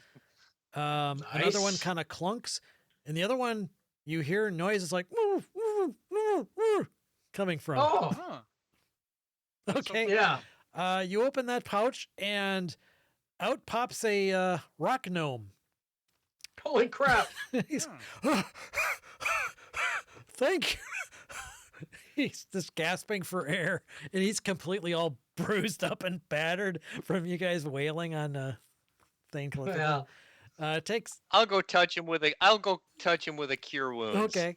Another one Nice. kind of clunks, and the other one you hear noises like "Woo, woo, woo, woo," coming from. Oh, Huh. Okay. yeah. You open that pouch and out pops a rock gnome. Holy crap. He's Hmm. thank you. He's just gasping for air, and he's completely all bruised up and battered from you guys wailing on Thane Callifica. Yeah. Takes I'll go touch him with a cure wounds. okay.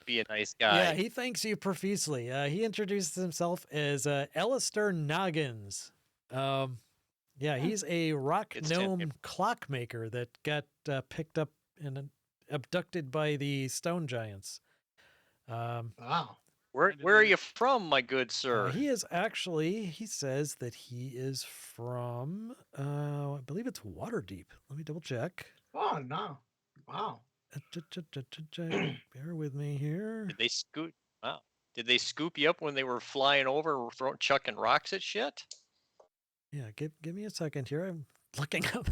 Be a nice Yeah, guy. he thanks you profusely. He introduces himself as Alistair Noggins. Yeah, he's a rock It's Tim. gnome clockmaker that got picked up and abducted by the stone giants. Wow. Where are you from, my good sir? He is actually, he says that he is from, I believe it's Waterdeep. Let me double check. Oh, no. Wow. Bear with me here. Did they scoot? Wow. Did they scoop you up when they were flying over, chucking rocks at shit? Yeah, give me a second here. I'm looking up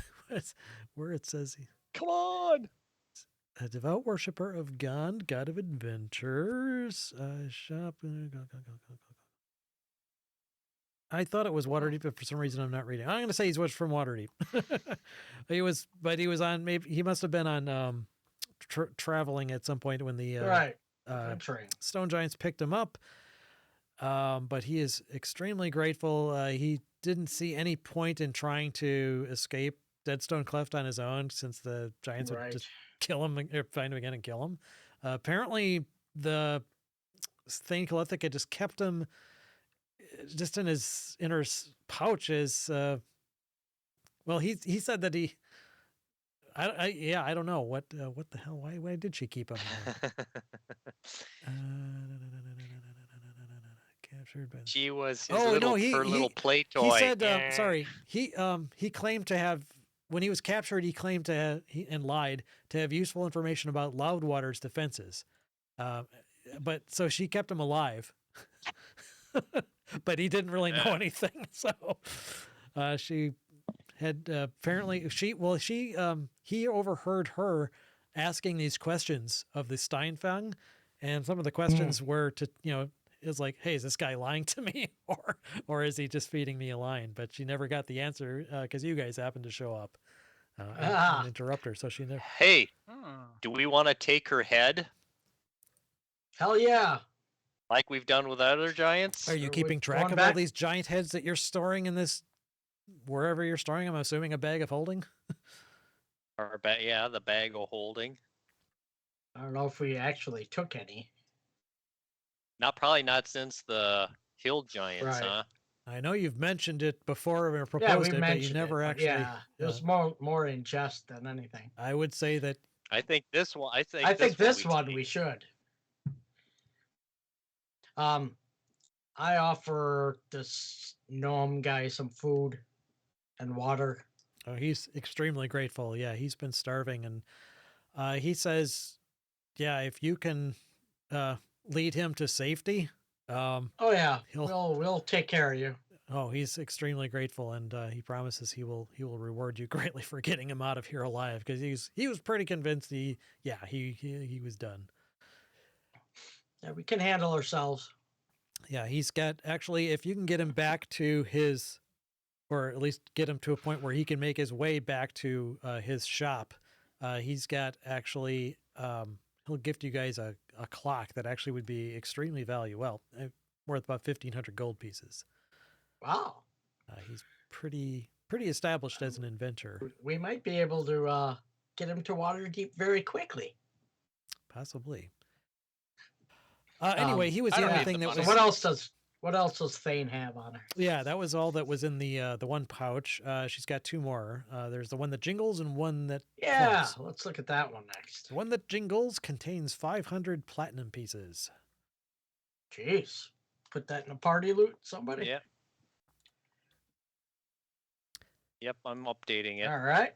where it says Come on. a devout worshiper of God, God of adventures. Shop. I thought it was Waterdeep, but for some reason I'm not reading. I'm going to say he's from Waterdeep. he was on. Maybe he must have been on traveling at some point when the Right. uh, Train. stone giants picked him up. But he is extremely grateful. He didn't see any point in trying to escape Deadstone Cleft on his own, since the giants would Right. just kill him or find him again and kill him. Apparently, the Thane Callifica just kept him just in his inner pouch. As well, he said that he. I don't know what the hell. Why did she keep him there? Captured by. She was his Oh, little, no, her little play toy. He said, Eh. sorry, he claimed to have, when he was captured, he claimed to have, and lied, to have useful information about Loudwater's defenses. But so she kept him alive, but he didn't really know anything. So she had apparently, he overheard her asking these questions of the Steinfang, and some of the questions were to, is like, hey, is this guy lying to me, or is he just feeding me a line? But she never got the answer because you guys happened to show up and interrupt her. So she never. Hey, Huh. do we want to take her head Hell yeah. like we've done with other giants? Are you Are we keeping track going of all back? these giant heads that you're storing in this, wherever you're storing them? I'm assuming a bag of holding. Or the bag of holding. I don't know if we actually took any. Probably not since the hill giants, Right. huh? I know you've mentioned it before or Yeah, proposed we it, but you mentioned never it, but actually. Yeah, it was more in jest than anything. I would say that I think this one. I think this one take. we should. I offer this gnome guy some food and water. Oh, he's extremely grateful. Yeah, he's been starving, and he says, "Yeah, if you can lead him to safety, Oh yeah, He'll- we'll take care of you. oh, he's extremely grateful, and he promises he will reward you greatly for getting him out of here alive because he was pretty convinced he was done. Yeah, we can handle ourselves. Yeah, he's got actually, if you can get him back to his, or at least get him to a point where he can make his way back to his shop, he's got actually, he'll gift you guys a clock that actually would be extremely valuable, worth about 1,500 gold pieces. Wow. He's pretty established as an inventor, We might be able to get him to Waterdeep very quickly. possibly. Anyway, he was I the don't only need thing the that money. was. So what else does Thane have on her? Yeah, that was all that was in the one pouch. She's got two more. There's the one that jingles and one that Yeah, clumps. let's look at that one next. The one that jingles contains 500 platinum pieces. Jeez. Put that in a party loot, somebody? Yep. Yep, I'm updating it. All right.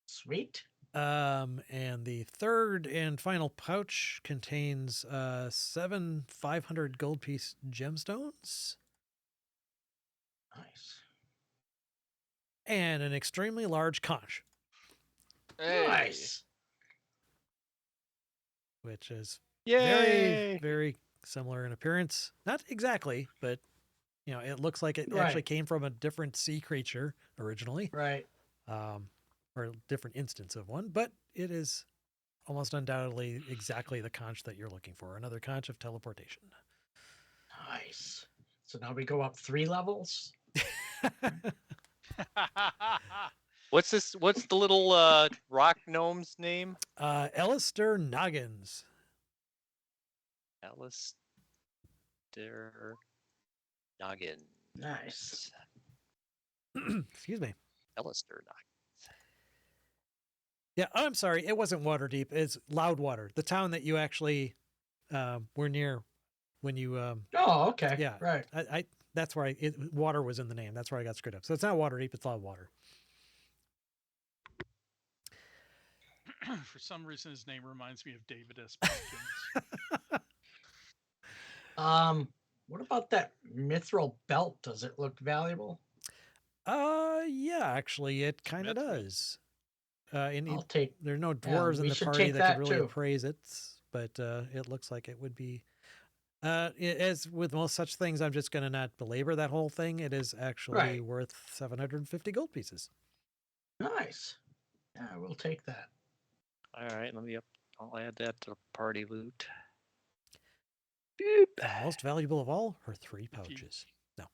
Sweet. And the third and final pouch contains 7 500 gold piece gemstones Nice. and an extremely large conch, Hey. Nice. which is Yay! very similar in appearance. Not exactly, but you know, it looks like it Right. actually came from a different sea creature originally, Right. or a different instance of one, but it is almost undoubtedly exactly the conch that you're looking for, another conch of teleportation. Nice. So now we go up 3 levels. What's this? What's the little rock gnome's name? Alistair Noggins. Alistair Noggin. Nice. Excuse me. Alistair Noggin. Yeah, I'm sorry. It wasn't Waterdeep. It's Loudwater, the town that you actually were near when you. Oh, okay. Yeah. Right. I that's where water was in the name. That's where I got screwed up. So it's not Waterdeep. It's Loudwater. For some reason, his name reminds me of David S. Pumpkins. What about that mithril belt? Does it look valuable? Yeah, actually, it kind of Mithril. does. And I'll take. there are no Yeah, dwarves in we the should party take that that could really too. appraise it, but it looks like it would be. As with most such things, I'm just going to not belabor that whole thing. It is actually Right. worth 750 gold pieces. Nice. Yeah, we'll take that. All right, let me up. I'll add that to party loot. And most valuable of all, her 3 pouches. No,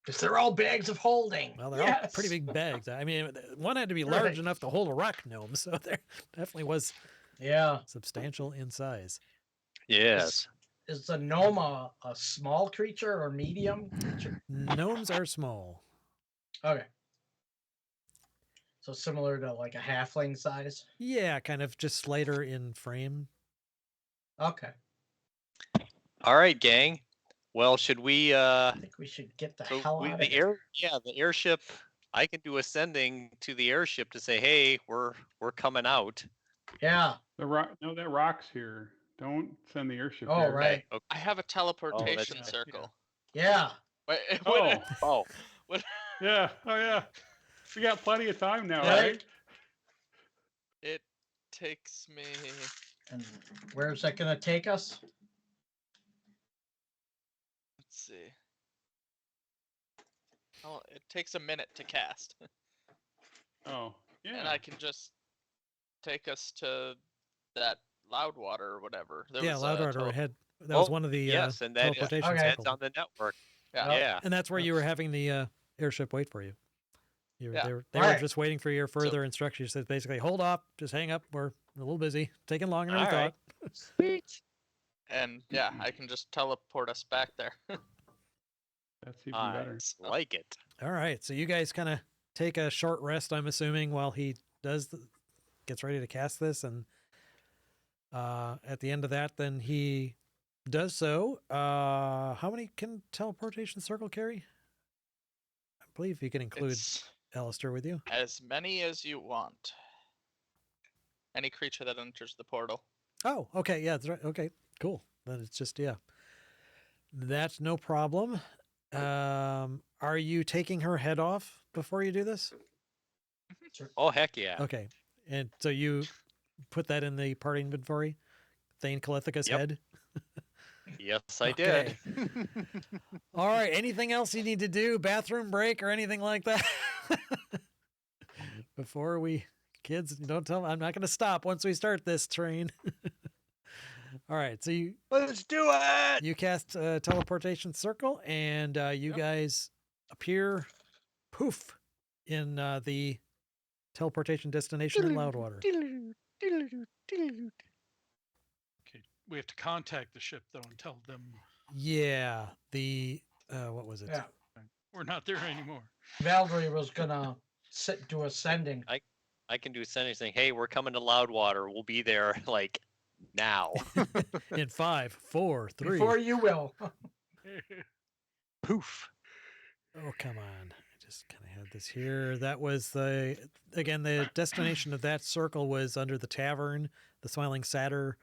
Because they're all bags of holding. well, they're all pretty big bags. I mean, one had to be large Right. enough to hold a rock gnome, so there definitely was Yeah. substantial in size. Yes. Is the gnome a small creature or medium creature? Gnomes are small. Okay. So similar to like a halfling size? Yeah, kind of just slighter in frame. Okay. All right, gang. Well, should we? I think we should get the So hell we, out of the here. the airship. I can do ascending to the airship to say, "Hey, we're coming out." Yeah. The rock, no, that rock's here. Don't send the airship Oh, here. right. Okay. I have a teleportation right, yeah. circle. Yeah. Wait, Oh, Oh, yeah. Oh, yeah. We got plenty of time now, Right. right? it takes me. And where's that going to take us? Let's see. Oh, it takes a minute to cast, Oh, yeah. and I can just take us to that Loudwater or whatever. There Yeah, was a Loudwater tele- had that was Oh, one of the yes, and that teleportation Okay. that's circles. on the network. Yeah. Yeah. And that's where you were having the airship wait for you. Yeah. They were Right. just waiting for your further instructions. Said basically, hold up, just hang up. We're a little busy, taking longer than we All right. thought. Sweet. And yeah, I can just teleport us back there. That's even better. Nice. Like it. All right, so you guys kind of take a short rest, I'm assuming, while he gets ready to cast this, and at the end of that, then he does so. How many can teleportation circle carry? I believe you can include It's Alistair with you. as many as you want. Any creature that enters the portal. Oh, okay. Yeah, that's right. Okay, cool. Then it's just, yeah. That's no problem. Are you taking her head off before you do this? Oh, heck yeah. Okay. And so you put that in the party inventory? Thane Calithica's Yep. head? Yes, I Okay. did. All right. Anything else you need to do? Bathroom break or anything like that? Before we, kids, don't tell me. I'm not going to stop once we start this train. All right. So Let's do it. you cast teleportation circle, and you guys appear, poof, in the teleportation destination in Loudwater. Okay, we have to contact the ship though and tell them Yeah. The what was it? Yeah. we're not there anymore. Valerie was gonna do a sending. I can do anything. Hey, we're coming to Loudwater. We'll be there like now. In 5, 4, 3. Before you will. Poof. Oh, come on. I just kind of had this here. That was the destination of that circle was under the tavern, the Smiling Satyr.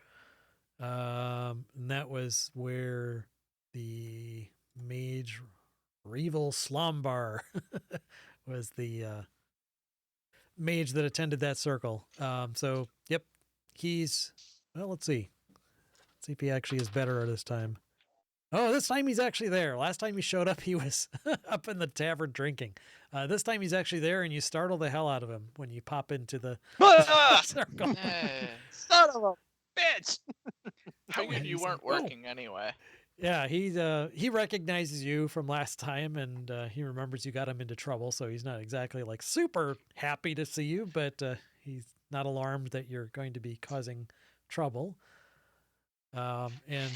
And that was where the mage Revel Slumbar was the mage that attended that circle. So, yep, he's, well, let's see. Let's see if he actually is better this time. Oh, this time he's actually there. Last time he showed up, he was up in the tavern drinking. This time he's actually there, and you startle the hell out of him when you pop into the circle. Eh, Son of a bitch. figured you he's like, weren't "Oh." working anyway. Yeah, he recognizes you from last time, and he remembers you got him into trouble. So he's not exactly like super happy to see you, but he's not alarmed that you're going to be causing trouble. And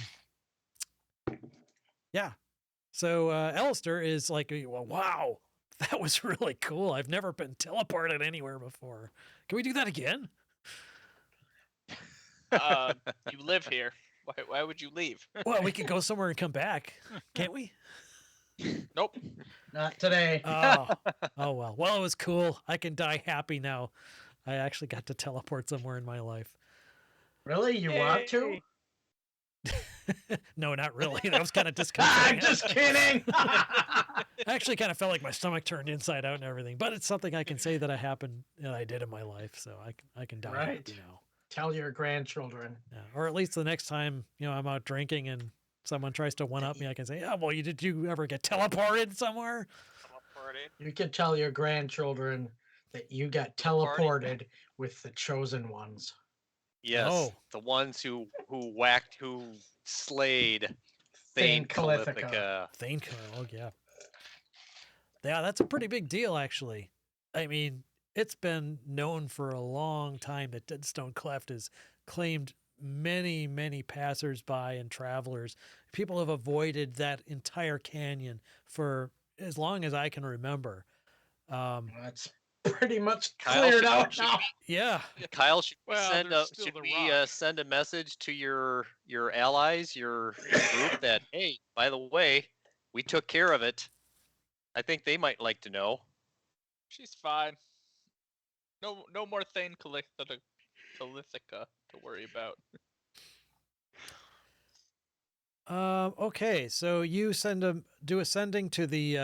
yeah, so Alistair is like, well, wow, that was really cool. I've never been teleported anywhere before. Can we do that again? You live here. Why would you leave? Well, we could go somewhere and come back, can't we? Nope. Not today. Oh, oh well. Well, it was cool. I can die happy now. I actually got to teleport somewhere in my life. Really? You want to? No, not really. That was kind of I'm disconcerting. just kidding. I actually kind of felt like my stomach turned inside out and everything. But it's something I can say that I did in my life, so I can die Right. happy now. Tell your grandchildren. Yeah. Or at least the next time I'm out drinking and someone tries to one up me, I can say, "Oh, well, did you ever get teleported somewhere?" You can tell your grandchildren that you got teleported with the chosen ones. Yes, Oh. the ones who slayed Thane Thane Calithica. Calithica. Thane, oh yeah, yeah, that's a pretty big deal, actually. I mean, it's been known for a long time that Deadstone Cleft has claimed many, many passersby and travelers. People have avoided that entire canyon for as long as I can remember. That's pretty much Kyle, cleared should- out should- now. Yeah, Kyle, should we Well, send there's still should the we rock. send a message to your allies, your group that hey, by the way, we took care of it. I think they might like to know. She's fine. No more Thane Calithica to worry about. okay, so you do a sending to the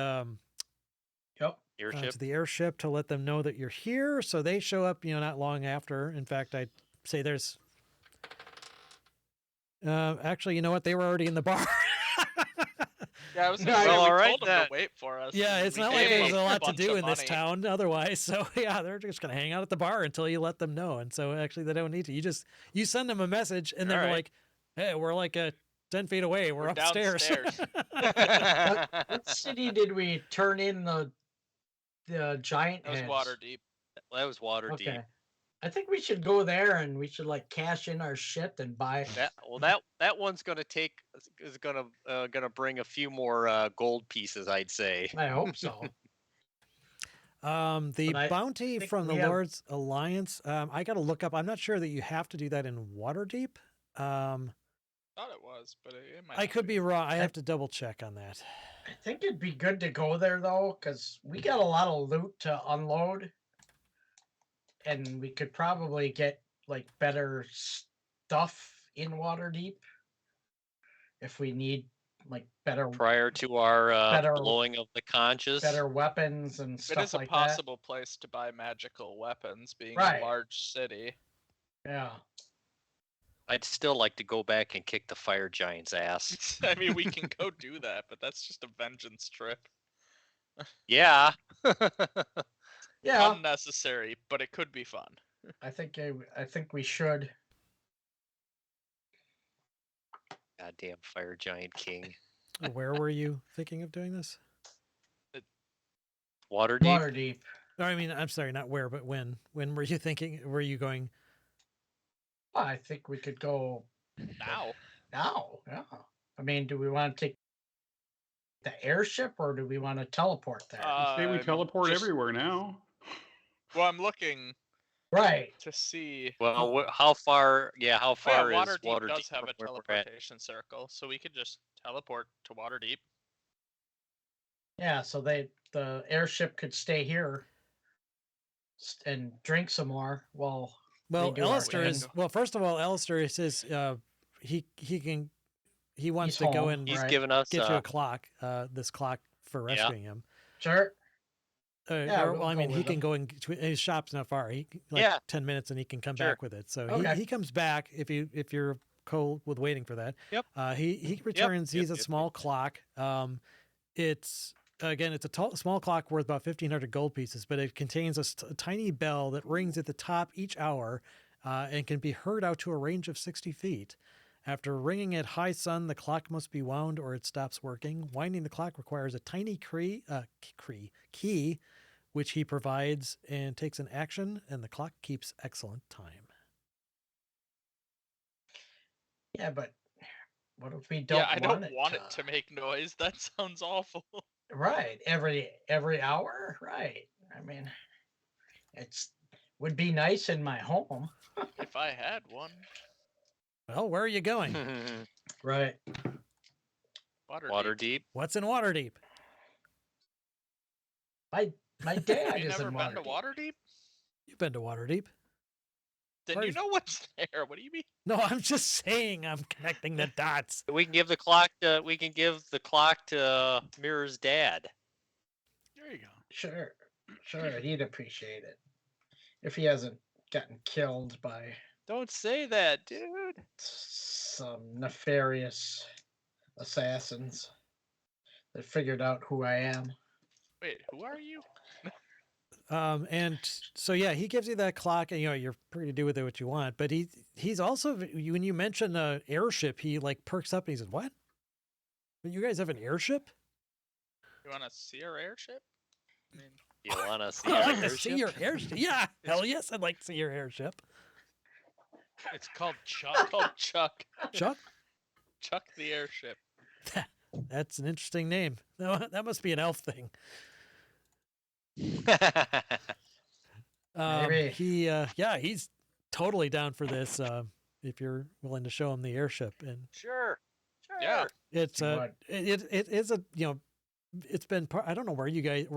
Yep. Airship. to the airship to let them know that you're here. So they show up, not long after. In fact, I'd say there's. Actually, you know what? They were already in the bar. Yeah, I was Well, gonna say, we alright told them then. to wait for us. Yeah, and it's we not like gave there's them a lot to bunch do of in this money. town otherwise. So yeah, they're just gonna hang out at the bar until you let them know. And so actually, they don't need to. You send them a message, and then they're Alright. like, "Hey, we're like 10 feet away. We're upstairs." downstairs. What city did we turn in the giant That was heads? Waterdeep. That was water Okay. deep. I think we should go there and we should like cash in our shit and buy. That one's gonna gonna bring a few more gold pieces, I'd say. I hope so. The But I bounty think from the we have- Lord's Alliance. I got to look up. I'm not sure that you have to do that in Waterdeep. Thought it was, but it might. I not could be wrong. I have to double check on that. I think it'd be good to go there though, because we got a lot of loot to unload, and we could probably get like better stuff in Waterdeep if we need like better Prior to our Better- blowing of the conches. better weapons and It stuff is a like possible place to buy magical weapons, being Right. a large city. that. Yeah. I'd still like to go back and kick the fire giant's ass. I mean, we can go do that, but that's just a vengeance trip. Yeah. Yeah, Unnecessary, but it could be fun. I think we should. Goddamn fire giant king. Where were you thinking of doing this? Waterdeep. Waterdeep. No, I mean, I'm sorry, not where, but when. When were you thinking? Were you going? I think we could go Now, now. Yeah. I mean, do we want to take the airship or do we want to teleport there? Say we teleport just- everywhere now. well, I'm looking Right. to see. Well, how far? Yeah, how Oh, far yeah, is Waterdeep Waterdeep does have from a where we're at? teleportation circle, so we could just teleport to Waterdeep. Yeah. So the airship could stay here and drink some more while. Well, do our Alistair thing. is. Well, first of all, Alistair says he wants He's to go home, and He's Right. giving us. get you a clock. This clock for Yeah. rescuing him. Sure. Yeah, we'll well, I go mean, he with can him. go and his shop's not far. He like Yeah. 10 minutes and he can come Sure. back with it. So Okay. he comes back if you're cool with waiting for that. Yep. He returns. He's a yep, small clock. It's again, it's a small clock worth about 1,500 gold pieces, but it contains a tiny bell that rings at the top each hour, and can be heard out to a range of 60 feet. After ringing at high sun, the clock must be wound or it stops working. Winding the clock requires a tiny key, which he provides and takes an action, and the clock keeps excellent time. Yeah, but what if we don't? Yeah, I don't want want it to make noise. That sounds awful. Right. Every hour. Right. I mean, it's would be nice in my home. If I had one. Well, where are you going? Right. Waterdeep. Waterdeep. What's in Waterdeep? My dad Have you is never in been to Waterdeep. Waterdeep? You've been to Waterdeep. Then Where you is- know what's there. What do you mean? No, I'm just saying I'm connecting the dots. We can give the clock to. We can give the clock to Mirror's dad. There you go. Sure. Sure. He'd appreciate it if he hasn't gotten killed by Don't say that, dude. some nefarious assassins that figured out who I am. Wait, who are you? And so yeah, he gives you that clock, and you're free to do with it what you want. But he's also, when you mention an airship, he like perks up and he says, "What? You guys have an airship? You want to see our airship? I mean, You want to see I'd our like to see airship? your airship. Yeah, hell yes, I'd like to see your airship." It's called it's Chuck. called Chuck. Chuck, Chuck the airship. that's an interesting name. That must be an elf thing. Maybe. He's totally down for this. If you're willing to show him the airship, and Sure. Yeah. it's What? it is a it's been I don't know where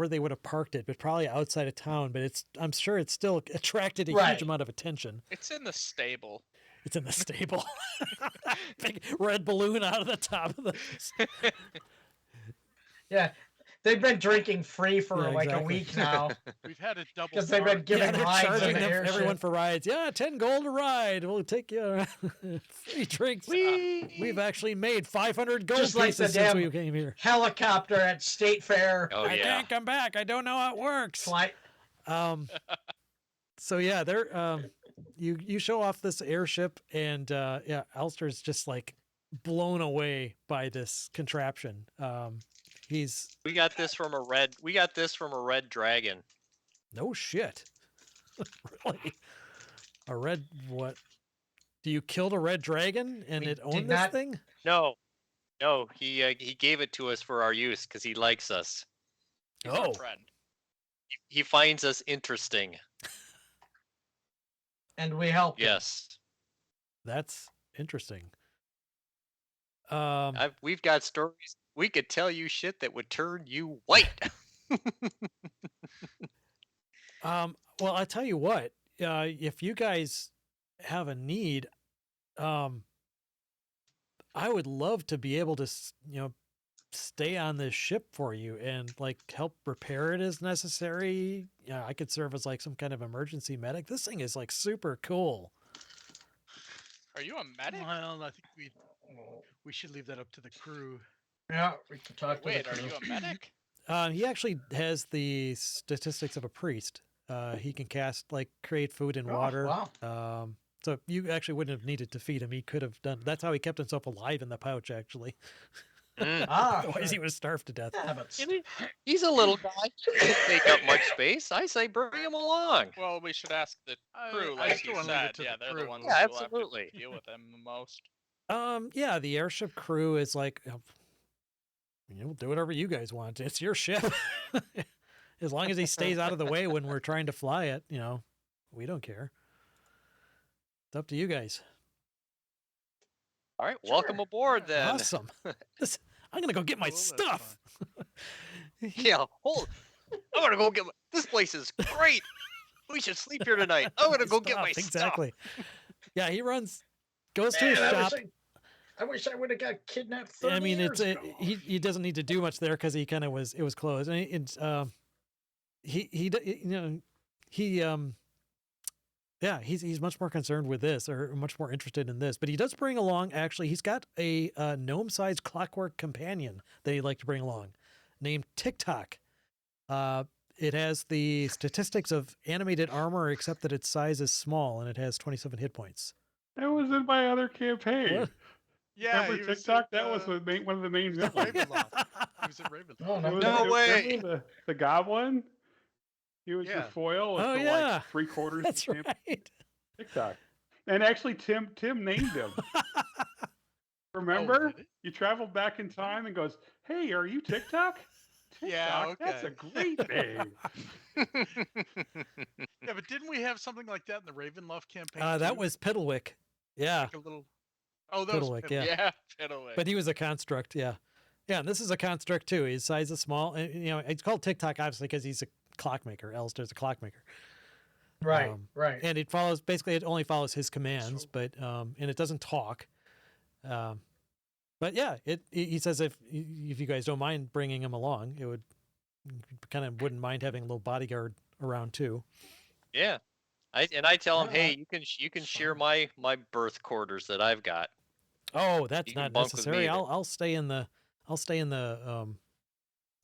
they would have parked it, but probably outside of town. But I'm sure it's still attracted a Right. huge amount of attention. It's in the stable. It's in the stable. Big red balloon out of the top of the. Yeah. They've been drinking free for Yeah, like exactly. a week now We've had a double. because they've been park. giving Yeah, they're rides on charging the airship. everyone for rides. Yeah, 10 gold a ride. We'll take you around. Free drinks. We've actually made 500 gold Just like the pieces since we damn- came here. Helicopter at State Fair. Oh I yeah. can't come back. I don't know how it works. Flight. So yeah, they're you show off this airship, and yeah, Alistair's just like blown away by this contraption. We got this from a red. We got this from a red dragon. No shit. Really? A red what? Do you killed a red dragon and We it owned did this not- thing? No, he gave it to us for our use because he likes us. He's our Oh. friend. He finds us interesting. And we helped. him. Yes. That's interesting. We've got stories. We could tell you shit that would turn you white. Well, I tell you what, if you guys have a need, I would love to be able to, stay on this ship for you and like help repair it as necessary. Yeah, I could serve as like some kind of emergency medic. This thing is like super cool. Are you a medic? Well, I think we should leave that up to the crew. Yeah, we can talk Wait, to are the you crew. a medic? He actually has the statistics of a priest. He can create food and Oh, water. wow. So you actually wouldn't have needed to feed him. He could have done. That's how he kept himself alive in the pouch, actually. Mm. Otherwise, he would have starved to death. Yeah, but He's a little guy. He doesn't take up much space. I say bring him along. Well, we should ask the I- crew, I like still you wanna leave it said. to Yeah, the they're crew. the ones Yeah, who will have absolutely. to deal with them the most. Yeah, the airship crew is like, do whatever you guys want. It's your ship. As long as he stays out of the way when we're trying to fly it, we don't care. It's up to you guys. All right, welcome Sure. aboard then. Awesome. I'm gonna go get my Cool, that's stuff. Yeah, I'm gonna go get this place is great. We should sleep here tonight. I'm gonna go get my stuff. Exactly. Yeah, he goes to his Man, shop. I wish I would have got kidnapped 30 I mean, years ago. he doesn't need to do much there because it was closed. And he's much more concerned with this, or much more interested in this. But he does bring along, actually, he's got a gnome-sized clockwork companion that he'd like to bring along, named TikTok. It has the statistics of animated armor, except that its size is small and it has 27 hit points. That was in my other campaign. What? Yeah, Remember he was TikTok? at, That was one of the main was at villains. Ravenloft. He was at Ravenloft. Oh, It no, was- No remember way. The goblin? He was Yeah. the foil Oh, for yeah. like 3/4 That's of the right. TikTok. And actually, Tim named him. Remember? did it? You traveled back in time and goes, "Hey, are you TikTok?" Yeah, TikTok? That's a okay. great name. Yeah, but didn't we have something like that in the Ravenloft campaign? That too? was Piddlewick. Yeah, Like a little. Oh, that was Piddlewick, Piddlewick. yeah. Yeah, Fiddlewick. but he was a construct. Yeah, yeah. And this is a construct too. His size is small. And, it's called TikTok obviously because he's a clockmaker. Alistair's a clockmaker. Right, Um, right. And it only follows his commands, but and it doesn't talk. But yeah, he says if you guys don't mind bringing him along, it would wouldn't mind having a little bodyguard around too. Yeah, I tell him, Yeah, hey, you can share my birth quarters that I've got. Oh, that's You can not bunk with necessary. me, I'll stay in the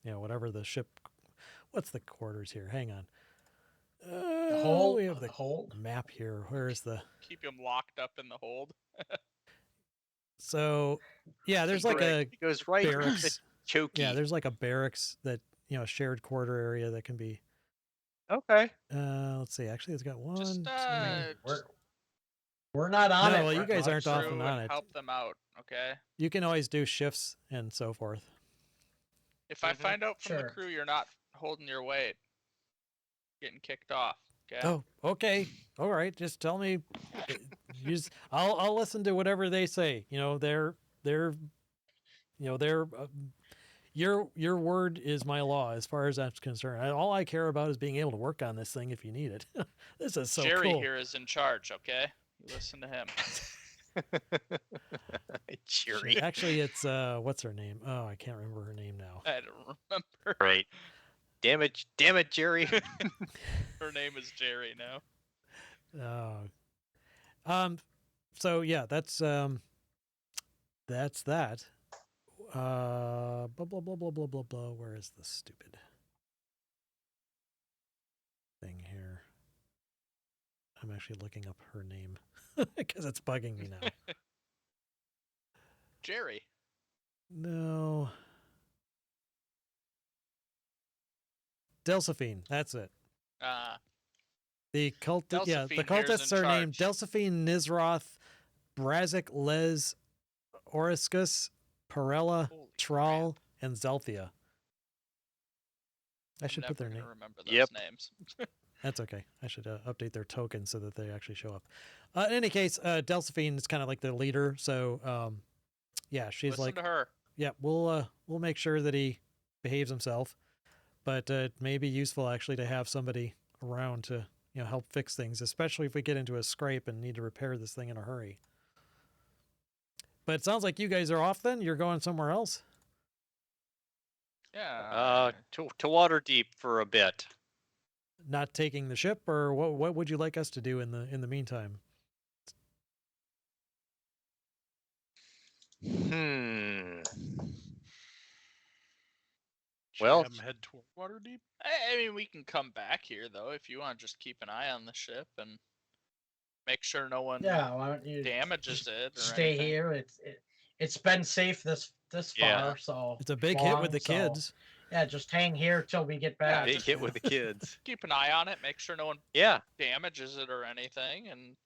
whatever the ship. What's the quarters here? Hang on. The hold. We have the the hold. map here. Where is the? Keep him locked up in the hold. So, yeah, there's like a He goes right to barracks. Choky. Yeah, there's like a barracks that a shared quarter area that can be. Okay. Let's see. Actually, it's got one. Just two- We're not on No, it. well, you right guys now, aren't so- often crew on and it. help them out, okay? You can always do shifts and so forth. If I Mhm. find out from Sure. the crew you're not holding your weight, getting kicked off, okay? Oh, okay. All right. Just tell me. I'll listen to whatever they say. Your word is my law as far as that's concerned. All I care about is being able to work on this thing if you need it. This is so Jerry cool. here is in charge, okay? You listen to him. Cheery. Actually, it's what's her name? Oh, I can't remember her name now. I don't remember. Right. Damn it, Jerry. Her name is Jerry now. So yeah, that's that. Blah blah blah blah blah blah blah. Where is this stupid thing here? I'm actually looking up her name because it's bugging me now. Jerry. No. Delphine, that's it. The cult, the Delphine here's cultists in are named charge. Delphine, Nizroth, Brazik, Les, Oriscus, Perella, Holy Tral, crap. and Zelthia. I I'm should never put their gonna name. remember those Yep. names. That's okay. I should update their tokens so that they actually show up. In any case, Delphine is kind of like the leader. So yeah, she's Listen like, to her. yeah, we'll make sure that he behaves himself, but it may be useful actually to have somebody around to help fix things, especially if we get into a scrape and need to repair this thing in a hurry. But it sounds like you guys are off. Then you're going somewhere else. Yeah. To Waterdeep for a bit. Not taking the ship, or what would you like us to do in the meantime? Should Well- we have 'em head toward Waterdeep? I mean, we can come back here though if you want. Just keep an eye on the ship and make sure no one Yeah, why don't you damages just it or stay anything. here? It's been safe this Yeah. far, so It's a big hit with long, the so, kids. Yeah, just hang here till we get back. Big hit with the kids. Keep an eye on it. Make sure no one Yeah. damages it or anything. And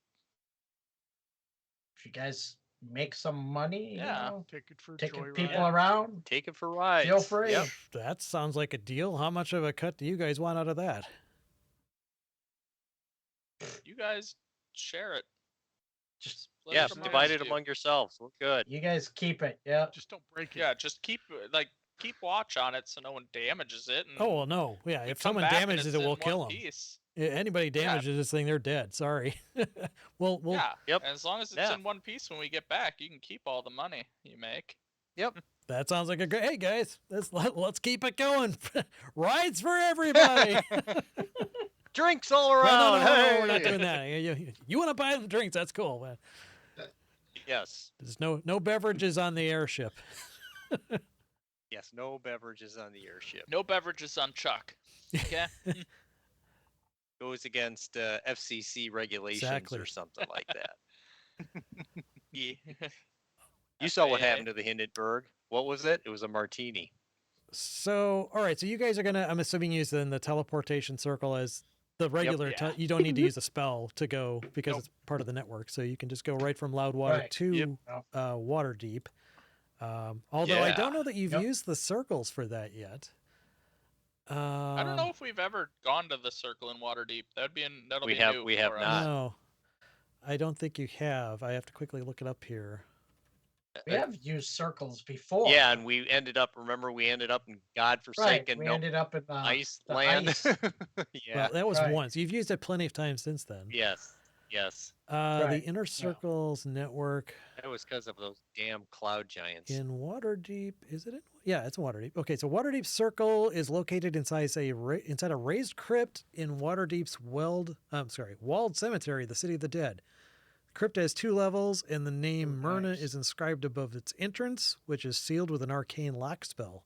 If you guys make some money, Yeah. Take it for a taking joyride. people around, Take it for rides. feel free. Yep. That sounds like a deal. How much of a cut do you guys want out of that? you guys share it. Just Split Yeah, it amongst divide it you. among yourselves. We're good. you guys keep it. Yeah. Just don't break it. Yeah, just keep watch on it so no one damages it. And Oh well, no. Yeah, we if come someone back and damages it's it, in we'll one kill them. piece. Anybody damages this thing, they're dead. Sorry. we'll Yeah. Yep. And as long as it's Yeah. in one piece when we get back, you can keep all the money you make. That sounds like a great. Hey guys, let's keep it going. Rides for everybody. Drinks all No, around. we're not hey! doing that. You want to buy the drinks? That's cool. But Yes. there's no beverages on the airship. Yes. No beverages on the airship. No beverages on Chuck. Okay. Goes against FCC regulations Exactly. or something like that. Yeah. You saw what FAA. happened to the Hindenburg. What was it? It was a martini. So, all right. So you guys are gonna, I'm assuming, use then the teleportation circle as the regular. Yeah. You don't need to use a spell to go because Nope. it's part of the network. So you can just go right from Loudwater Right. to Yep. Waterdeep. Although I don't Yeah. know that you've Yep. used the circles for that yet. I don't know if we've ever gone to the circle in Waterdeep. That'll be We new have for us. not. No, I don't think you have. I have to quickly look it up here. We have used circles before. Yeah, and we ended up. Remember, we ended up in right. godforsaken We no ended up in the Iceland. ice. Yeah. Well, that was Right. once. You've used it plenty of times since then. Yes. Yes. The Right, Inner Circles network That was because of those damn cloud giants. in Waterdeep. Is it in? Yeah, it's in Waterdeep. Okay, so Waterdeep Circle is located inside inside a raised crypt in Waterdeep's walled cemetery, the City of the Dead. The crypt has 2 levels, and the name Ooh, Myrna nice. is inscribed above its entrance, which is sealed with an arcane lock spell.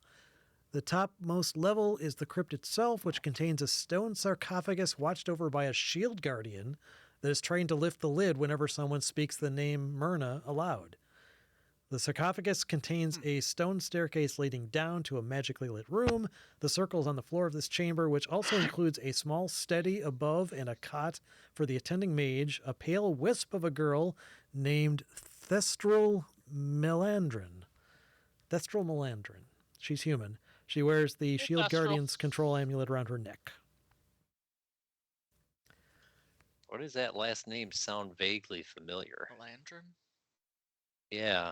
The topmost level is the crypt itself, which contains a stone sarcophagus watched over by a shield guardian that is trained to lift the lid whenever someone speaks the name Myrna aloud. The sarcophagus contains a stone staircase leading down to a magically lit room. The circle is on the floor of this chamber, which also includes a small steady above and a cot for the attending mage, a pale wisp of a girl named Thestral Melandrin. Thestral Melandrin. She's human. She wears the Hey, Shield Thestral. Guardian's control amulet around her neck. What does that last name sound vaguely familiar? Melandrin? Yeah.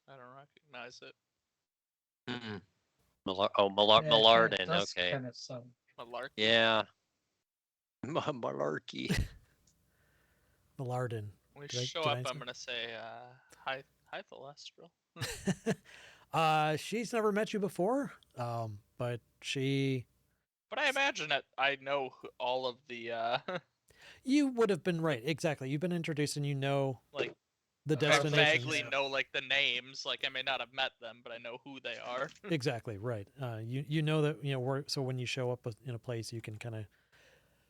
I don't recognize it. Mm-mm. Yeah, Millardin. does Okay. kinda sound- Malarkey. Yeah. Malarkey. Malardin. When we Did I- show did I up, answer? I'm gonna say, hi, Thelestral. She's never met you before, but she. But I imagine that I know all of the, You would have been right. Exactly. You've been introduced and you know like, the I destinations. vaguely know, like, the names. Like, I may not have met them, but I know who they are. Exactly right. You know that so when you show up in a place, you can kind of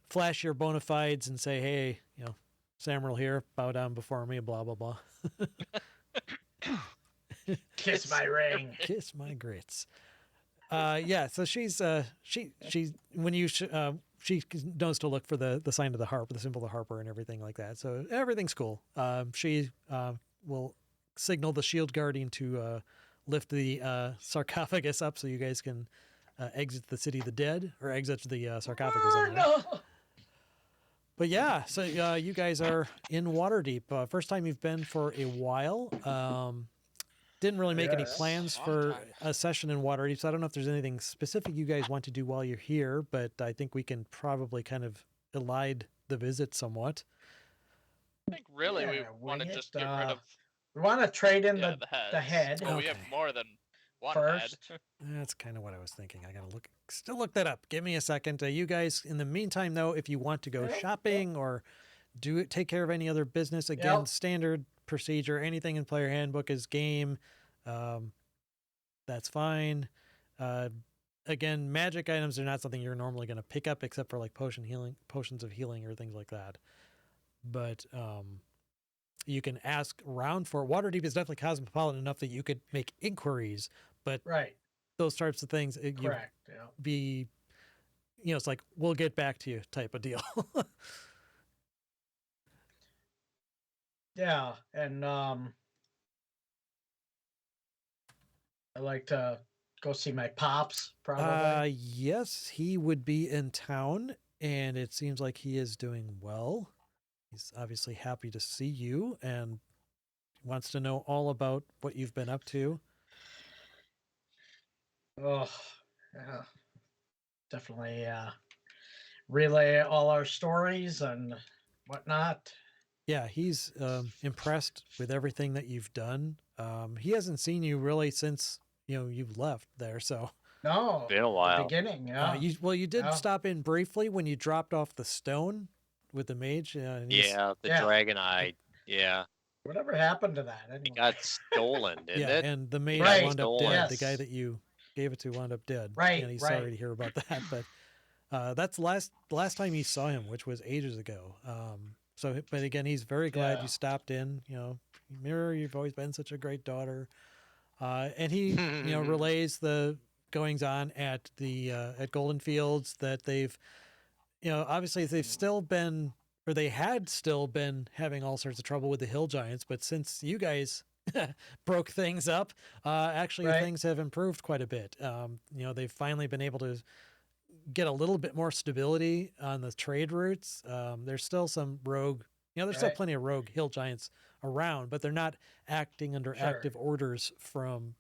flash your bona fides and say, hey, Samuel here, bow down before me, blah blah blah. Kiss my ring. Kiss my grits. Yeah. So she's when you she knows to look for the sign of the harp, the symbol of the harper, and everything like that. So everything's cool. She will signal the shield guardian to lift the sarcophagus up so you guys can exit the city of the dead, or exit the sarcophagus. Anyway. No. But yeah, so you guys are in Waterdeep. First time you've been for a while. Didn't really make any Yes. plans Long for time. a session in Waterdeep, so I don't know if there's anything specific you guys want to do while you're here, but I think we can probably kind of elide the visit somewhat. I think really we Yeah, want to wing just it, get rid of We want to trade in the the heads. head Well, we have Okay. more than one first. head. That's kind of what I was thinking. I gotta still look that up. Give me a second. You guys, in the meantime, though, if you want to go Yep, shopping or take care of any other business, again, Yep. standard procedure. Anything in player handbook is game. That's fine. Again, magic items are not something you're normally going to pick up, except for like potions of healing, or things like that. But you can ask around for. Waterdeep is definitely cosmopolitan enough that you could make inquiries, but Right. those types of things, you Correct. Yeah. be, it's like, we'll get back to you type of deal. Yeah, and I like to go see my pops. Probably. Yes, he would be in town, and it seems like he is doing well. He's obviously happy to see you and wants to know all about what you've been up to. Oh, yeah. Definitely relay all our stories and whatnot. Yeah, he's impressed with everything that you've done. He hasn't seen you really since you've left there. So No, Been a the while. beginning. Yeah. you did Yeah. stop in briefly when you dropped off the stone with the mage. And Yeah, the Yeah. dragon eye. Yeah, Whatever happened to that? it Anyway? got stolen, didn't yeah, it? and the mage Right, wound up stolen. dead. The guy yes. that you gave it to wound up dead. Right, and he's right. sorry to hear about that. But that's the last time you saw him, which was ages ago. So, but again, he's very glad Yeah. you stopped in. Mirror, you've always been such a great daughter. And he, relays the goings on at the at Golden Fields, that they've, obviously they've still been, or they had still been having all sorts of trouble with the Hill Giants, but since you guys broke things up, actually Right. things have improved quite a bit. They've finally been able to get a little bit more stability on the trade routes. There's still some rogue, there's still Right. plenty of rogue Hill Giants around, but they're not acting under Sure. active orders from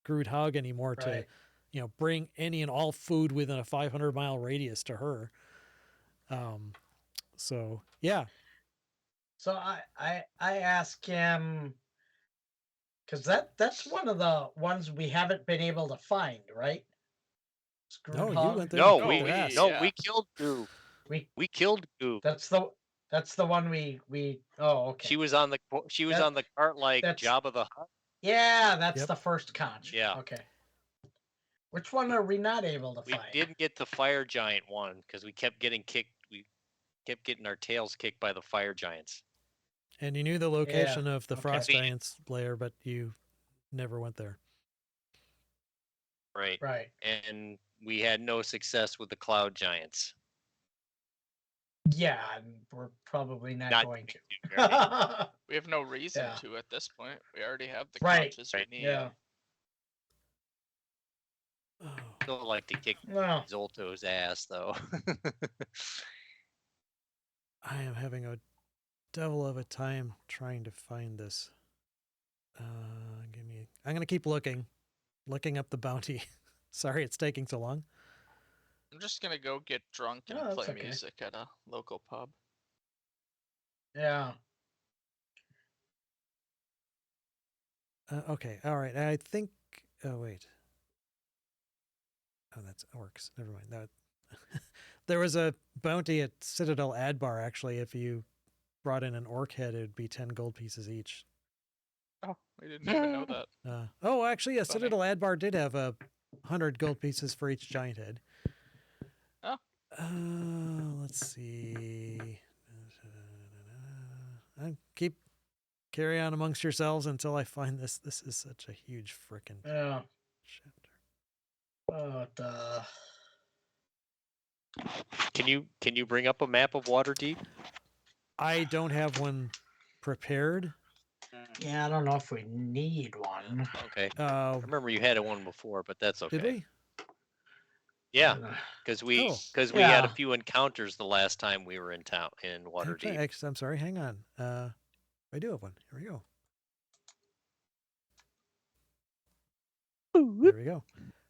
Groothog anymore Right. to, bring any and all food within a 500-mile radius to her. So yeah, So I ask him because that's one of the ones we haven't been able to find, right? no, you Groundhog? went there. No, and we kicked their ass. no, yeah. we killed Goo. We We killed Goo. that's the one we oh okay. She was on the That- on the cart like that's- Jabba the Hutt. Yeah, that's Yep. the first conch. Yeah. Okay. Which one are we not able to We find? didn't get the fire giant one because we kept getting kicked. We kept getting our tails kicked by the fire giants. And you knew the location of the okay. Frost Giants lair, but you never went there. Right. Right. And we had no success with the cloud giants. Yeah, and we're probably not, Not going to. very. We have no reason Yeah. to at this point. We already have the Right, conches right. we need. Yeah. Oh. Still like to kick Well, Zolto's ass though. I am having a devil of a time trying to find this. I'm gonna keep looking up the bounty. Sorry, it's taking so long. I'm just gonna go get drunk and No, that's play okay. music at a local pub. yeah. Okay, all right. I think. Oh wait. Oh, that's orcs. Never mind. That there was a bounty at Citadel Adbar. Actually, if you brought in an orc head, it would be 10 gold pieces each. Oh, we didn't even know that. Actually, yeah, Funny. Citadel Adbar did have 100 gold pieces for each giant head. Oh. Let's see. Carry on amongst yourselves until I find this. This is such a huge frickin' Yeah. chapter. But Can you bring up a map of Waterdeep? I don't have one prepared. yeah, I don't know if we need one. Okay. I remember you had one before, but that's okay. Did we? Yeah, Uh, because Oh. we had a Yeah. few encounters the last time we were in town in Waterdeep. Actually, I'm sorry. Hang on. I do have one. Here we go. There we go.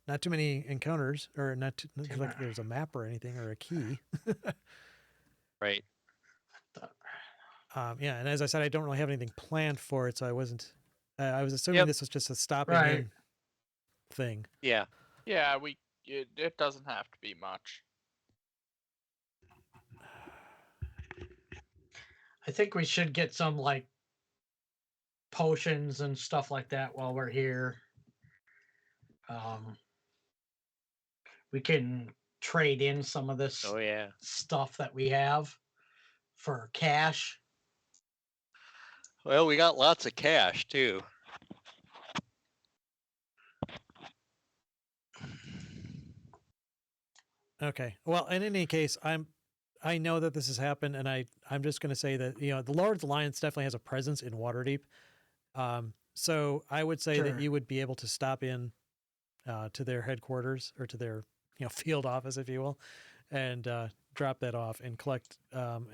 Not too many encounters, or not Timber. like there's a map or anything or a key. Right. Yeah, and as I said, I don't really have anything planned for it, so I wasn't. I was assuming Yep. this was just a stopping Right. in thing. Yeah. Yeah, it doesn't have to be much. I think we should get some like potions and stuff like that while we're here. We can trade in some of this Oh yeah. stuff that we have for cash. Well, we got lots of cash too. Okay. Well, in any case, I know that this has happened, and I'm just going to say that the Lord's Alliance definitely has a presence in Waterdeep. So I would say Sure. that you would be able to stop in to their headquarters or to their field office, if you will, and drop that off and collect. And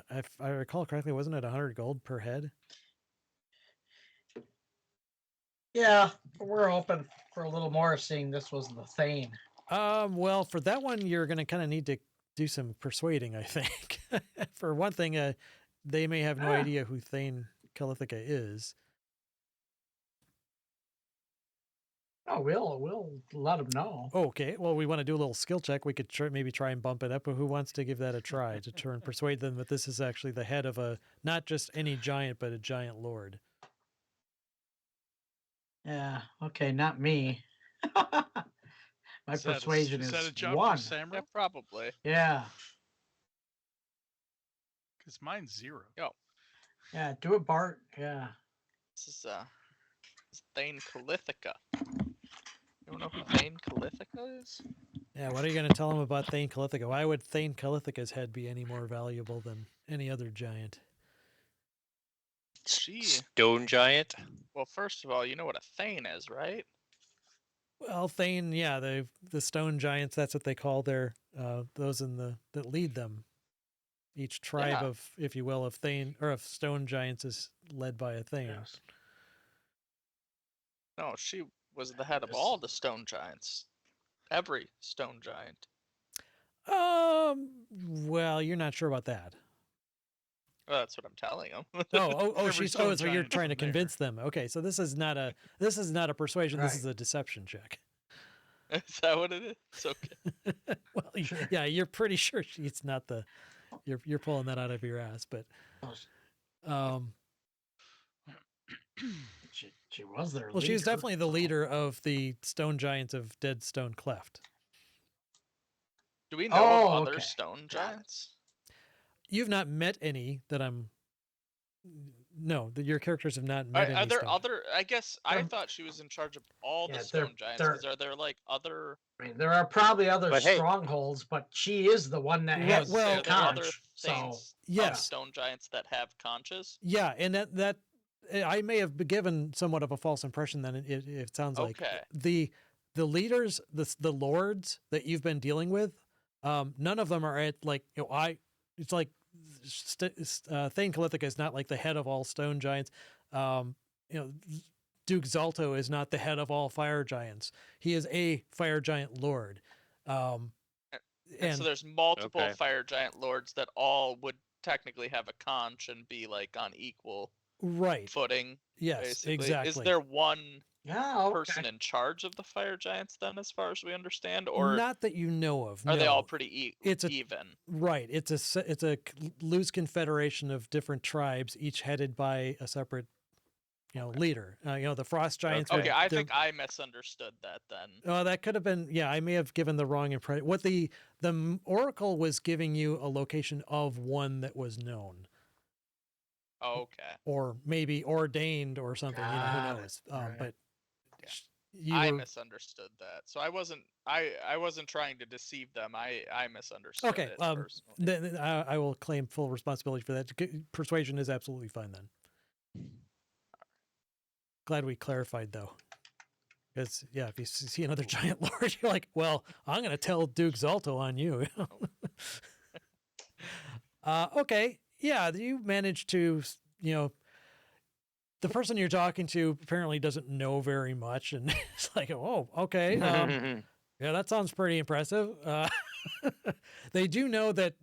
if I recall correctly, wasn't it 100 gold per head? Yeah, we're hoping for a little more, seeing this was the Thane. Well, for that one, you're going to kind of need to do some persuading, I think. For one thing, they may have no idea who Thane Calithica is. Oh, we'll let them know. Okay, well, we want to do a little skill check. We could maybe try and bump it up. But who wants to give that a try to try and persuade them that this is actually the head of not just any giant, but a giant lord? Yeah. Okay, not me. My Is that a s- persuasion is is that a job one. for Samro? Yeah, probably. Yeah. Because mine's 0. Yeah. Do it, Bart. Yeah. This is Thane Calithica. You don't know who Thane Calithica is? Yeah, what are you going to tell them about Thane Calithica? Why would Thane Calithica's head be any more valuable than any other giant? She. Stone giant. Well, first of all, you know what a Thane is, right? Well, Thane, yeah, the stone giants. That's what they call their those that lead them. Each tribe Yeah. of, if you will, of Thane or of stone giants is led by a Thane. Yes. No, she was the head of Yes. all the stone giants. Every stone giant. Well, you're not sure about that. Well, that's what I'm telling them. Oh, Every she's stone so you're giant trying to from there. convince them. Okay, so this is not a persuasion. This Right. is a deception check. Is that what it is? It's okay. Well, Sure. yeah, you're pretty sure she's not the. You're pulling that out of your ass, but She was their well, she's leader, definitely the so- leader of the stone giants of Dead Stone Cleft. Do we know Oh, of other okay. stone Got it. giants? You've not met any that I'm. No, that your characters have not met. Are any there stone- other? I guess I There- thought she was in charge of all Yeah, the there- stone giants. there- 'Cause are there like other? I mean, there are probably other But hey- strongholds, but she is the one that Well- has well- the are there other conch. So things of Yes. stone giants that have conches? Yeah, and that I may have given somewhat of a false impression. Then it sounds like Okay. the leaders, the lords that you've been dealing with, none of them are at like It's like Thane Calithica is not like the head of all stone giants. Duke Zalto is not the head of all fire giants. He is a fire giant lord. And And so there's multiple Okay. fire giant lords that all would technically have a conch and be like on equal right, footing. yes, Basically. exactly. Is there one yeah, okay. person in charge of the fire giants then, as far as we understand, or Not that you know of. are they all no. pretty It's a- even? Right. It's a loose confederation of different tribes, each headed by a separate, leader. The frost giants. Okay. Okay, would- I they're- think I misunderstood that then. that could have been. Yeah, I may have given the wrong impression. What the oracle was giving you a location of one that was known, Okay. or maybe ordained or something. Who Got it. knows? Right. But Yeah. you I were misunderstood that. So I wasn't trying to deceive them. I misunderstood okay. it personally. Then I will claim full responsibility for that. Persuasion is absolutely fine then. Glad we clarified though. Because yeah, if you see another giant lord, you're like, well, I'm gonna tell Duke Zalto on you. Okay, yeah, you managed to, the person you're talking to apparently doesn't know very much, and it's like, oh, okay, yeah, that sounds pretty impressive. They do know that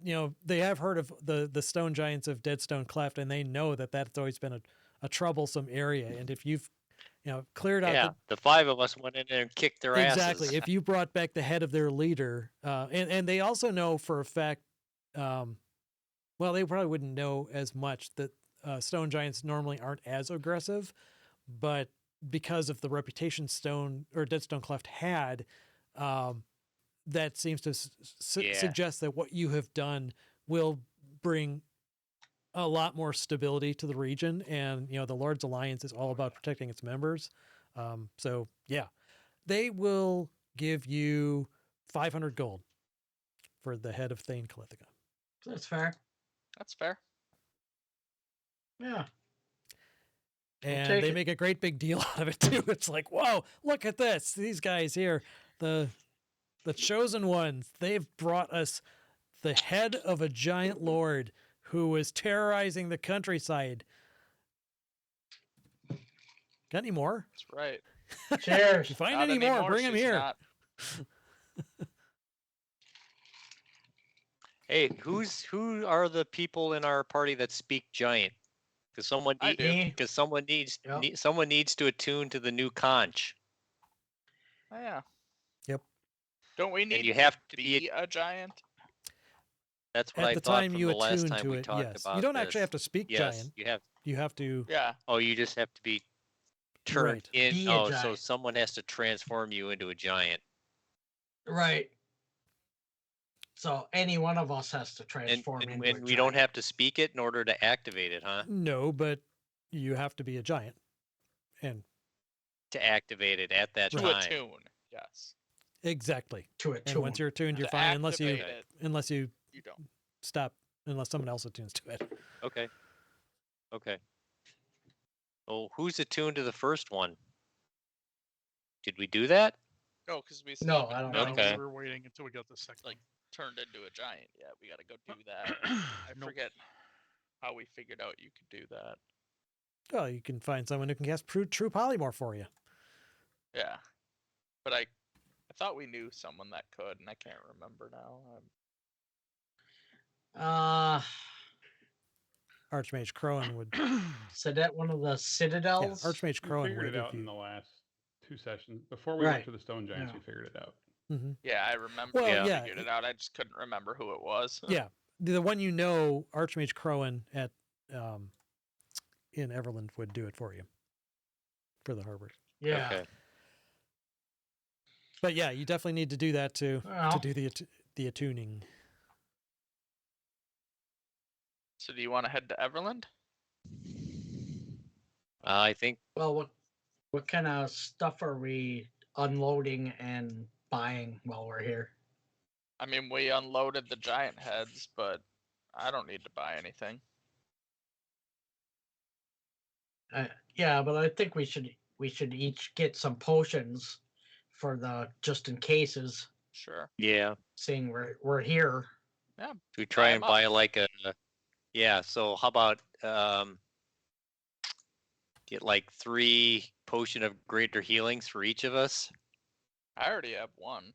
they have heard of the stone giants of Deadstone Cleft, and they know that that's always been a troublesome area. And if you've cleared out Yeah, the 5 of us went in there and kicked their exactly, asses. if you brought back the head of their leader, and they also know for a fact, well, they probably wouldn't know as much that stone giants normally aren't as aggressive, but because of the reputation Stone or Deadstone Cleft had, that seems to Yeah. suggest that what you have done will bring a lot more stability to the region. And, the Lord's Alliance is all about protecting its members. So, yeah, they will give you 500 gold for the head of Thane Calithica. That's fair. That's fair. Yeah. And take they it. make a great big deal out of it too. It's like, whoa, look at this. These guys here, the chosen ones, they've brought us the head of a giant lord who was terrorizing the countryside. Got any more? That's right. Cheers. You find Not any more? anymore, Bring them she's here. not. Hey, who are the people in our party that speak giant? Because someone I do. Me. because someone needs Yep. someone needs to attune to the new conch. Oh, yeah. Yep. Don't we need you to have to be be a giant? That's what At I the thought time from you the last attune time to we it, talked yes. about You don't actually this. have to speak Yes, giant. you have. You have to, Yeah. Oh, you just have to be turned Right. in. Be a Oh, so giant. someone has to transform you into a giant. Right. So any one of us has to And, transform and, into a and we don't giant. have to speak it in order to activate it, huh? no, but you have to be a giant. And To activate it at that To time. attune. Yes. exactly. to a And tune. once you're attuned, you're To fine unless you activate it, unless you you don't. stop, unless someone else attunes to it. Okay. Okay. Oh, who's attuned to the first one? Did we do that? No, because we No, still I don't No, know. Okay. we were waiting until we got the second. like turned into a giant. Yeah, we gotta go do that. one. I Nope. forget how we figured out you could do that. Well, you can find someone who can cast true polymorph for you. Yeah, but I thought we knew someone that could, and I can't remember now. Archmage Crowan would. So that one of the Yeah, citadels. Archmage We Crowan figured would it out if in you. the last 2 sessions. Before we Right. went to the Stone Giants, Yeah. we figured it out. Mm-hmm. Yeah, I remember. Well, we yeah, figured it out. I just couldn't remember who it was. Yeah, the one Archmage Crowan at in Everland would do it for you for the harbors. Yeah. Okay. But yeah, you definitely need to do that to Well, do the attuning. So do you want to head to Everland? I think well, what kind of stuff are we unloading and buying while we're here? I mean, we unloaded the giant heads, but I don't need to buy anything. Yeah, but I think we should each get some potions for the just in cases, Sure. yeah. seeing we're here. Should we try and 'em up. buy like a yeah, so how about get like 3 potion of greater healings for each of us? I already have one.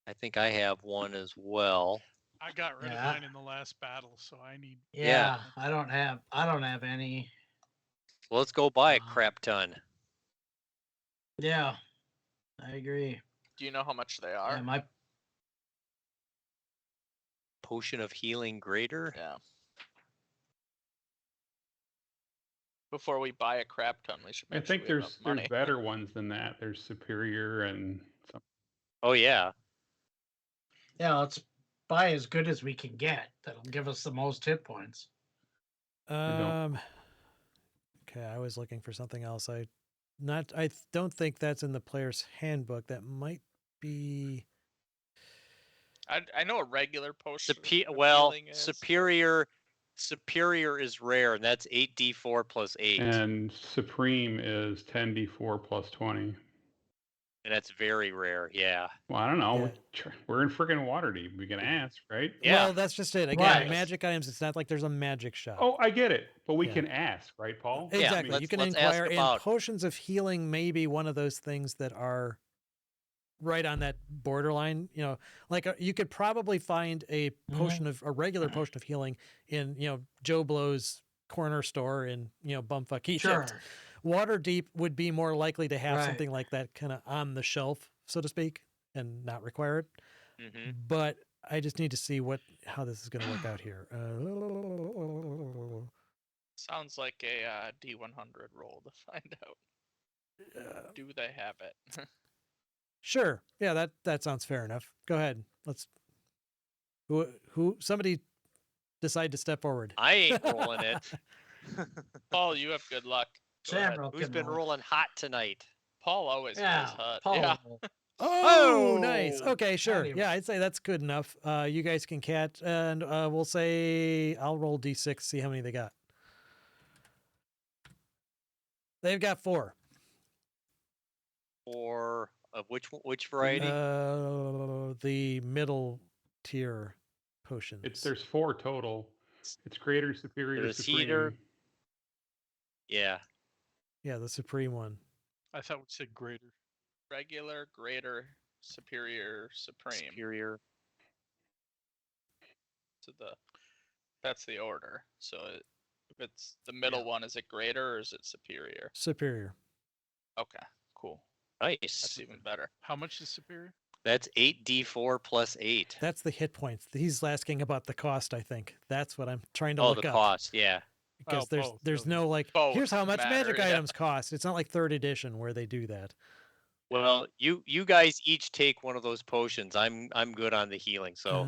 I think I have one as well. I got rid Yeah. of mine in the last battle, so I need. Yeah, I don't have any. Well, let's go buy a Um, crap ton. Yeah, I agree. Do you know how much they are? Yeah, my Potion of healing greater? Yeah. Before we buy a crap ton, we should I make sure think we have enough there's money. better ones than that. There's Superior and some. Oh yeah. yeah, let's buy as good as we can get. That'll give us the most hit points. don't- Okay, I was looking for something else. I don't think that's in the player's handbook. That might be. I know a regular potion. of Well, healing is. superior Superior is rare, and that's 8d4 plus 8. And Supreme is 10d4 plus 20. And that's very rare, yeah. Well, I don't know. Yeah. We're in freaking Waterdeep. We can ask, right? Yeah. Well, that's just it. Again, Right. magic items. It's not like there's a magic shop. Oh, I get it. But we Yeah. can ask, right, Paul? Yeah, Exactly. let's- You can let's ask inquire, and about- potions of healing may be one of those things that are right on that borderline. You know, like you could probably find a potion of a regular potion of healing in Joe Blow's corner store in bumfuck Egypt. Sure. Waterdeep would be more likely to have Right. something like that kind of on the shelf, so to speak, and not require it. Hmm. But I just need to see how this is going to work out here. Sounds like a D100 roll to find out. Do they have it? Sure. Yeah, that sounds fair enough. Go ahead. Let's. Somebody decide to step forward. I ain't rolling it. Paul, you have good luck. Go Sam ahead. roll Who's can been roll. rolling hot tonight? Paul always Yeah, rolls hot. Paul Yeah. roll. Oh, nice. Oh! Okay, sure. Anyway. Yeah, I'd say that's good enough. You guys can cat, and we'll say I'll roll d6, see how many they got. They've got 4. Or which variety? The middle tier potions. There's 4 total. It's greater, superior, There's supreme. heater. Yeah. Yeah, the supreme one. I thought we said greater. Regular, greater, superior, supreme. Superior. To that's the order. So if it's the middle one, is it greater or is it superior? Superior. Okay, cool. Nice. That's even better. How much is superior? That's 8d4 plus 8. That's the hit points. He's asking about the cost, I think. That's what I'm trying to Oh, look the up. cost, yeah. Because Oh, there's both, there's both. no like Both here's how much matter, magic yeah. items cost. It's not like 3rd edition where they do that. Well, you guys each take one of those potions. I'm good on the healing, so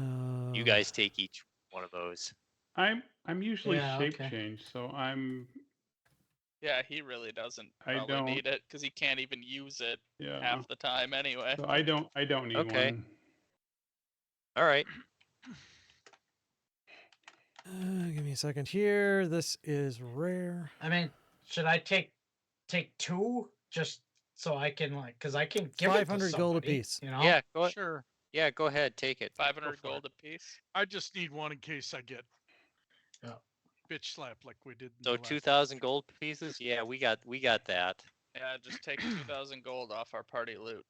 you Uh, guys take each one of those. I'm usually Yeah, shape okay. change, so I'm Yeah, he really doesn't I probably don't. need it because he can't even use it yeah. half the time anyway. So I don't need Okay. one. All right. Give me a second here. This is rare. I mean, should I take 2 just so I can because I can give 500 it to gold somebody, apiece. You know? Yeah, go Sure. Yeah, go ahead, take it. 500 for gold it. apiece. I just need one in case I get Yeah. bitch slapped like we did. In So the last 2,000 gold pieces? Yeah, we got that. Yeah, just take 2,000 gold off our party loot.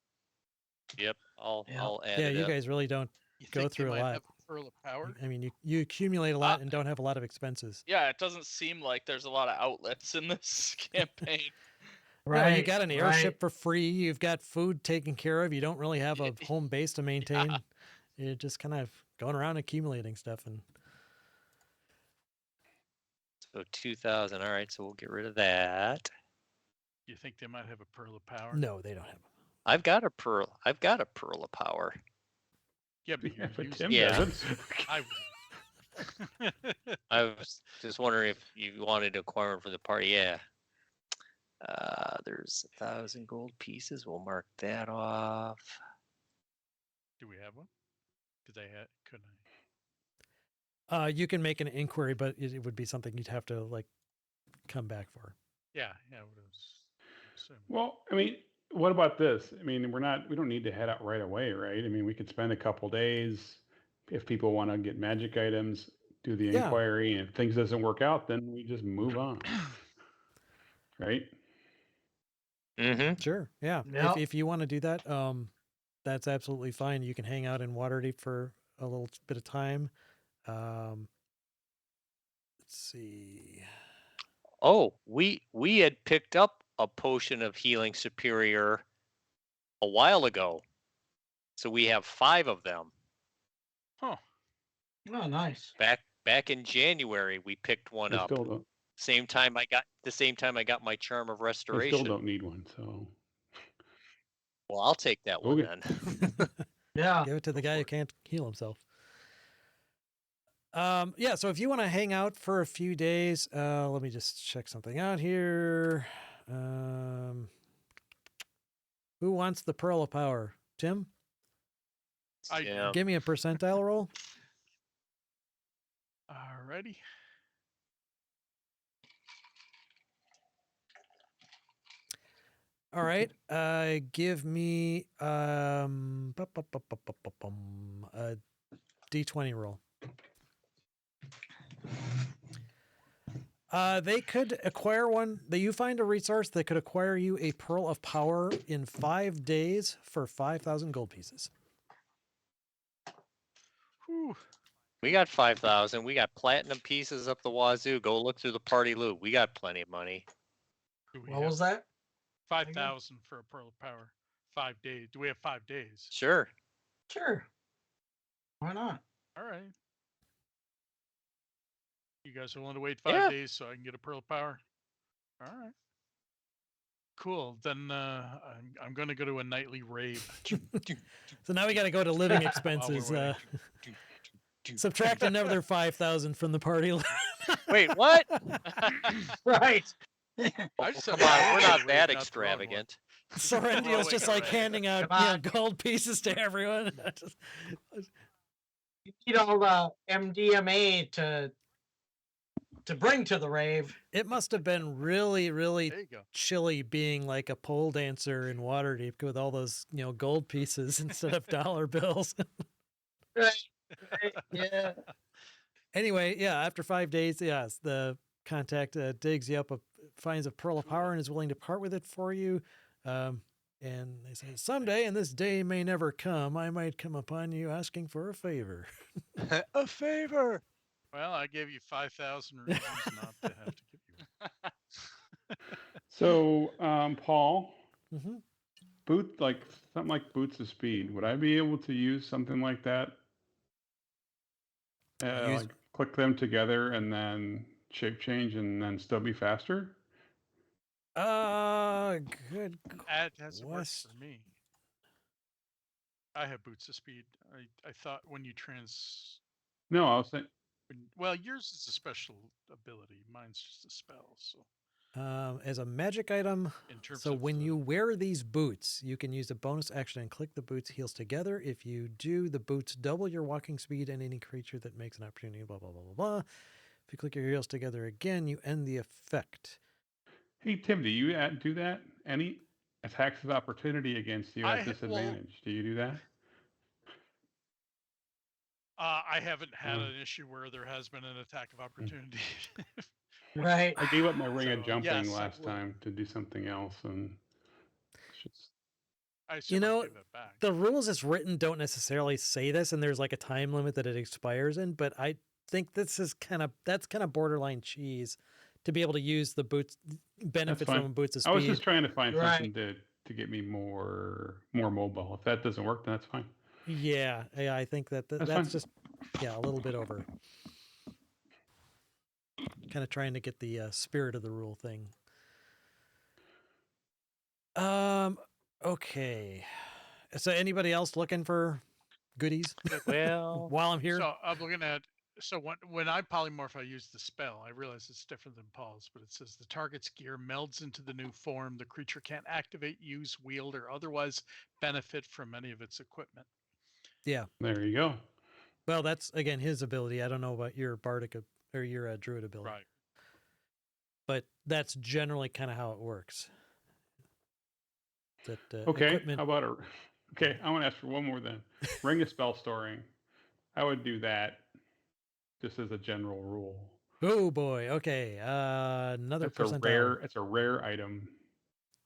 Yep, I'll add Yeah, it you up. guys really don't. You Go think they through a might lot. have a Pearl of Power? I mean, you accumulate a lot and don't have a lot of expenses. Yeah, it doesn't seem like there's a lot of outlets in this campaign. Right. You got an airship right. for free. You've got food taken care of. You don't really have a home base to maintain. You're just kind of going around accumulating stuff. And So 2,000. All right, so we'll get rid of that. You think they might have a Pearl of Power? no, they don't have. I've got a pearl of power. Yeah, but Yeah, you but use Tim it. Yeah. doesn't. I would. I was just wondering if you wanted to acquire one for the party. Yeah. There's 1,000 gold pieces. We'll mark that off. Do we have one? Because I couldn't. You can make an inquiry, but it would be something you'd have to like come back for. Yeah, yeah. What was assuming. Well, I mean, what about this? I mean, we don't need to head out right away, right? I mean, we could spend a couple days if people want to get magic items, do the Yeah. inquiry, and if things doesn't work out, then we just move on, right? Mm-hmm. Sure. Yeah. Yep. If you want to do that, that's absolutely fine. You can hang out in Waterdeep for a little bit of time. Let's see. Oh, we had picked up a potion of healing superior a while ago. So we have 5 of them. Huh. Oh, nice. Back in January we picked one I up. still don't. Same time I got my charm of I restoration. still don't need one. So Well, I'll take that one Okay. then. Yeah. Give it to the go guy for who it. can't heal himself. Yeah, so if you want to hang out for a few days, let me just check something out here. Who wants the Pearl of Power? Tim? I- Yeah. Give me a percentile roll. Alrighty. All right. Give me a D20 roll. They could acquire one. You find a resource that could acquire you a pearl of power in 5 days for 5,000 gold pieces. Whew. We got 5,000. We got platinum pieces up the wazoo. Go look through the party loot. We got plenty of money. Do we What have was that? 5,000 for a pearl of power? 5 days. Do we have 5 days? Sure. Sure. Why not? All right. You guys are willing to wait 5 Yeah. days so I can get a pearl of power? All right. Cool. Then I'm going to go to a nightly rave. So now we got to go to living While we're expenses. waiting. Subtract another 5,000 from the party. Wait, what? Right. I just Come said on, we're rave, not not that the wrong one. extravagant. Sorrendio's just Throwing like it away. handing out Come on. gold pieces to everyone. You need all the MDMA to bring to the rave. It must have been really, really There you go. chilly being like a pole dancer in Waterdeep with all those, gold pieces instead of dollar bills. Right. Yeah. Anyway, yeah, after 5 days, yes, the contact digs you up, finds a pearl of power, and is willing to part with it for you. And they say, someday, and this day may never come, I might come upon you asking for a favor. A favor. Well, I gave you 5,000 reasons not to have to give you. So, Paul, Hmm. something like Boots of Speed. Would I be able to use something like that? Use- Like click them together and then shape change and then still be faster? Good. That hasn't worked West- for me. I have boots of speed. I thought when you No, I was saying, well, yours is a special ability. Mine's just a spell. So As a magic item, in terms so of when the- you wear these boots, you can use a bonus action and click the boots heels together. If you do, the boots double your walking speed and any creature that makes an opportunity, blah, blah, blah, blah, blah. If you click your heels together again, you end the effect. hey, Tim, do you do that? Any attacks of opportunity against you I at ha- well- disadvantage? Do you do that? I haven't had Oh. an issue where there has been an attack of opportunity. Right. I gave up my ring of So, jumping yes, I last would. time to do something else, and it's just I assume know, I give that back. The rules as written don't necessarily say this, and there's like a time limit that it expires in, but I think that's kind of borderline cheese to be able to use the boots benefit fine. from boots of I was speed. just trying to find Right. something to get me more mobile. If that doesn't work, then that's fine. Yeah, I think that's fine. just a little bit over. Kind of trying to get the spirit of the rule thing. Okay. So anybody else looking for goodies Well, while I'm here? So I'm looking at when I polymorph, I use the spell. I realize it's different than Paul's, but it says the target's gear melds into the new form. The creature can't activate, use, wield, or otherwise benefit from any of its equipment. Yeah. There you go. Well, that's again his ability. I don't know about your bardic or your druid ability, Right. but that's generally kind of how it works. That Okay. equipment. How about okay, I want to ask for one more then. Ring of spell storing. I would do that just as a general rule. Oh boy. Okay. Another It's a percentile. it's a rare item.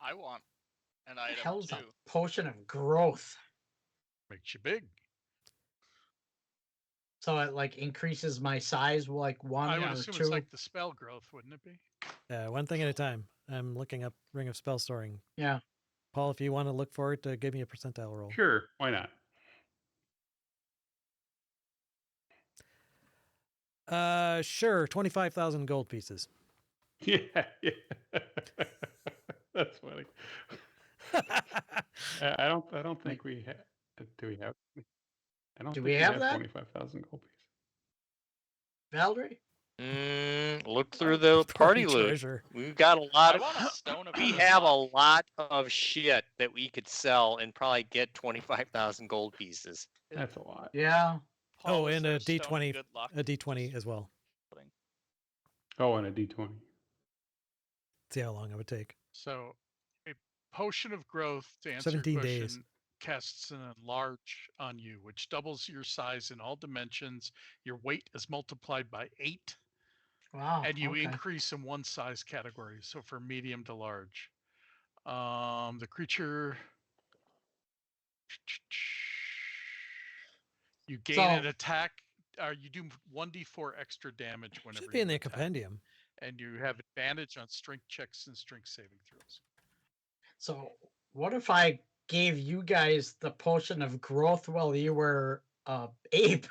I want an The item hell's too. a potion of growth? Makes you big. So it like increases my size like one I would or assume two. it's like the spell growth, wouldn't it be? One thing at a time. I'm looking up Ring of Spell Storing. Yeah. Paul, if you want to look for it, give me a percentile roll. Sure, why not? Sure. 25,000 gold pieces. Yeah, yeah. That's funny. I don't think we have. Do we have? I don't Do think we have that? 25,000 gold pieces. Valerie? Look through the party loot. treasure. We've got a I lot of. want a stone of We Earth have a Lock. lot of shit that we could sell and probably get 25,000 gold pieces. That's a lot. Yeah. Paul, Oh, is and there a stone of D20 good luck? A D20 as well. Oh, and a D20. See how long it would take. So potion of growth, to answer your 17 days. question, casts an enlarge on you, which doubles your size in all dimensions. Your weight is multiplied by 8, Wow. and you okay. increase in one size category. So for medium to large, the creature, you gain an So- attack. You do 1d4 extra damage whenever Should be in you the attack, compendium. and you have advantage on strength checks and strength saving throws. So what if I gave you guys the potion of growth while you were ape?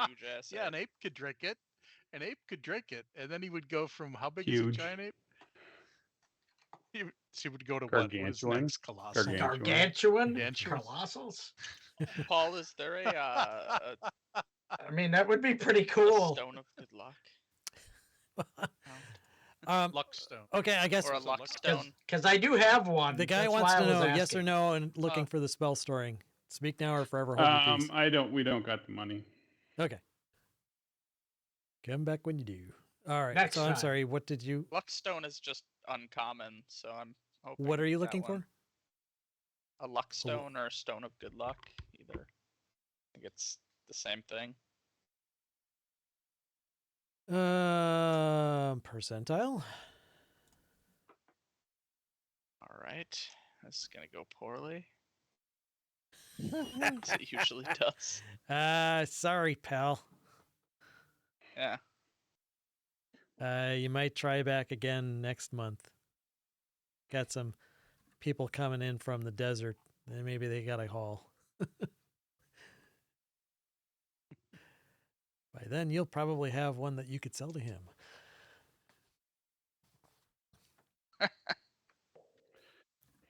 Huge ass. Yeah, an ape. ape could drink it. An ape could drink it, and then he would go from how big Huge. is a giant ape? She would go to what was Gargantuan. next? Colossal. Gargantuan. Gargantuan? Gargantuan. Colossals? Paul, is there a I mean, that would be pretty a cool. stone of good luck? Luckstone. Okay, I guess Or a It's a luck luck stone? Because I do have one. the guy That's wants why I to was know yes or asking. no and looking for the spell storing. Speak now or forever hold your peace. We don't got the money. Okay. Come back when you do. All right. Next so I'm time. sorry. What did you? Luckstone is just uncommon, so I'm hoping. What are you that looking one- for? A luckstone or a stone of good luck, either. I think it's the same thing. Percentile. All right, this is gonna go poorly. As it usually does. Sorry, pal. Yeah. You might try back again next month. Got some people coming in from the desert. And maybe they got a haul. By then, you'll probably have one that you could sell to him.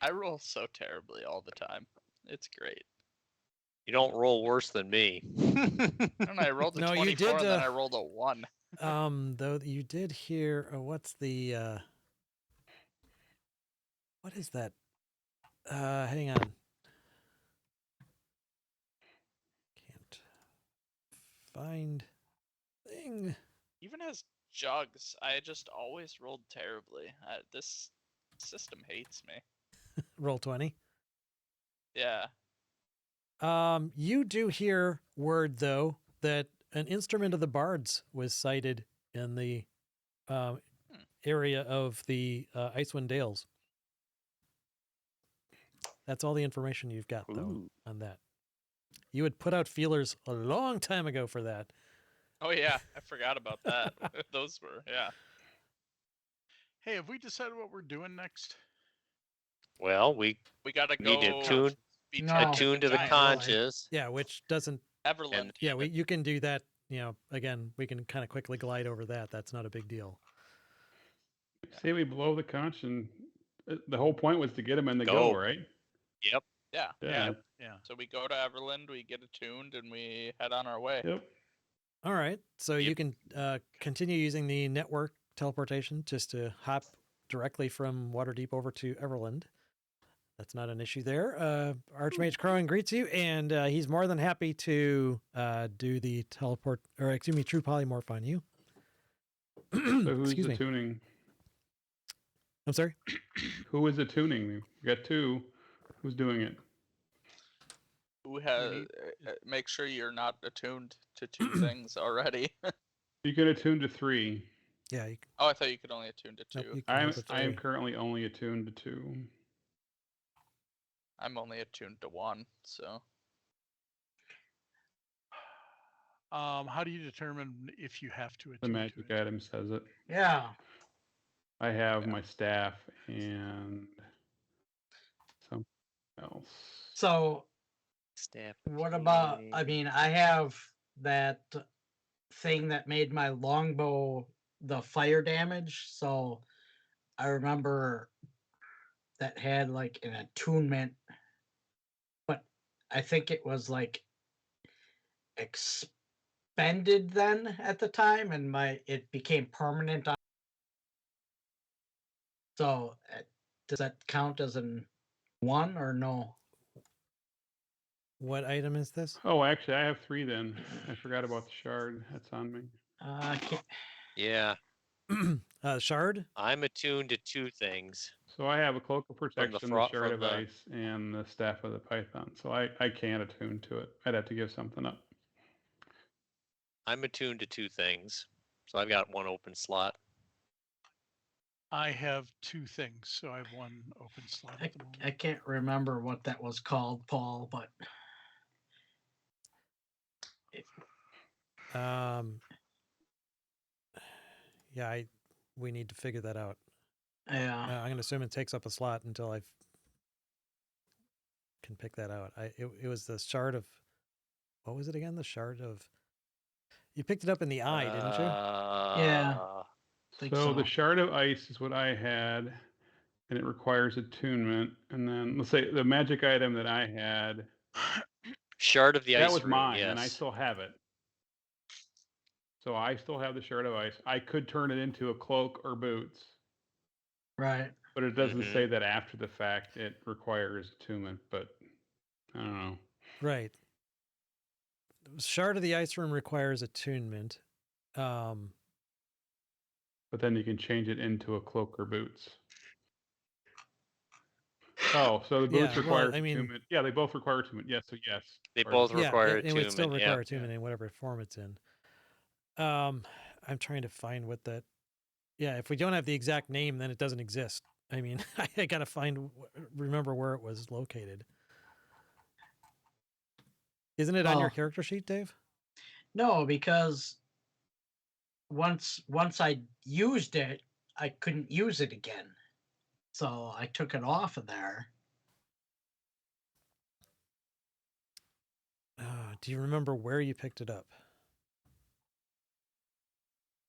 I roll so terribly all the time. It's great. You don't roll worse than me. And I rolled a No, 24 you did, and then I rolled a 1. Though you did hear, what's the, what is that? Hang on. Can't find thing. Even as jugs, I just always rolled terribly. This system hates me. Roll 20. Yeah. You do hear word though that an instrument of the bards was sighted in the area of the Icewind Dales. That's all the information you've got though Ooh. on that. You had put out feelers a long time ago for that. Oh yeah, I forgot about that. Those were, yeah. Hey, have we decided what we're doing next? Well, we We gotta need go to tune be No. trapped in attune to the giant conscious. Yeah, which doesn't. Everland. Yeah, you can do that. You know, again, we can kind of quickly glide over that. That's not a big deal. Say we blow the conch, and the whole point was to get him in the Go. go, right? Yep. Yeah. Yeah. Yeah. So we go to Everland, we get attuned, and we head on our way. Yep. All right, so you Yep. can continue using the network teleportation just to hop directly from Waterdeep over to Everland. That's not an issue there. Archmage Crowan greets you, and he's more than happy to do the teleport, or excuse me, true polymorph on you. So who's excuse the me. tuning? I'm sorry. Who is the tuning? We got 2. Who's doing it? Who has? need- Make sure you're not attuned to 2 things already. You can attune to 3. Yeah, you, Oh, I thought you could only attune to 2. nope, you can I have the am three. currently only attuned to 2. I'm only attuned to 1, so How do you determine if you have to The attune magic to it? item says it. Yeah. I have Yeah. my staff and something else. So Staff. what about? I key. mean, I have that thing that made my longbow the fire damage. So I remember that had like an attunement, but I think it was like expended then at the time, and it became permanent. So does that count as an 1 or no? What item is this? Oh, actually, I have 3 then. I forgot about the shard. That's on me. Can't, Yeah. Shard. I'm attuned to two things. So I have a cloak of protection, the fro- shard from of the- ice, and the staff of the python. So I can't attune to it. I'd have to give something up. I'm attuned to two things. So I've got one open slot. I have two things, so I have one open slot I, at the moment. I can't remember what that was called, Paul, but Yeah, we need to figure that out. yeah. I'm gonna assume it takes up a slot until I can pick that out. It was the shard of, what was it again? The shard of. You picked it up in the eye, didn't you? Yeah. Uh, Think So so. the shard of ice is what I had, and it requires attunement. And then let's say the magic item that I had, Shard of the that ice was room, mine, yes. and I still have it. So I still have the shard of ice. I could turn it into a cloak or boots, Right. but it doesn't Mhm. say that after the fact it requires attunement. But I don't know. Right. Shard of the ice room requires attunement. But then you can change it into a cloak or boots. Oh, so the boots Yeah, well, require I mean- attunement. Yeah, they both require attunement. Yes, so yes. They Pardon. both require it would still attunement, require yeah. attunement in whatever form it's in. I'm trying to find what that. Yeah, if we don't have the exact name, then it doesn't exist. I mean, I gotta remember where it was located. Isn't it on your Oh. character sheet, Dave? No, because once I used it, I couldn't use it again. So I took it off of there. Do you remember where you picked it up?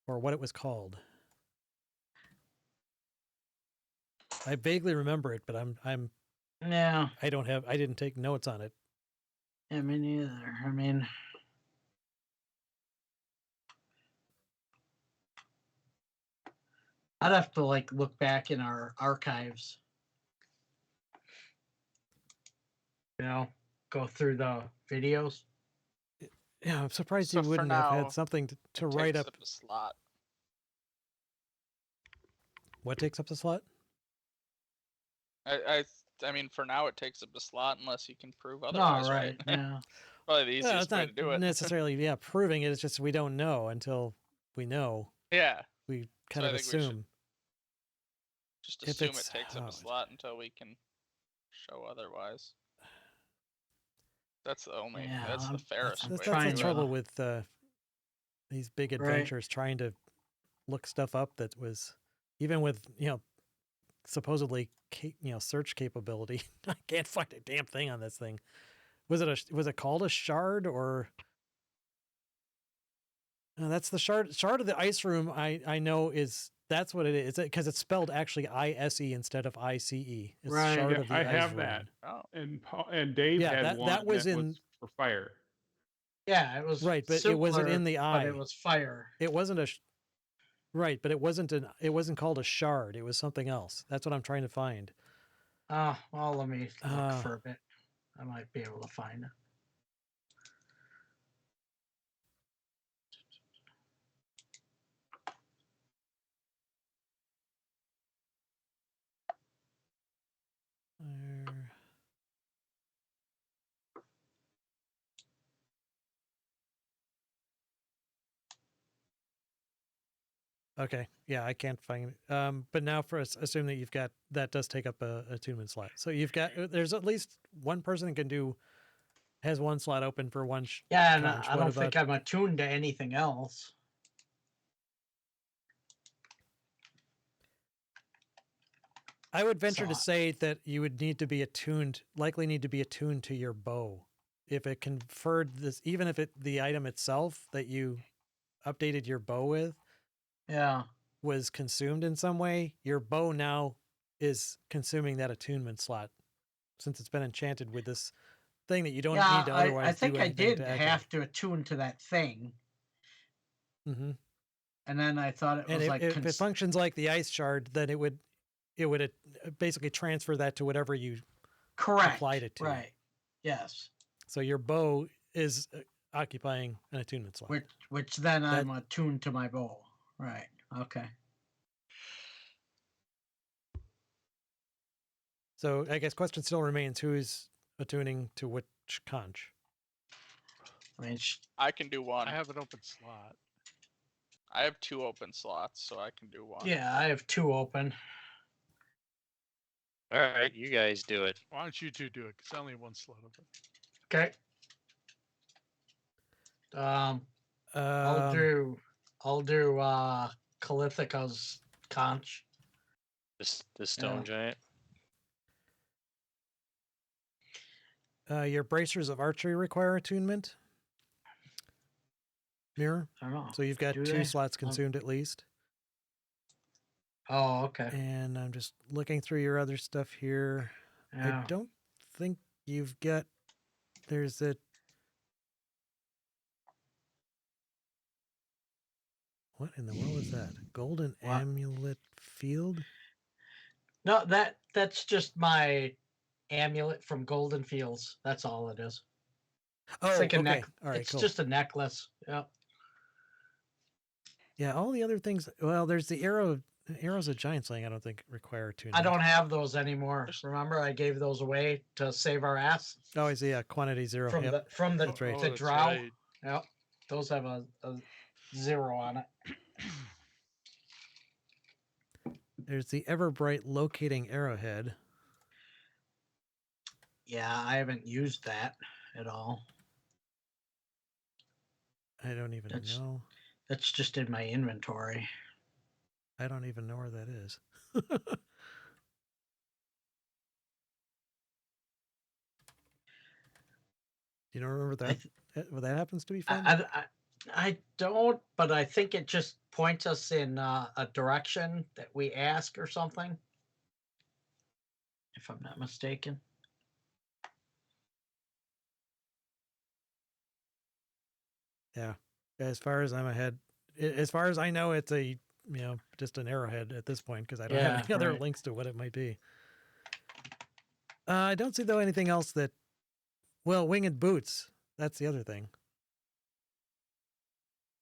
Or what it was called? I vaguely remember it, but Yeah, I didn't take notes on it. yeah, me neither. I mean, I'd have to like look back in our archives. You know, go through the videos. Yeah, I'm surprised So you for wouldn't have now, had something to It write takes up. a slot. What takes up the slot? I mean, for now it takes up a slot unless you can prove No, otherwise, right? Yeah. Probably the No, easiest it's way not to do it. necessarily proving it. It's just we don't know until we know. Yeah, We kind I of think we should- assume. just If assume it it's- takes up oh, a slot until we can show otherwise. That's the only. Yeah, that's the I'm- fairest I'm way. That's to the trying do it. trouble with these big Right. adventures, trying to look stuff up that was even with supposedly search capability. I can't find a damn thing on this thing. Was it called a shard or? No, that's the shard of the ice room. I know that's what it is because it's spelled actually ISE instead of ICE. It's Right. shard Yeah, of the I ice have room. that. Oh, And Dave Yeah, had that one was in- for fire. Yeah, it was Right, but it wasn't in simpler, the But eye. it was fire. It wasn't right, but it wasn't called a shard. It was something else. That's what I'm trying to find. Well, let me look Ah. for a bit. I might be able to find it. There. Okay, yeah, I can't find it. But now for us, assume that you've got that does take up a attunement slot. So you've got there's at least one person that has one slot open for one. Yeah, and Conch, I what don't think about- I'm attuned to anything else. I would venture to So- say that you would likely need to be attuned to your bow. If it conferred this, even if the item itself that you updated your bow with Yeah. was consumed in some way, your bow now is consuming that attunement slot since it's been enchanted with this thing that you don't Yeah, need to otherwise I think do I anything did to have to attune to that thing. Mm-hmm. And then I thought it And was like if it functions like the ice shard, then it would basically transfer that to whatever you correct. applied it to. Right. Yes. So your bow is occupying an attunement slot. Which then That- I'm attuned to my bow. Right. Okay. So I guess question still remains: who is attuning to which conch? I mean, I can do one. I have an open slot. I have 2 open slots, so I can do one. yeah, I have 2 open. All right, you guys do it. Why don't you two do it? Because I only have 1 slot open. Okay. I'll do Calithica's conch. The stone giant. Your bracers of archery require attunement. Mirror. I don't know. So you've got Do 2 they? slots consumed at least. Oh, okay. And I'm just looking through your other stuff here. Yeah. I don't think you've got. There's a. What in the world is that? Golden What? amulet field? No, that's just my amulet from Golden Fields. That's all it is. Oh, It's like a okay. neck. All right, it's cool. just a necklace. Yep. Yeah, all the other things. Well, there's the arrows of giant slaying. I don't think require attunement. I don't have those anymore. Remember, I gave those away to save our ass Oh, I see. Yeah, quantity 0. from Yep. the That's right. Oh, the that's drow. right. Yep. Those have a 0 on it. There's the ever bright locating arrowhead. Yeah, I haven't used that at all. I don't even That's- know. That's just in my inventory. I don't even know where that is. You don't remember I that? Well, that happens to be fun. I don't, but I think it just points us in a direction that we ask or something. If I'm not mistaken. Yeah. As far as I'm ahead, as far as I know, it's a just an arrowhead at this point because I don't have Yeah, any other right. links to what it might be. I don't see though anything else that. Well, winged boots. That's the other thing.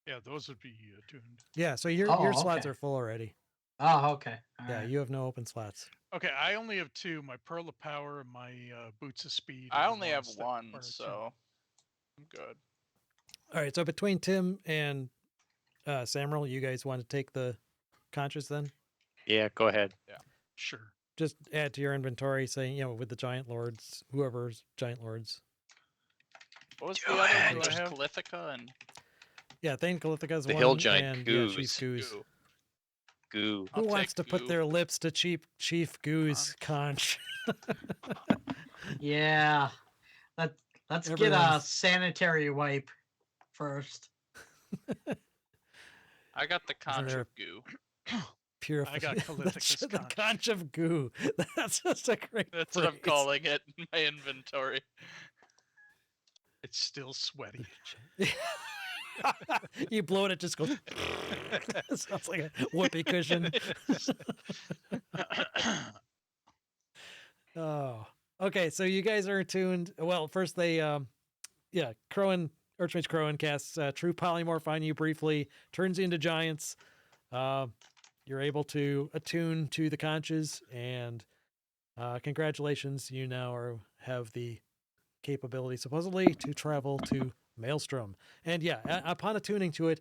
Yeah, those would be tuned. Yeah. So your Oh, slots okay. are full already. Oh, okay. All Yeah. right. You have no open slots. Okay, I only have 2: my Pearl of Power and my Boots of Speed. I are the only have ones that 1, are tuned. so I'm good. All right. So between Tim and Samuel, you guys want to take the conscious then? Yeah, go ahead. Sure. Just add to your inventory, saying with the giant lords, whoever's giant lords. What was Do the other I- one? do I Just have- Calithica and Yeah, Thane Calithica's The one. hill giant, and, Goose. Yeah, Chief Goose. Goo. Goo. Who I'll wants to take put Goo. their lips to Chief Goose conch? Yeah. Let's get a Everyone's- sanitary wipe first. I got the conch there- of goo. Purification. I got Calithica's the conch. conch of goo. That's just a great. That's what I'm phrase. calling it in my inventory. It's still sweaty. You blow it, it just goes. It sounds like a whoopee cushion. Oh, okay. So you guys are tuned. Well, first they, Archmage Crowan casts True Polymorph on you briefly, turns you into giants. You're able to attune to the conches, and congratulations, you now have the capability supposedly to travel to Maelstrom. And yeah, upon attuning to it,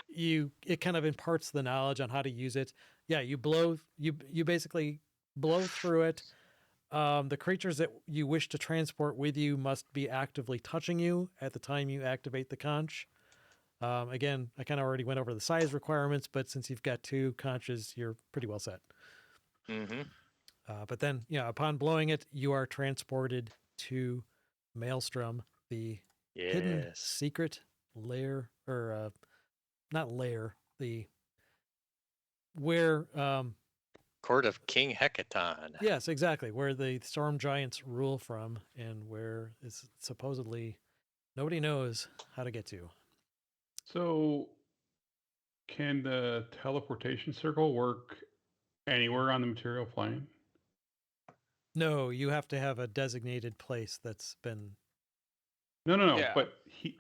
it kind of imparts the knowledge on how to use it. Yeah, you basically blow through it. The creatures that you wish to transport with you must be actively touching you at the time you activate the conch. Again, I kind of already went over the size requirements, but since you've got 2 conches, you're pretty well set. Mm-hmm. But then, upon blowing it, you are transported to Maelstrom, the hidden Yes. secret lair, or not lair, where Court of King Hecaton. yes, exactly, where the storm giants rule from, and where is supposedly nobody knows how to get to. So, can the teleportation circle work anywhere on the material plane? No, you have to have a designated place that's been. No. Yeah. But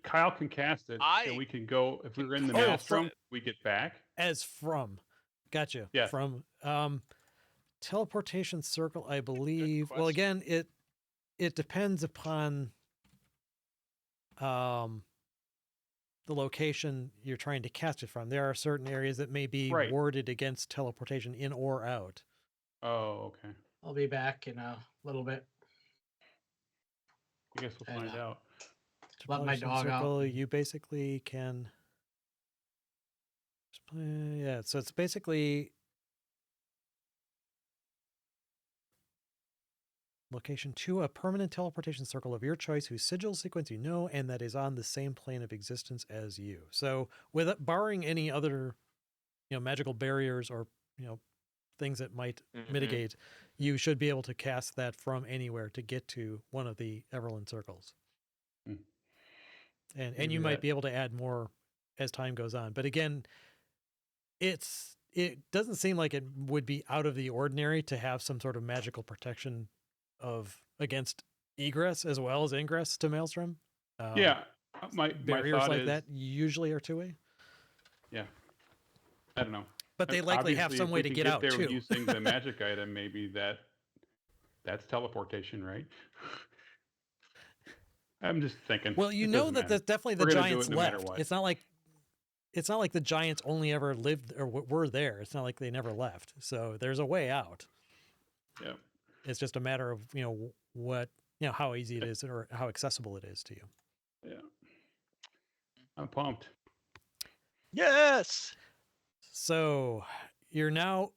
Kyle can cast it, I and we can go. If we were in the Oh, maelstrom, we get back. As from, gotcha. Yeah. From teleportation circle, I believe. Well, question. again, it depends upon the location you're trying to cast it from. There are certain areas that may be Right. warded against teleportation in or out. Oh, okay. I'll be back in a little bit. I guess we'll And, find out. Let my Teleportation dog out. circle, you basically can. Yeah, so it's basically location 2, a permanent teleportation circle of your choice whose sigil sequence you know and that is on the same plane of existence as you. So, with barring any other, magical barriers or things that might mitigate, you should be able to cast that from anywhere to get to one of the Everland circles. Hmm. And Maybe you might that- be able to add more as time goes on. But again, it doesn't seem like it would be out of the ordinary to have some sort of magical protection against egress as well as ingress to Maelstrom. Yeah. My Barriers thought like is, that usually are two-way, yeah. I don't know. but they likely have Obviously, some if way we to can get out there too. using the magic item, maybe that's teleportation, right? I'm just thinking. Well, you it know doesn't that matter. that's definitely the We're gonna do Giants it no matter left. what. It's not like the Giants only ever lived or were there. It's not like they never left. So there's a way out. Yeah. It's just a matter of what how easy it is or how accessible it is to you. Yeah. I'm pumped. Yes. So you're now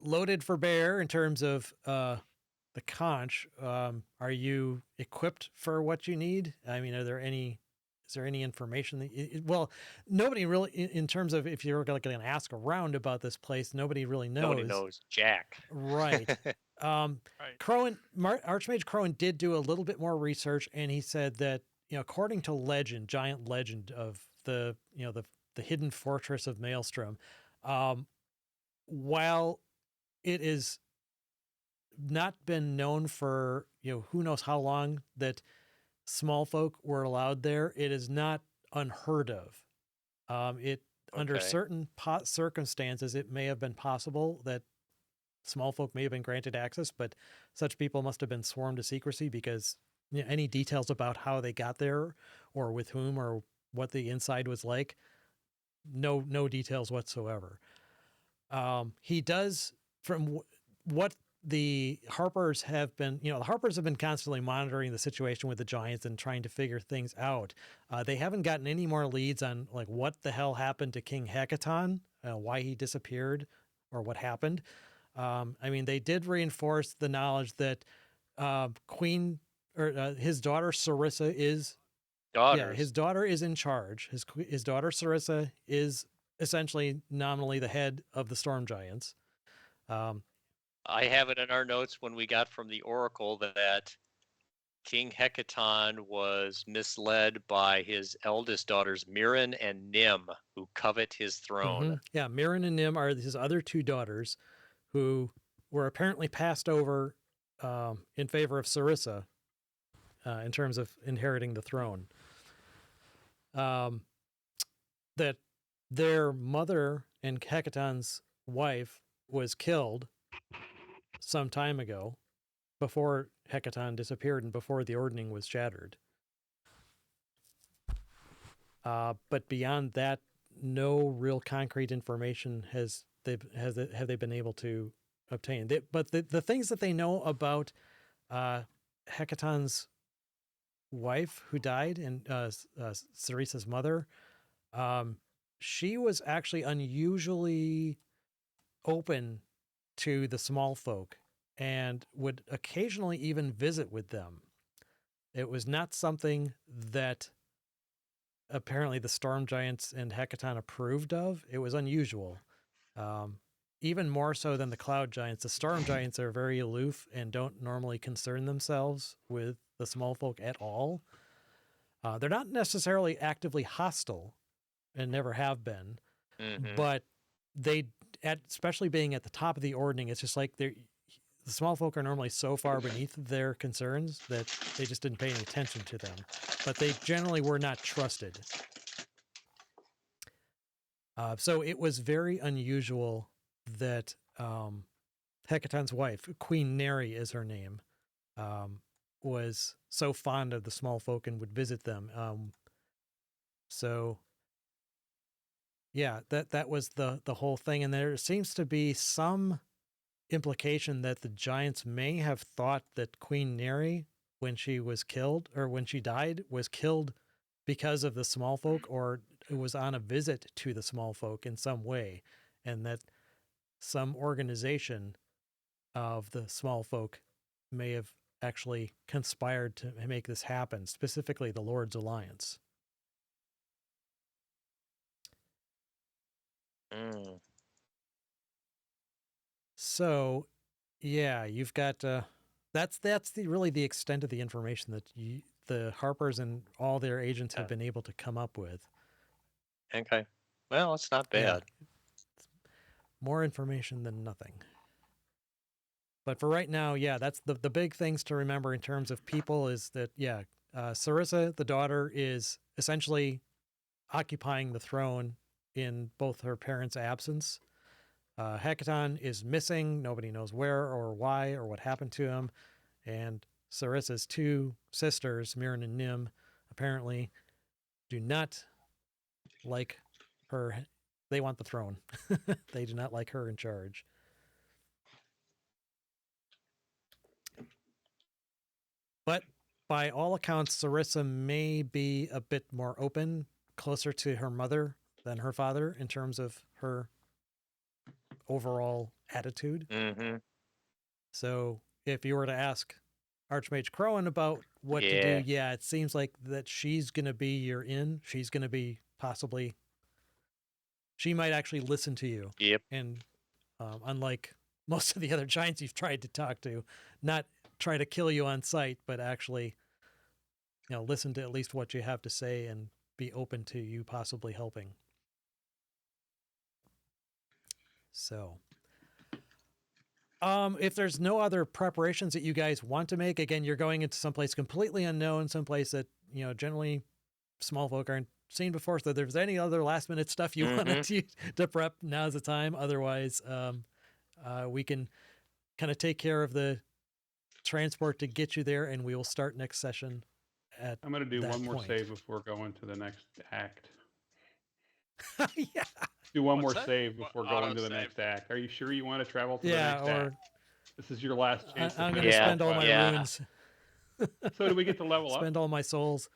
loaded for bear in terms of the conch. Are you equipped for what you need? I mean, is there any information that well, nobody really in terms of if you're going to ask around about this place, nobody really knows. Nobody knows Jack. Right. Right. Archmage Crowan did do a little bit more research, and he said that according to giant legend of the the hidden fortress of Maelstrom, while it is not been known for who knows how long that small folk were allowed there, it is not unheard of. Under Okay. certain circumstances, it may have been possible that small folk may have been granted access, but such people must have been sworn to secrecy because any details about how they got there or with whom or what the inside was like, no details whatsoever. He does, from what the Harpers have been, the Harpers have been constantly monitoring the situation with the Giants and trying to figure things out. They haven't gotten any more leads on like what the hell happened to King Hecaton, why he disappeared or what happened. I mean, they did reinforce the knowledge that his daughter Sarissa is Daughters. his daughter is in charge. His daughter Sarissa is essentially nominally the head of the Storm Giants. I have it in our notes when we got from the Oracle that King Hecaton was misled by his eldest daughters, Mirren and Nim, who covet his throne. Mhm. Yeah, Mirren and Nim are his other two daughters who were apparently passed over in favor of Sarissa in terms of inheriting the throne. That their mother and Hecaton's wife was killed some time ago before Hecaton disappeared and before the ordning was shattered. But beyond that, no real concrete information have they been able to obtain. But the things that they know about Hecaton's wife who died and Sarissa's mother, she was actually unusually open to the small folk and would occasionally even visit with them. It was not something that apparently the Storm Giants and Hecaton approved of. It was unusual. Even more so than the Cloud Giants. The Storm Giants are very aloof and don't normally concern themselves with the small folk at all. They're not necessarily actively hostile and never have been, Mhm. but especially being at the top of the ordning, it's just like the small folk are normally so far beneath their concerns that they just didn't pay any attention to them. But they generally were not trusted. So it was very unusual that Hecaton's wife, Queen Neri is her name, was so fond of the small folk and would visit them. So yeah, that was the whole thing. And there seems to be some implication that the giants may have thought that Queen Neri, when she was killed or when she died, was killed because of the small folk, or it was on a visit to the small folk in some way, and that some organization of the small folk may have actually conspired to make this happen, specifically the Lord's Alliance. Mm. So, yeah, you've got that's really the extent of the information that the Harpers and all their agents have been able to come up with. Okay. Well, it's not Yeah. bad. More information than nothing. But for right now, yeah, that's the big things to remember in terms of people is that, yeah, Sarissa, the daughter, is essentially occupying the throne in both her parents' absence. Hecaton is missing. Nobody knows where or why or what happened to him. And Sarissa's two sisters, Mirren and Nim, apparently do not like her. They want the throne. They do not like her in charge. But by all accounts, Sarissa may be a bit more open, closer to her mother than her father in terms of her overall attitude. Mm-hmm. So if you were to ask Archmage Crowan about what to do, yeah, it seems like that she's going to be your in. She's going to be possibly, she might actually listen to you. Yep. And unlike most of the other giants you've tried to talk to, not try to kill you on sight, but actually, listen to at least what you have to say and be open to you possibly helping. So, if there's no other preparations that you guys want to make, again, you're going into someplace completely unknown, someplace that, generally small folk aren't seen before. So if there's any other last minute stuff you want to prep, now's the time. Otherwise, we can kind of take care of the transport to get you there, and we will start next session at I'm going to do that one more point. save before going to the next act. Yeah. Do one What's more that? save before going to the Autosave. next act. Are you sure you want to travel to the Yeah, next or act? This is your last chance to I'm going finish to Yeah, spend all my yeah. runes. So do we get to level up? Spend all my souls.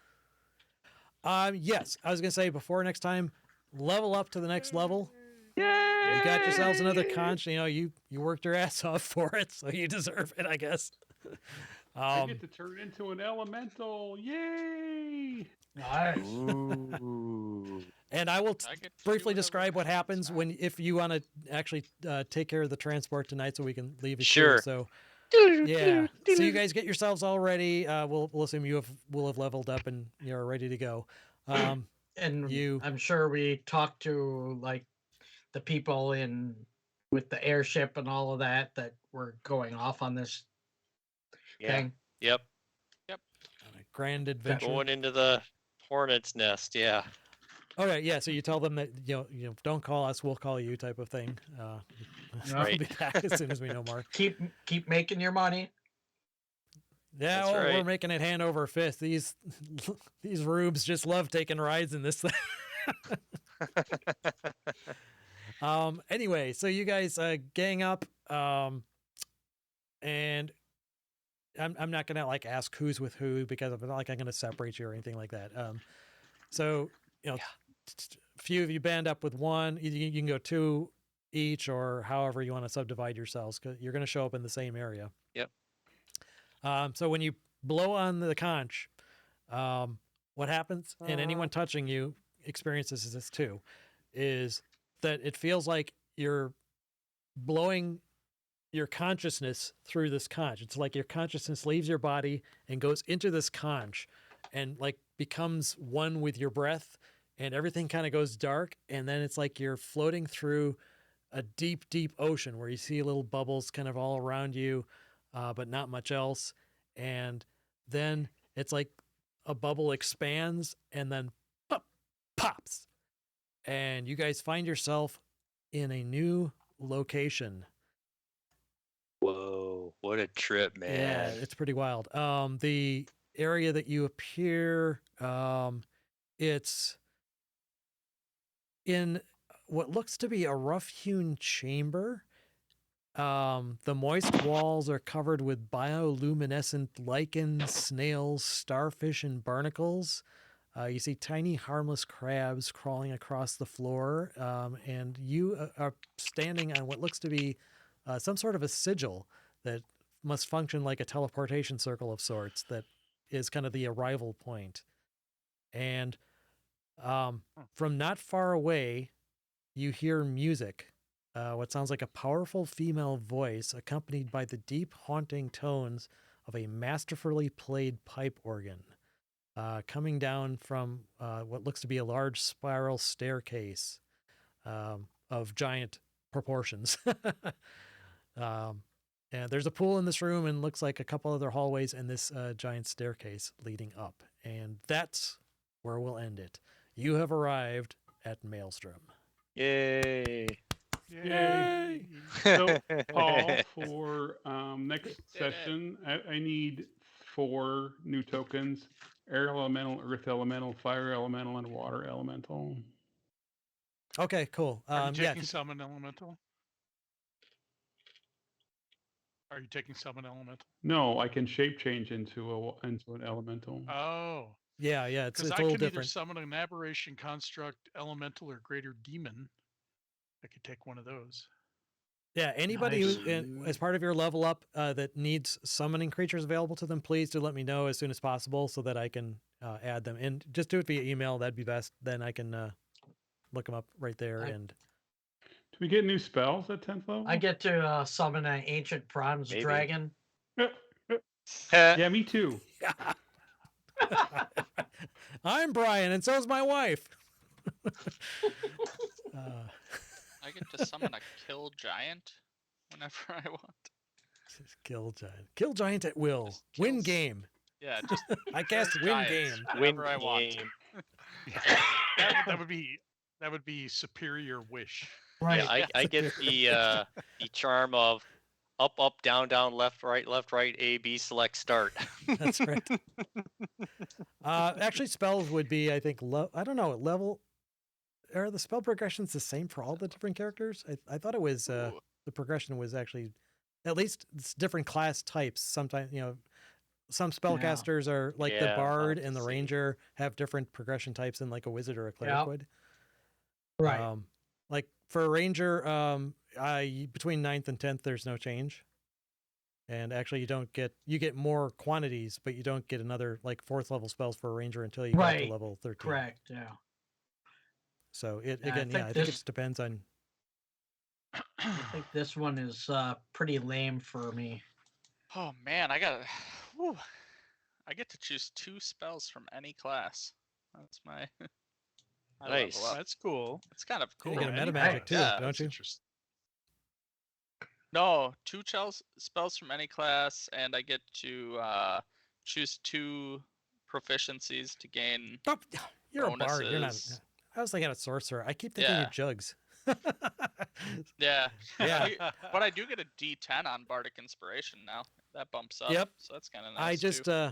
Yes, I was going to say before next time, level up to the next level. Yay! You got yourselves another conch. You worked your ass off for it, so you deserve it, I guess. I get to turn into an elemental. Yay! Nice. Ooh. And I will I get to do briefly whatever describe what happens happens, if you want to actually take care of the transport tonight, so we can leave it Sure. here. So yeah, so you guys get yourselves all ready. We'll assume will have leveled up and you're ready to go. And you- I'm sure we talked to like the people with the airship and all of that were going off on this Yeah. thing. Yep. on a grand adventure. Going into the hornet's nest. Yeah. Okay, yeah. So you tell them that don't call us, we'll call you, type of thing. We'll Right. be back as soon as we know more. Keep making your money. Yeah, That's we're right. making it hand over fist. These rubes just love taking rides in this thing. Anyway, so you guys gang up, and I'm not gonna ask who's with who, because I'm not I'm gonna separate you or anything like that. So a few of you band up with one. You can go two each, or however you want to subdivide yourselves, because you're gonna show up in the same area. Yep. So when you blow on the conch, what happens, and anyone touching you experiences this too, is that it feels like you're blowing your consciousness through this conch. It's like your consciousness leaves your body and goes into this conch and becomes one with your breath, and everything kind of goes dark. And then it's like you're floating through a deep, deep ocean where you see little bubbles kind of all around you, but not much else. And then it's like a bubble expands and then pops. And you guys find yourself in a new location. What a trip, Yeah, man. it's pretty wild. The area that you appear, it's in what looks to be a rough-hewn chamber. The moist walls are covered with bioluminescent lichens, snails, starfish, and barnacles. You see tiny, harmless crabs crawling across the floor, and you are standing on what looks to be some sort of a sigil that must function like a teleportation circle of sorts that is kind of the arrival point. And from not far away, you hear music, what sounds like a powerful female voice accompanied by the deep, haunting tones of a masterfully played pipe organ. Coming down from what looks to be a large spiral staircase of giant proportions. And there's a pool in this room and looks like a couple other hallways and this giant staircase leading up. And that's where we'll end it. You have arrived at Maelstrom. Yay. Yay. So, Paul, for next session, I need 4 new tokens: air elemental, earth elemental, fire elemental, and water elemental. Okay, cool. Are you Yeah, taking summon elemental? Are you taking summon elemental? No, I can shape change into an elemental. Oh, yeah, it's because a I little can either different. summon an aberration, construct, elemental, or greater demon. I could take one of those. Yeah, anybody Nice. who, as part of your level up, that needs summoning creatures available to them, please do let me know as soon as possible so that I can add them. And just do it via email. That'd be best. Then I can look them up right there. And Do we get new spells at 10th level? I get to summon an ancient bronze Maybe. dragon. Yeah, me too. I'm Brian, and so's my wife. I get to summon a kill giant whenever I want. Kill giant. Kill giant at will. Just Win kills- game. Yeah, just I cast kill win giants game. whenever I want. game. That would be superior wish. Right. Yeah, I get the charm of up, up, down, down, left, right, A, B, select, start. That's right. Actually, spells would be, I think, I don't know, level. Are the spell progressions the same for all the different characters? I thought it was Ooh. the progression was actually at least it's different class types. Sometimes some spellcasters are like the Yeah, I'll bard have and to the see. ranger have different progression types than like a wizard or a cleric Yep. would. Right. Like for a ranger, between 9th and 10th, there's no change. And actually, you get more quantities, but you don't get another like 4th level spells for a ranger until you get Right. to level 13. Correct. Yeah. So Yeah, I I think think it this- just depends on. I think this one is pretty lame for me. Oh man, whew, I get to choose 2 spells from any class. That's my. I level Nice. up. That's cool. It's kind of You cool. get a meta Any magic class. too, Yeah, don't That's you? interesting. No, 2 spells from any class, and I get to choose 2 proficiencies to gain. Oh, you're a bard. You're not. bonuses. I was thinking a sorcerer. I keep thinking Yeah. you're jugs. Yeah. Yeah. But I do get a D10 on Bardic Inspiration now. That bumps up. Yep. So that's kind of nice. I just too.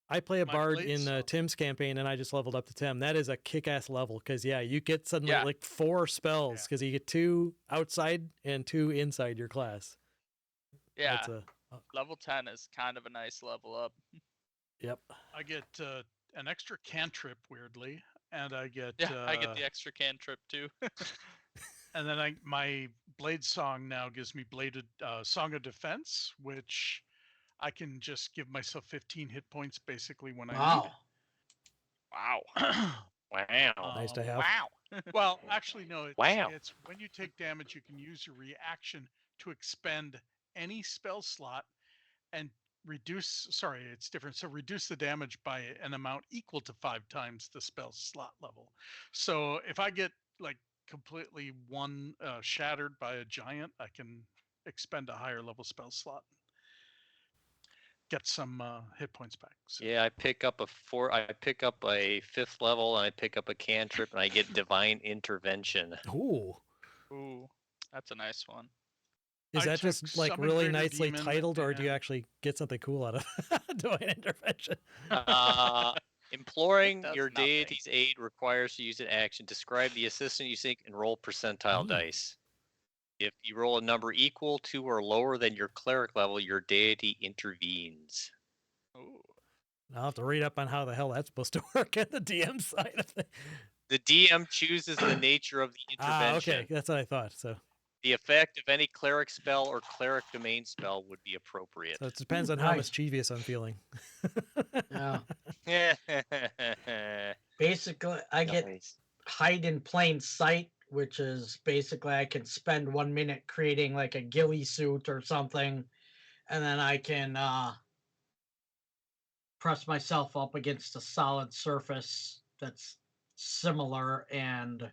I play a My bard blade in song. Tim's campaign, and I just leveled up to 10. That is a kick-ass level because you get suddenly Yeah. like 4 spells because you get 2 outside and 2 inside your class. yeah. That's a Level 10 is kind of a nice level up. yep. I get an extra cantrip weirdly, and I get Yeah, I get the extra cantrip too. and then my blade song now gives me bladed song of defense, which I can just give myself 15 hit points basically when Wow. Wow. I need. Wow. Nice to have. Wow. Well, actually, no. Wow. It's when you take damage, you can use your reaction to expend any spell slot and reduce. Sorry, it's different. So reduce the damage by an amount equal to 5 times the spell slot level. So if I get like completely shattered by a giant, I can expend a higher level spell slot. Get some hit points back. So. Yeah, I pick up a 5th level, and I pick up a cantrip, and I get divine intervention. Ooh. Ooh, that's a nice one. Is I that took just like Summon really Greater nicely Demon titled, or do you and- actually get something cool out of doing intervention? Imploring does your nothing. deity's aid requires you to use an action. Describe the assistant you seek and roll percentile Ooh. dice. If you roll a number equal to or lower than your cleric level, your deity intervenes. Ooh. I'll have to read up on how the hell that's supposed to work at the DM side of things. The DM chooses the nature of the intervention. Okay, that's what I thought. So, The effect of any cleric spell or cleric domain spell would be appropriate. so it depends on how Nice. mischievous I'm feeling. Yeah. Basically, I get Nice. hide in plain sight, which is basically I can spend 1 minute creating like a ghillie suit or something, and then I can press myself up against a solid surface that's similar, and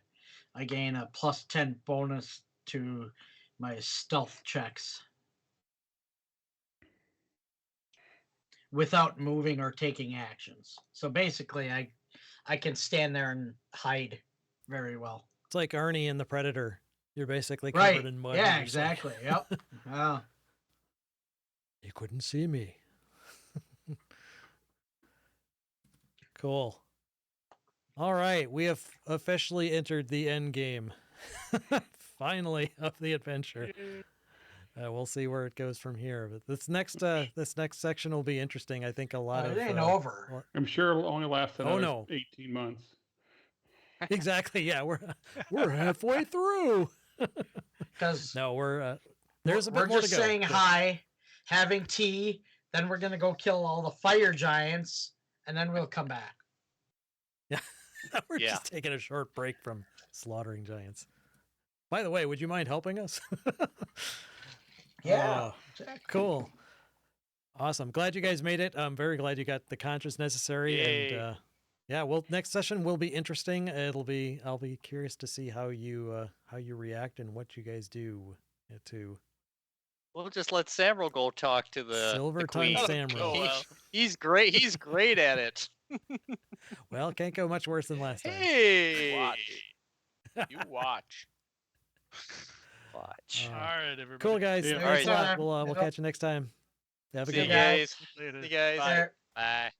I gain a +10 bonus to my stealth checks without moving or taking actions. So basically, I can stand there and hide very well. It's like Arnie in The Predator. You're basically covered Right. in mud. Yeah, and you're just like, exactly. Yep. Yeah. You couldn't see me. Cool. All right, we have officially entered the end game. Finally, of the adventure. We'll see where it goes from here. But this next section will be interesting. I think a lot of It ain't over. I'm sure it'll only last Oh, another no. 18 months. Exactly. Yeah, we're halfway through. Because No, there's a bit we're more just to go. saying but- hi, having tea, then we're gonna go kill all the fire giants, and then we'll come back. We're Yeah. just taking a short break from slaughtering giants. By the way, would you mind helping us? Oh, exactly. cool. Awesome. Glad you guys made it. I'm very glad you got the conscience necessary. Yay. And yeah, well, next session will be interesting. I'll be curious to see how you react and what you guys do to We'll just let Samro go talk to the Silver queen. Tongue That'll Samro. go well. He's great. He's great at it. Well, can't go much worse than last time. Hey, Watch. You watch. watch. Uh, All right, everybody. Cool, guys. Yeah. Thanks a All right. lot. We'll Yep. catch you next time. Have a See good you one. guys. Later. See you guys. There. Bye.